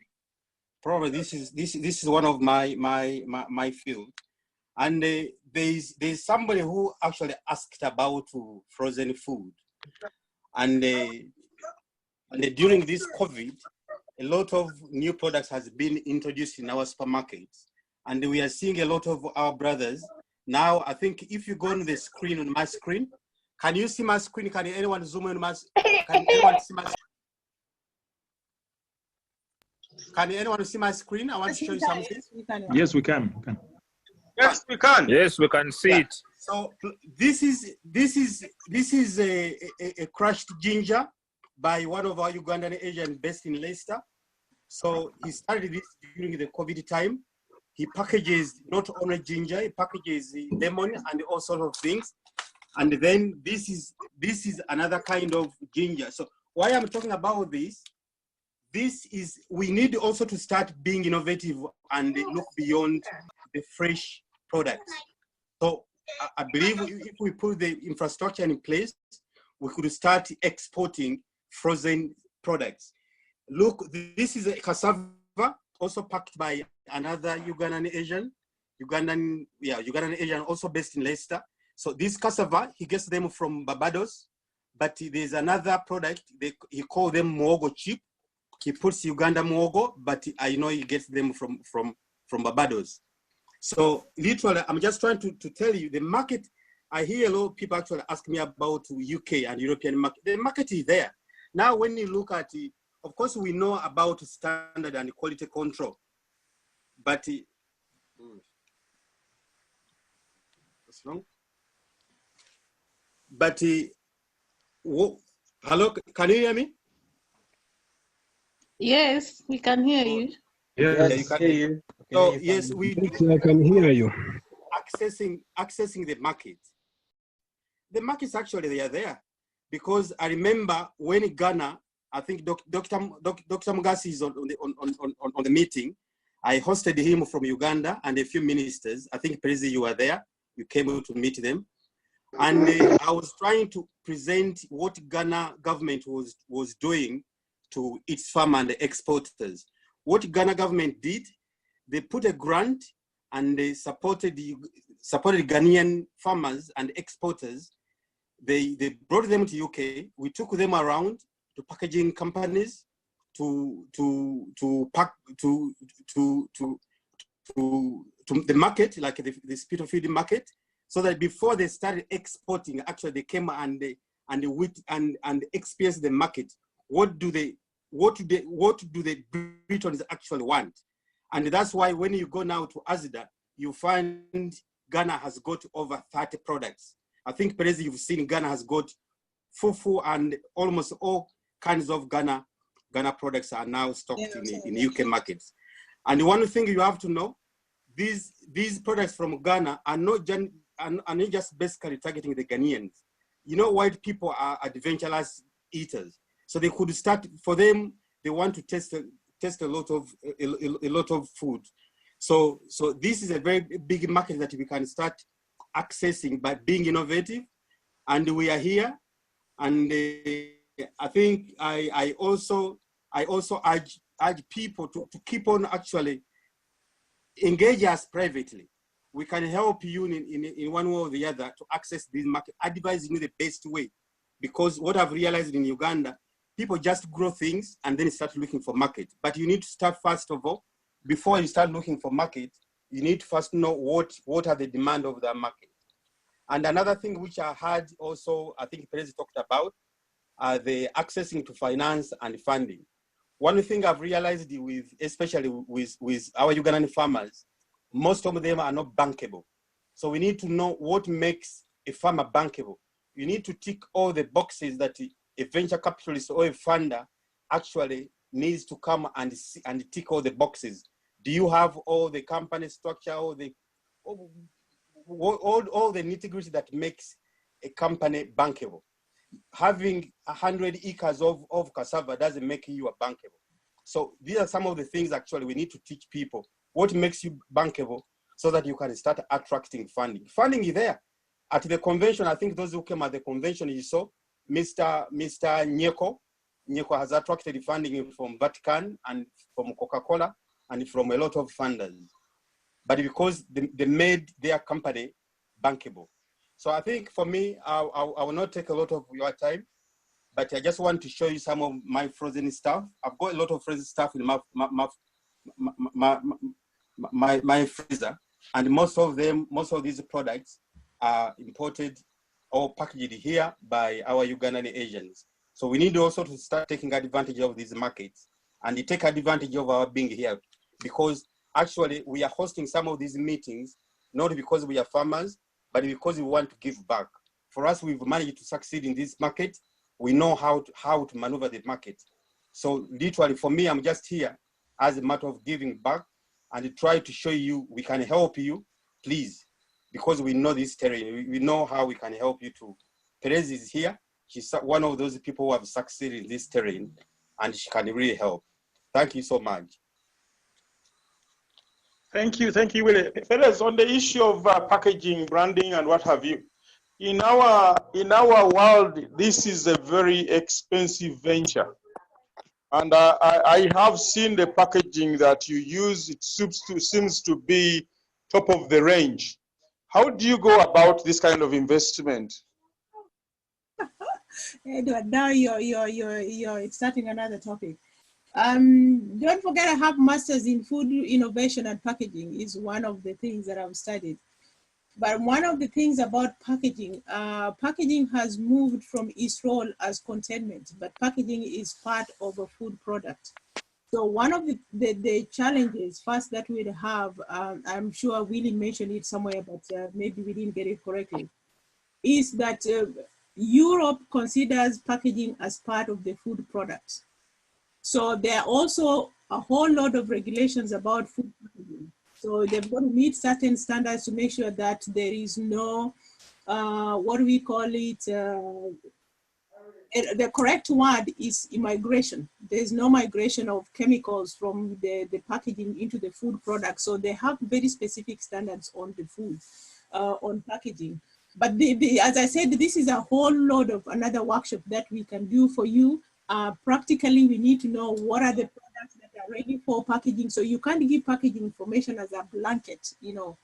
Probably this is one of my field. And there's somebody who actually asked about frozen food. And during this COVID, a lot of new products has been introduced in our supermarkets. And we are seeing a lot of our brothers. Now, I think if you go on the screen, on my screen, can you see my screen? Can anyone zoom in my screen? Can anyone see my screen? Can anyone see my screen? I want to show you something. Yes, we can. Yes, we can. Yes, we can see it. So this is a crushed ginger by one of our Ugandan agents based in Leicester. So he started this during the COVID time. He packages not only ginger, he packages lemon and all sorts of things. And then this is another kind of ginger. So why I'm talking about this is we need also to start being innovative and look beyond the fresh products. So I believe if we put the infrastructure in place, we could start exporting frozen products. Look, this is a cassava, also packed by another Ugandan Asian, also based in Leicester. So this cassava, he gets them from Barbados, but there's another product, he call them muogo chip. He puts Uganda muogo, but I know he gets them from Barbados. So literally, I'm just trying to tell you the market. I hear a lot of people actually ask me about UK and European market. The market is there. Now, when you look at it, of course, we know about standard and quality control, but what's wrong? But hello, can you hear me? Yes, we can hear you. Yes, you can hear you. So yes, we I can hear you. Accessing the market. The markets actually they are there, because I remember when Ghana, I think Dr. Mugasi is on the meeting. I hosted him from Uganda and a few ministers. I think Prezi, you were there. You came to meet them, and I was trying to present what Ghana government was doing to its farmer and the exporters. What Ghana government did, they put a grant and they supported Ghanaian farmers and exporters. They brought them to UK. We took them around to packaging companies to pack to the market, like the speed of feeding market, so that before they started exporting, actually they came and experienced the market. What do the Britons actually want? And that's why when you go now to ASIDA, you find Ghana has got over 30 products. I think, Perez, you've seen Ghana has got fufu, and almost all kinds of Ghana products are now stocked in UK markets. And one thing you have to know, these products from Ghana are not just basically targeting the Ghanaians. You know, white people are adventurous eaters, so they could start, for them, they want to test a lot of food. So this is a very big market that we can start accessing by being innovative, and we are here. And I think I also urge people to keep on actually engage us privately. We can help you in one way or the other to access this market, advising you the best way. Because what I've realized in Uganda, people just grow things and then start looking for market. But you need to start, first of all, before you start looking for market, you need to first know what are the demand of the market. And another thing which I had also, I think Perez talked about, the accessing to finance and funding. One thing I've realized especially with our Ugandan farmers, most of them are not bankable. So we need to know what makes a farmer bankable. You need to tick all the boxes that a venture capitalist or a funder actually needs to come and tick all the boxes. Do you have all the company structure, all the nitty-gritty that makes a company bankable? Having 100 acres of cassava doesn't make you a bankable. So these are some of the things actually we need to teach people. What makes you bankable so that you can start attracting funding. Funding is there. At the convention, I think those who came at the convention, you saw Mr. Nyeko. Nyeko has attracted funding from Vatican and from Coca-Cola and from a lot of funders. But because they made their company bankable. So I think for me, I will not take a lot of your time, but I just want to show you some of my frozen stuff. I've got a lot of frozen stuff in my freezer, and most of these products are imported or packaged here by our Ugandan Asians. So we need also to start taking advantage of these markets and take advantage of our being here, because actually we are hosting some of these meetings, not because we are farmers, but because we want to give back. For us, we've managed to succeed in this market. We know how to maneuver the market. So literally for me, I'm just here as a matter of giving back and try to show you we can help you, please, because we know this terrain. We know how we can help you too. Perez is here. She's one of those people who have succeeded in this terrain, and she can really help. Thank you so much. Thank you, Willie. Perez, on the issue of packaging, branding, and what have you, in our world, this is a very expensive venture. And I have seen the packaging that you use. It seems to be top of the range. How do you go about this kind of investment? Edward, now you're starting another topic. Don't forget, I have masters in food innovation and packaging is one of the things that I've studied. But one of the things about packaging, packaging has moved from its role as containment, but packaging is part of a food product. So one of the challenges first that we'd have, I'm sure Willie mentioned it somewhere, but maybe we didn't get it correctly, is that Europe considers packaging as part of the food product. So there are also a whole lot of regulations about food packaging. So they've got to meet certain standards to make sure that there is no, what do we call it? The correct word is immigration. There's no migration of chemicals from the packaging into the food product. So they have very specific standards on the food, on packaging. But as I said, this is a whole lot of another workshop that we can do for you. Practically, we need to know what are the products that are ready for packaging. So you can't give packaging information as a blanket, the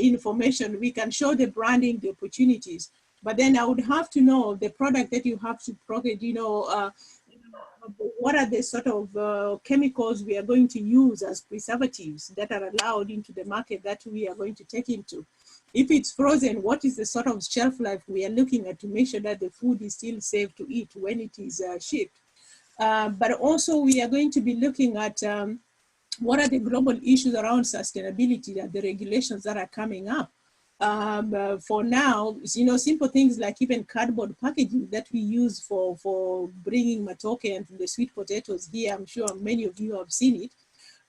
information. We can show the branding, the opportunities, but then I would have to know the product that you have to package, what are the sort of chemicals we are going to use as preservatives that are allowed into the market that we are going to take into. If it's frozen, what is the sort of shelf life we are looking at to make sure that the food is still safe to eat when it is shipped? But also we are going to be looking at what are the global issues around sustainability and the regulations that are coming up. For now, you know, simple things like even cardboard packaging that we use for bringing matoke and the sweet potatoes here. I'm sure many of you have seen it.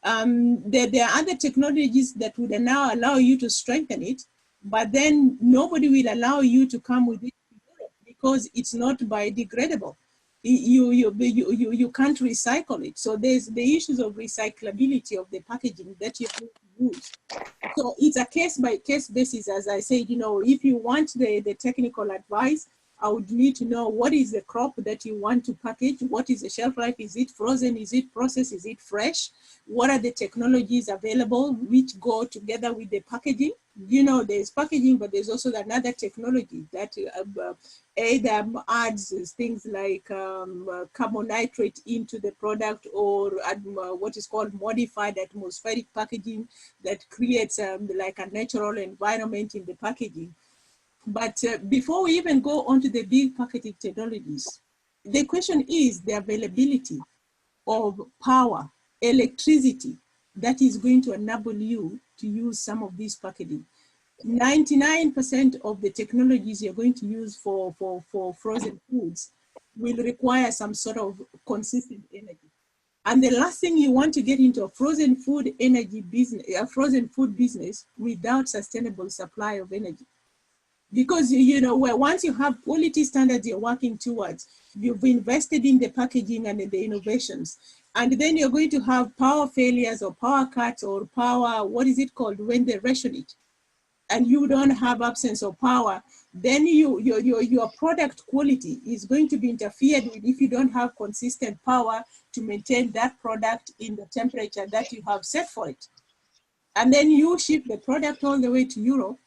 There are other technologies that would now allow you to strengthen it, but then nobody will allow you to come with it because it's not biodegradable. You can't recycle it. So there's the issues of recyclability of the packaging that you have to use. So it's a case-by-case basis, as I said. You know, if you want the technical advice, I would need to know what is the crop that you want to package, what is the shelf life, is it frozen, is it processed, is it fresh, what are the technologies available which go together with the packaging. You know, there's packaging, but there's also another technology that either adds things like carbon nitrate into the product, or what is called modified atmospheric packaging that creates like a natural environment in the packaging. But before we even go on to the big packaging technologies, the question is the availability of power, electricity, that is going to enable you to use some of these packaging. 99% of the technologies you're going to use for frozen foods will require some sort of consistent energy. And the last thing you want to get into a frozen food energy business, a frozen food business without sustainable supply of energy. Because, you know, where once you have quality standards you're working towards, you've invested in the packaging and in the innovations, and then you're going to have power failures or power cuts or power, what is it called, when they ration it, and you don't have absence of power, then your product quality is going to be interfered with if you don't have consistent power to maintain that product in the temperature that you have set for it. And then you ship the product all the way to Europe.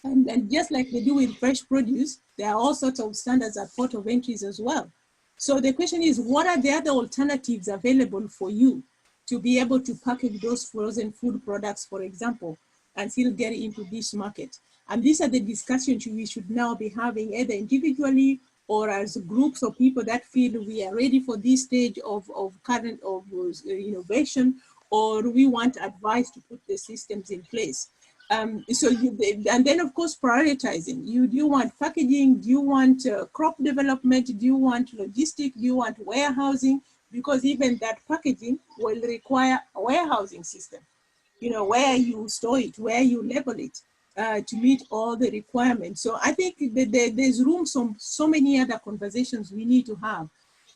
And just like they do with fresh produce, there are all sorts of standards at port of entries as well. So the question is, what are the other alternatives available for you to be able to package those frozen food products, for example, and still get into this market? And these are the discussions we should now be having, either individually or as groups of people that feel we are ready for this stage of innovation, or we want advice to put the systems in place. And then of course prioritizing. Do you want packaging? Do you want crop development? Do you want logistics? Do you want warehousing? Because even that packaging will require a warehousing system. You know, where you store it, where you label it, to meet all the requirements. So I think that there's room for so many other conversations we need to have.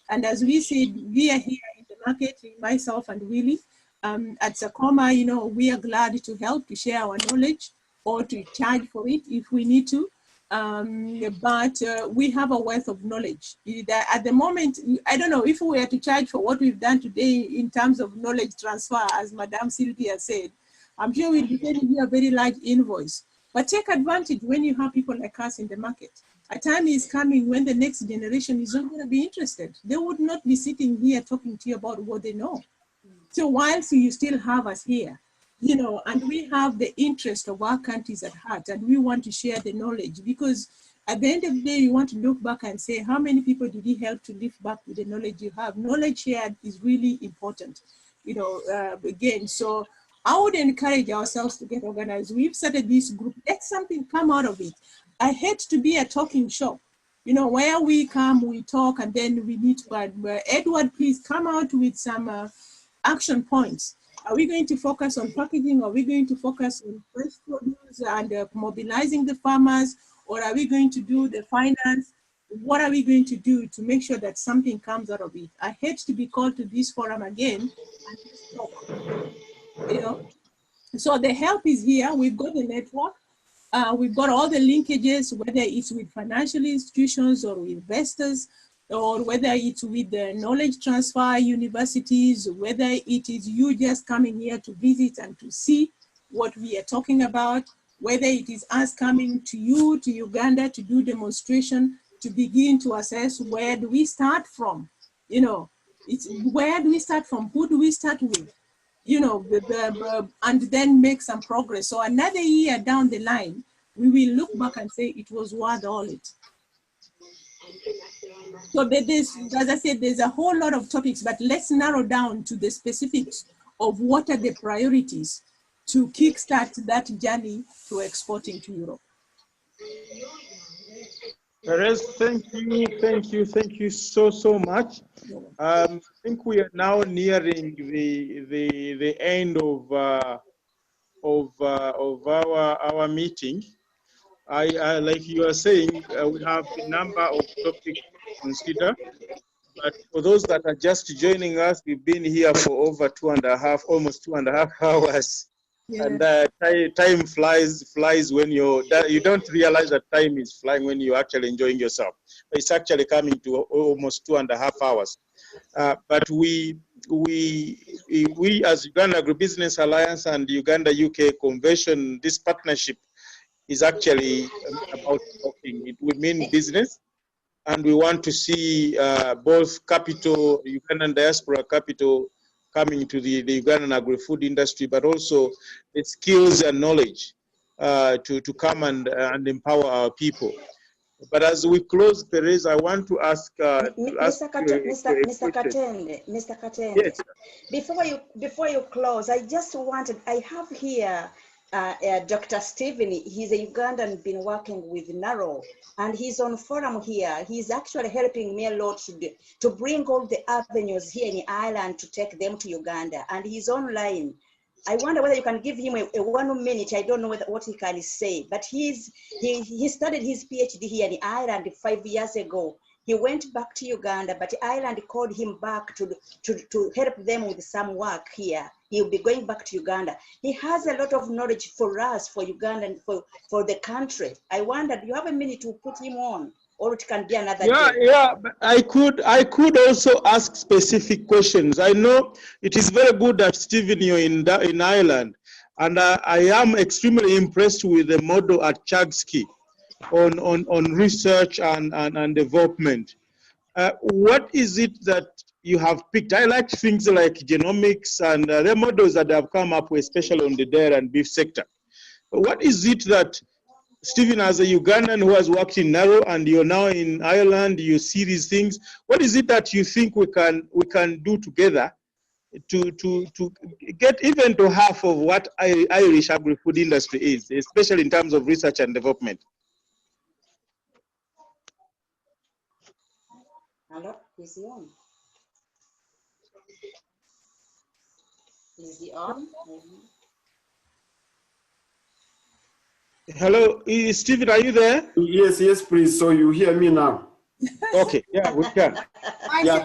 And as we said, we are here in the market, myself and Willie. At Sakoma, you know, we are glad to help, to share our knowledge, or to charge for it if we need to. But we have a wealth of knowledge. At the moment, I don't know if we were to charge for what we've done today in terms of knowledge transfer, as Madame Sylvia said, I'm sure we'll be getting you a very large invoice. But take advantage when you have people like us in the market. A time is coming when the next generation is not going to be interested. They would not be sitting here talking to you about what they know. So whilst you still have us here, you know, and we have the interest of our countries at heart, and we want to share the knowledge, because at the end of the day, you want to look back and say, how many people did you help to lift back with the knowledge you have? Knowledge shared is really important, you know, again. So I would encourage ourselves to get organized. We've started this group. Let something come out of it. I hate to be a talking shop, you know, where we come, we talk, and then we need to, Edward, please come out with some action points. Are we going to focus on packaging? Are we going to focus on fresh produce and mobilizing the farmers? Or are we going to do the finance? What are we going to do to make sure that something comes out of it? I hate to be called to this forum again and just talk, you know. So the help is here. We've got the network. We've got all the linkages, whether it's with financial institutions or with investors, or whether it's with the knowledge transfer universities, whether it is you just coming here to visit and to see what we are talking about, whether it is us coming to you, to Uganda, to do demonstration, to begin to assess where do we start from, you know, it's where do we start from, who do we start with, you know, and then make some progress. So another year down the line, we will look back and say it was worth all it. So there's, as I said, there's a whole lot of topics, but let's narrow down to the specifics of what are the priorities to kickstart that journey to exporting to Europe? Perez, thank you so much. I think we are now nearing the end of our meeting. I like you are saying, we have a number of topics to consider. But for those that are just joining us, we've been here for over almost 2.5 hours. Yeah. And time flies when you don't realize that time is flying when you're actually enjoying yourself. It's actually coming to almost 2.5 hours. But we as Uganda Agribusiness Alliance and Uganda UK Convention, this partnership is actually about talking. It would mean business. And we want to see both capital, Ugandan diaspora capital, coming to the Ugandan agri-food industry, but also the skills and knowledge to come and empower our people. But as we close, Perez, I want to ask. Mr. Katende, yes. Before you close, I have here Dr. Stephen. He's a Ugandan, been working with NARO, and he's on forum here. He's actually helping me a lot to bring all the avenues here in Ireland to take them to Uganda, and he's online. I wonder whether you can give him a 1 minute. I don't know what he can say, but he started his PhD here in Ireland 5 years ago. He went back to Uganda, but Ireland called him back to help them with some work here. He'll be going back to Uganda. He has a lot of knowledge for us, for Uganda, and for the country. I wonder, do you have a minute to put him on? Or it can be another day. Yeah, I could also ask specific questions. I know it is very good that Stephen, you're in Ireland, and I am extremely impressed with the model at Chagski on research and development. What is it that you have picked? I like things like genomics and the models that have come up with, especially on the dairy and beef sector. What is it that Stephen, as a Ugandan who has worked in NARO and you're now in Ireland, you see these things. What is it that you think we can do together to get even to half of what Irish agri-food industry is, especially in terms of research and development? Hello, is he on? Is he on? Hello, Stephen, are you there? Yes, please. So you hear me now? Okay, yeah, we can. Yeah,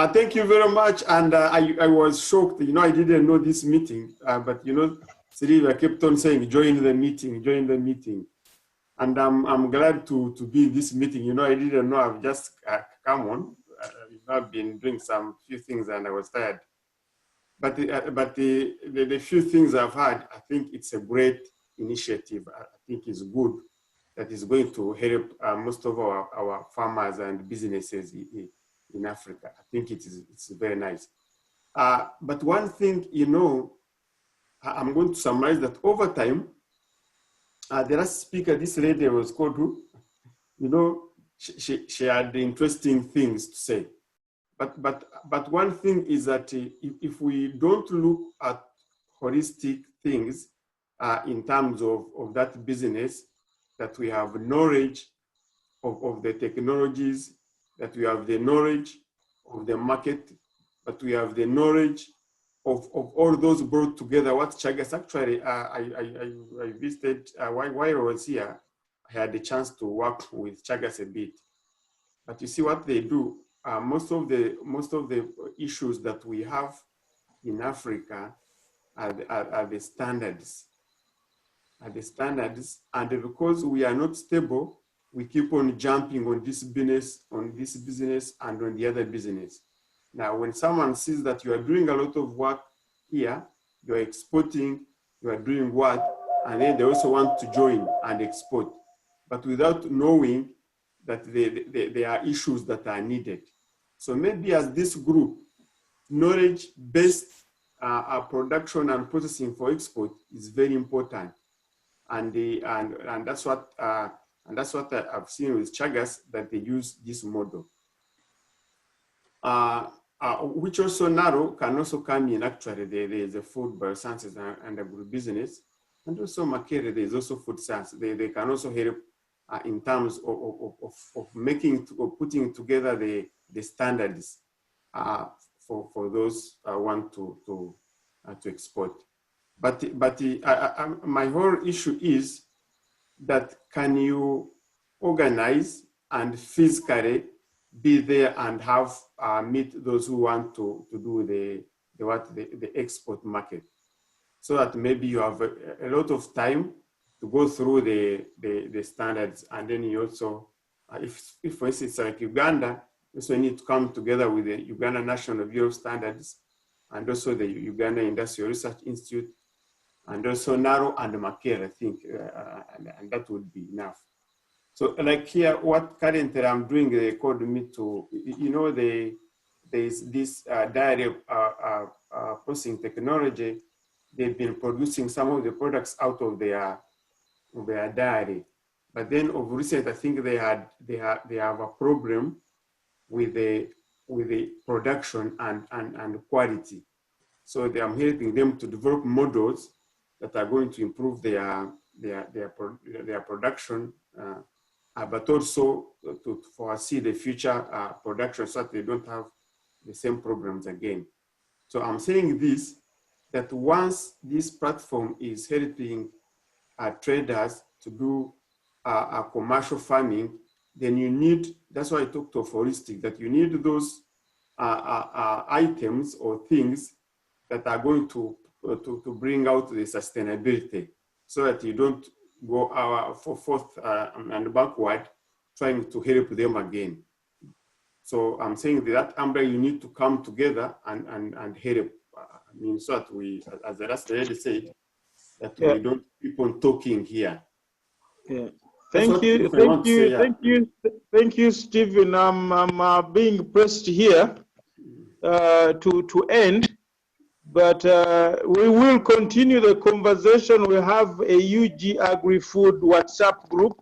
thank you very much. And I was shocked. I didn't know this meeting, but Sylvia kept on saying, join the meeting. And I'm glad to be in this meeting. I didn't know. I've just come on. I've been doing some few things and I was tired. But the few things I've had, I think it's a great initiative. I think it's good. That is going to help most of our farmers and businesses in Africa. I think it's very nice. But one thing, I'm going to summarize that over time, the last speaker, this lady was called who? She had interesting things to say. But one thing is that if we don't look at holistic things in terms of that business, that we have knowledge of the technologies, that we have the knowledge of the market, that we have the knowledge of all those brought together. What Chagas actually, I visited, while I was here, I had the chance to work with Chagas a bit. But you see what they do, most of the issues that we have in Africa are the standards. And because we are not stable, we keep on jumping on this business and on the other business. Now, when someone sees that you are doing a lot of work here, you are exporting, you are doing what, and then they also want to join and export, but without knowing that there are issues that are needed. So maybe as this group, knowledge-based production and processing for export is very important. And that's what I've seen with Chagas, that they use this model. which also narrow can also come in. Actually, there is a food biosciences and agribusiness, and also Makere, there is also food science. They can also help in terms of making or putting together the standards for those want to export. But my whole issue is that can you organize and physically be there and have meet those who want to do the export market, so that maybe you have a lot of time to go through the standards, and then you also if for instance like Uganda, also need to come together with the Uganda National Bureau of Standards and also the Uganda Industrial Research Institute and also NARO and Makere, I think, and that would be enough. So like here, what currently I'm doing, they called me to, you know, there's this dairy processing technology. They've been producing some of the products out of their dairy. But then of recent, I think they have a problem with the production and quality. So I'm helping them to develop models that are going to improve their production, but also to foresee the future production so that they don't have the same problems again. So I'm saying this, that once this platform is helping traders to do commercial farming, then you need, that's why I talked of holistic, that you need those items or things that are going to bring out the sustainability, so that you don't go forth and backward trying to help them again. So I'm saying that umbrella, you need to come together and help. I mean, so that we, as the last lady said, that we don't keep on talking here. Yeah. Thank you, Stephen. I'm being pressed here to end, but we will continue the conversation. We have a UG Agri-Food WhatsApp group,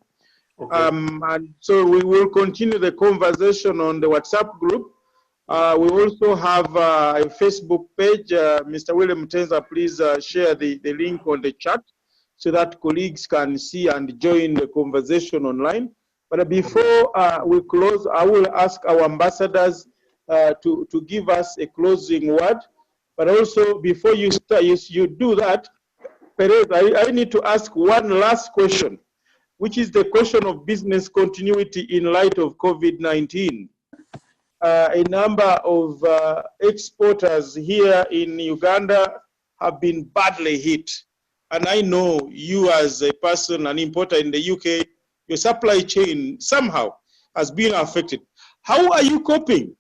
and so we will continue the conversation on the WhatsApp group. We also have a Facebook page. Mr. William Tenza, please share the link on the chat so that colleagues can see and join the conversation online. But before we close, I will ask our ambassadors to give us a closing word. But also, before you start, you do that, Perez, I need to ask one last question, which is the question of business continuity in light of COVID-19. A number of exporters here in Uganda have been badly hit. And I know you as a person, an importer in the UK, your supply chain somehow has been affected. How are you coping?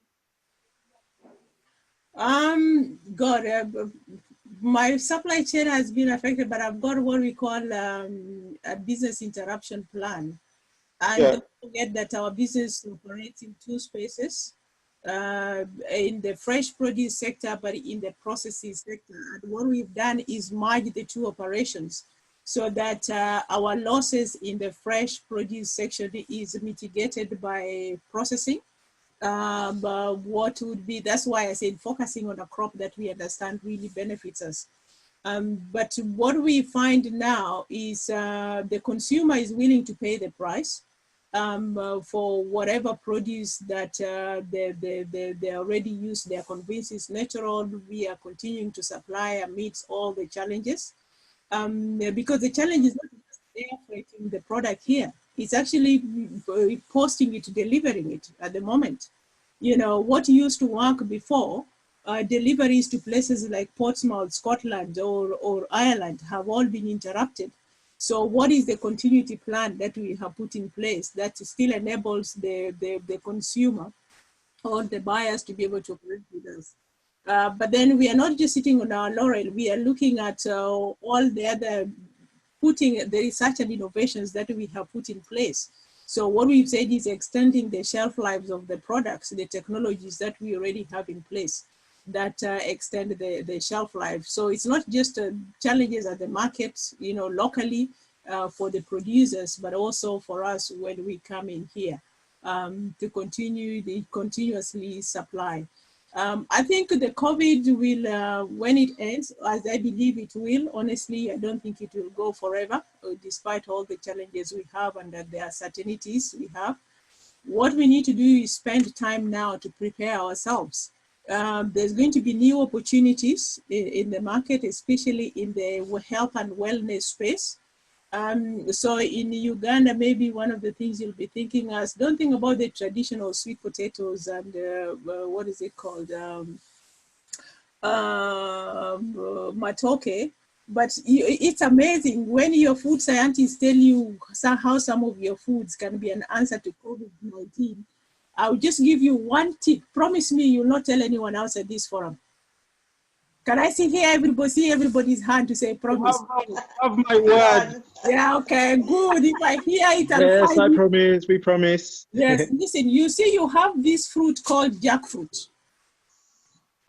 My supply chain has been affected, but I've got what we call a business interruption plan. And don't forget that our business operates in two spaces, in the fresh produce sector, but in the processing sector. And what we've done is merge the two operations so that our losses in the fresh produce section is mitigated by processing. But what would be, that's why I said focusing on a crop that we understand really benefits us. But what we find now is the consumer is willing to pay the price for whatever produce that they already use. They are convinced it's natural. We are continuing to supply amidst all the challenges. Because the challenge is not just air freighting the product here. It's actually posting it, delivering it at the moment. You know, what used to work before, deliveries to places like Portsmouth, Scotland, or Ireland have all been interrupted. So what is the continuity plan that we have put in place that still enables the consumer or the buyers to be able to operate with us? But then we are not just sitting on our laurel. We are looking at all the other, putting the research and innovations that we have put in place. So what we've said is extending the shelf lives of the products, the technologies that we already have in place that extend the shelf life. So it's not just challenges at the market, you know, locally for the producers, but also for us when we come in here to continue the continuously supply. I think the COVID will, when it ends, as I believe it will, honestly, I don't think it will go forever, despite all the challenges we have and the uncertainties we have. What we need to do is spend time now to prepare ourselves. There's going to be new opportunities in the market, especially in the health and wellness space. So in Uganda, maybe one of the things you'll be thinking is, don't think about the traditional sweet potatoes and what is it called? Matoke. But it's amazing when your food scientists tell you how some of your foods can be an answer to COVID-19. I'll just give you one tip. Promise me you'll not tell anyone else at this forum. Can I see everybody's hand to say promise? Have my word. Yeah, okay, good. If I hear it, Yes, I promise. We promise. Yes, listen, you see, you have this fruit called jackfruit.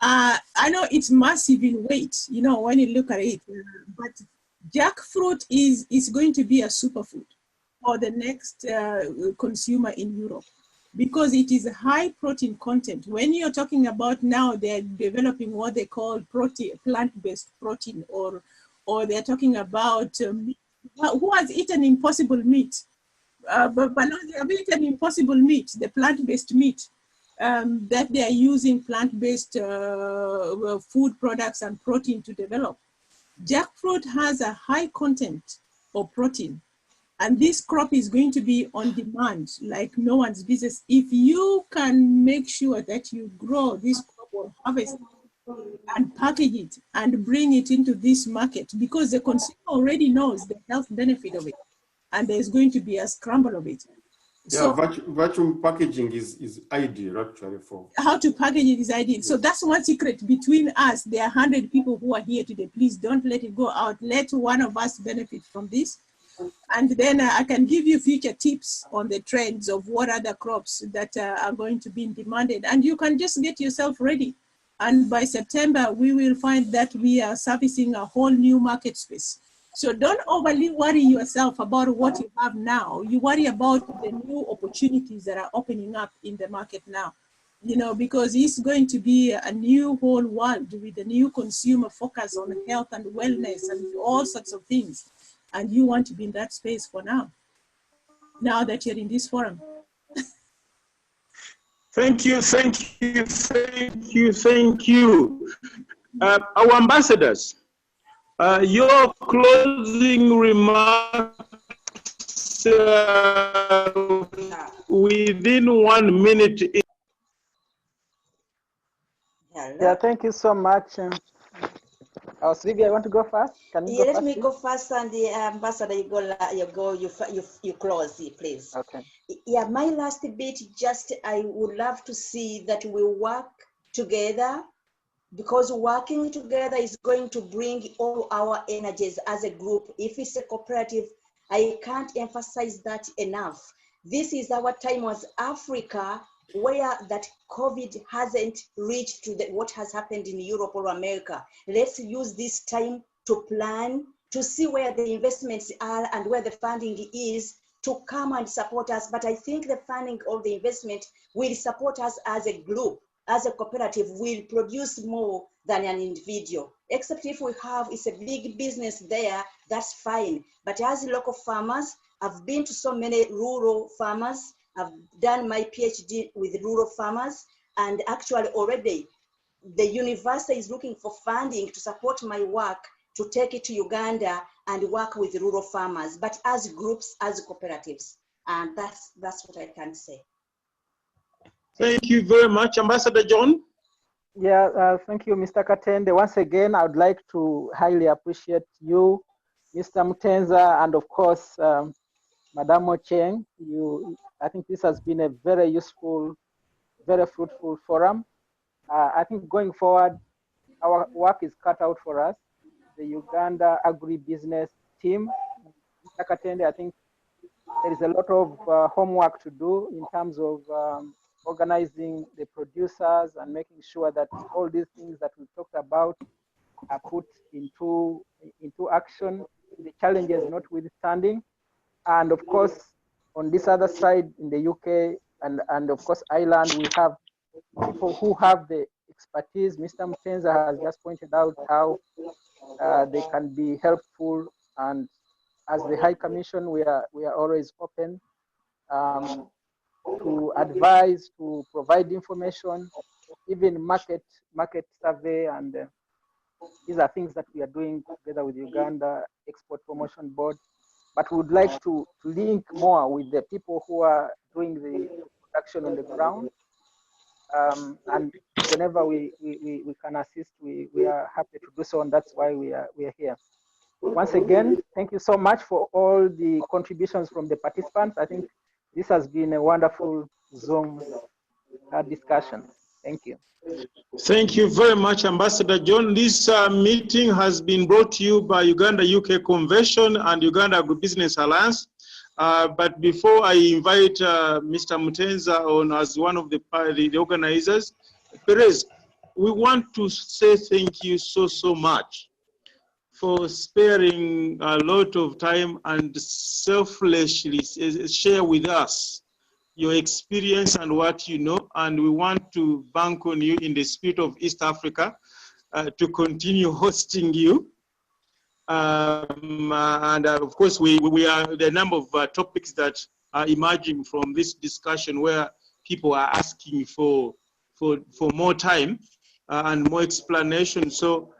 I know it's massive in weight, you know, when you look at it, but jackfruit is going to be a superfood for the next consumer in Europe, because it is a high protein content. When you're talking about now, they're developing what they call plant-based protein, or they're talking about who has eaten impossible meat? But no, they have eaten impossible meat, the plant-based meat. That they are using plant-based food products and protein to develop. Jackfruit has a high content of protein, and this crop is going to be on demand like no one's business. If you can make sure that you grow this crop or harvest and package it and bring it into this market, because the consumer already knows the health benefit of it, and there's going to be a scramble of it. Yeah, vacuum packaging is ideal actually for how to package it is ideal. So that's one secret between us. There are 100 people who are here today. Please don't let it go out. Let one of us benefit from this. And then I can give you future tips on the trends of what other crops that are going to be demanded. And you can just get yourself ready. And by September, we will find that we are servicing a whole new market space. So don't overly worry yourself about what you have now. You worry about the new opportunities that are opening up in the market now, you know, because it's going to be a new whole world with a new consumer focus on health and wellness and all sorts of things. And you want to be in that space for now that you're in this forum. Thank you. Our ambassadors, your closing remarks within 1 minute. Yeah, thank you so much. Sylvia, I want to go first. Can you go let first, me please? go first, and the ambassador, you close, please. Okay. Yeah, my last bit, just I would love to see that we work together, because working together is going to bring all our energies as a group. If it's a cooperative, I can't emphasize that enough. This is our time as Africa, where that COVID hasn't reached to what has happened in Europe or America. Let's use this time to plan, to see where the investments are and where the funding is, to come and support us. But I think the funding or the investment will support us as a group, as a cooperative, will produce more than an individual. Except if we have, it's a big business there, that's fine. But as local farmers, I've been to so many rural farmers. I've done my PhD with rural farmers, and actually already the university is looking for funding to support my work, to take it to Uganda and work with rural farmers, but as groups, as cooperatives. And that's what I can say. Thank you very much, Ambassador John. Yeah, thank you, Mr. Katende. Once again, I would like to highly appreciate you, Mr. Mutenza, and of course, Madam Ocheng. I think this has been a very useful, very fruitful forum. I think going forward, our work is cut out for us. The Uganda agribusiness team, Mr. Katende, I think there is a lot of homework to do in terms of organizing the producers and making sure that all these things that we talked about are put into action, the challenges notwithstanding. And of course, on this other side in the UK and of course Ireland, we have people who have the expertise. Mr. Mutenza has just pointed out how they can be helpful, and as the High Commission, we are always open to advise, to provide information, even market survey, and these are things that we are doing together with Uganda Export Promotion Board. But we would like to link more with the people who are doing the production on the ground. And whenever we can assist, we are happy to do so, and that's why we are here. Once again, thank you so much for all the contributions from the participants. I think this has been a wonderful Zoom discussion. Thank you. Thank you very much, Ambassador John. This meeting has been brought to you by Uganda-UK Convention and Uganda Agribusiness Alliance. But before I invite Mr. Mutenza on as one of the organizers, Perez, we want to say thank you so much for sparing a lot of time and selflessly share with us your experience and what you know, and we want to bank on you in the spirit of East Africa to continue hosting you. And of course, we are the number of topics that are emerging from this discussion where people are asking for more time and more explanation. So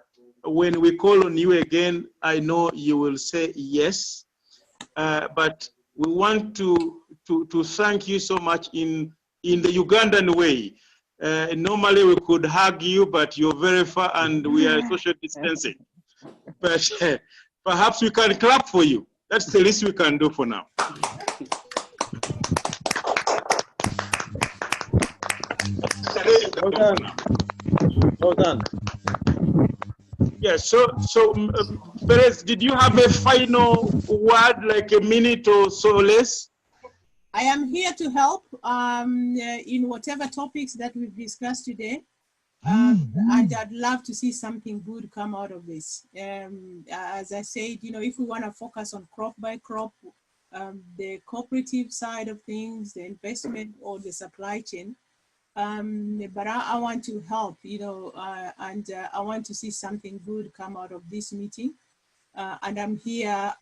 when we call on you again, I know you will say yes, but we want to thank you so much in the Ugandan way. Normally we could hug you, but you're very far and we are social distancing. But perhaps we can clap for you. That's the least we can do for now. Well done. Well done. Yes, so Perez, did you have a final word, like a minute or so less? I am here to help in whatever topics that we've discussed today. And I'd love to see something good come out of this. As I said, if we want to focus on crop by crop, the cooperative side of things, the investment or the supply chain, but I want to help, and I want to see something good come out of this meeting. And I'm here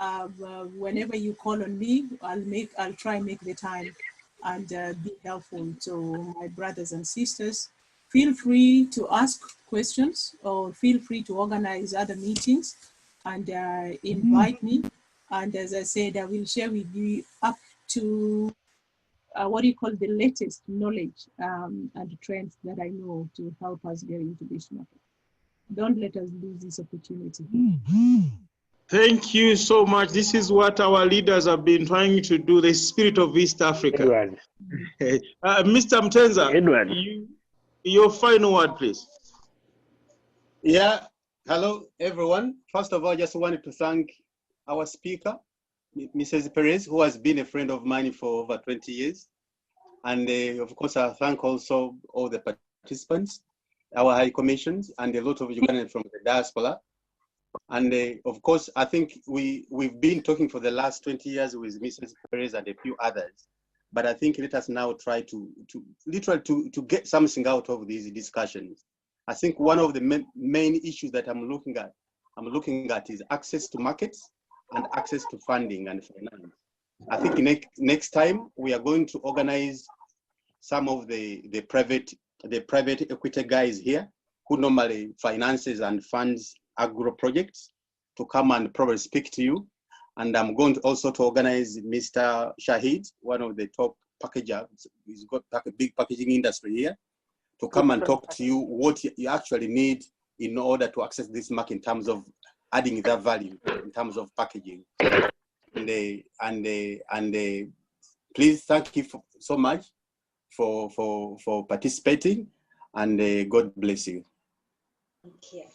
whenever you call on me, I'll try and make the time and be helpful to my brothers and sisters. Feel free to ask questions or feel free to organize other meetings and invite me. And as I said, I will share with you up to the latest knowledge and trends that I know to help us get into this market. Don't let us lose this opportunity. Thank you so much. This is what our leaders have been trying to do, the spirit of East Africa. Edward. Mr. Mutenza, Edward. Your final word, please. Yeah, hello, everyone. First of all, I just wanted to thank our speaker, Mrs. Perez, who has been a friend of mine for over 20 years. And of course, I thank also all the participants, our high commissions, and a lot of Ugandans from the diaspora. And of course, I think we've been talking for the last 20 years with Mrs. Perez and a few others. But I think let us now try to get something out of these discussions. I think one of the main issues that I'm looking at is access to markets and access to funding and finance. I think next time we are going to organize some of the private equity guys here who normally finances and funds agro projects to come and probably speak to you. And I'm going to also to organize Mr. Shahid, one of the top packagers. He's got a big packaging industry here, to come and talk to you what you actually need in order to access this market in terms of adding that value in terms of packaging. And please thank you so much for participating, and God bless you. Okay.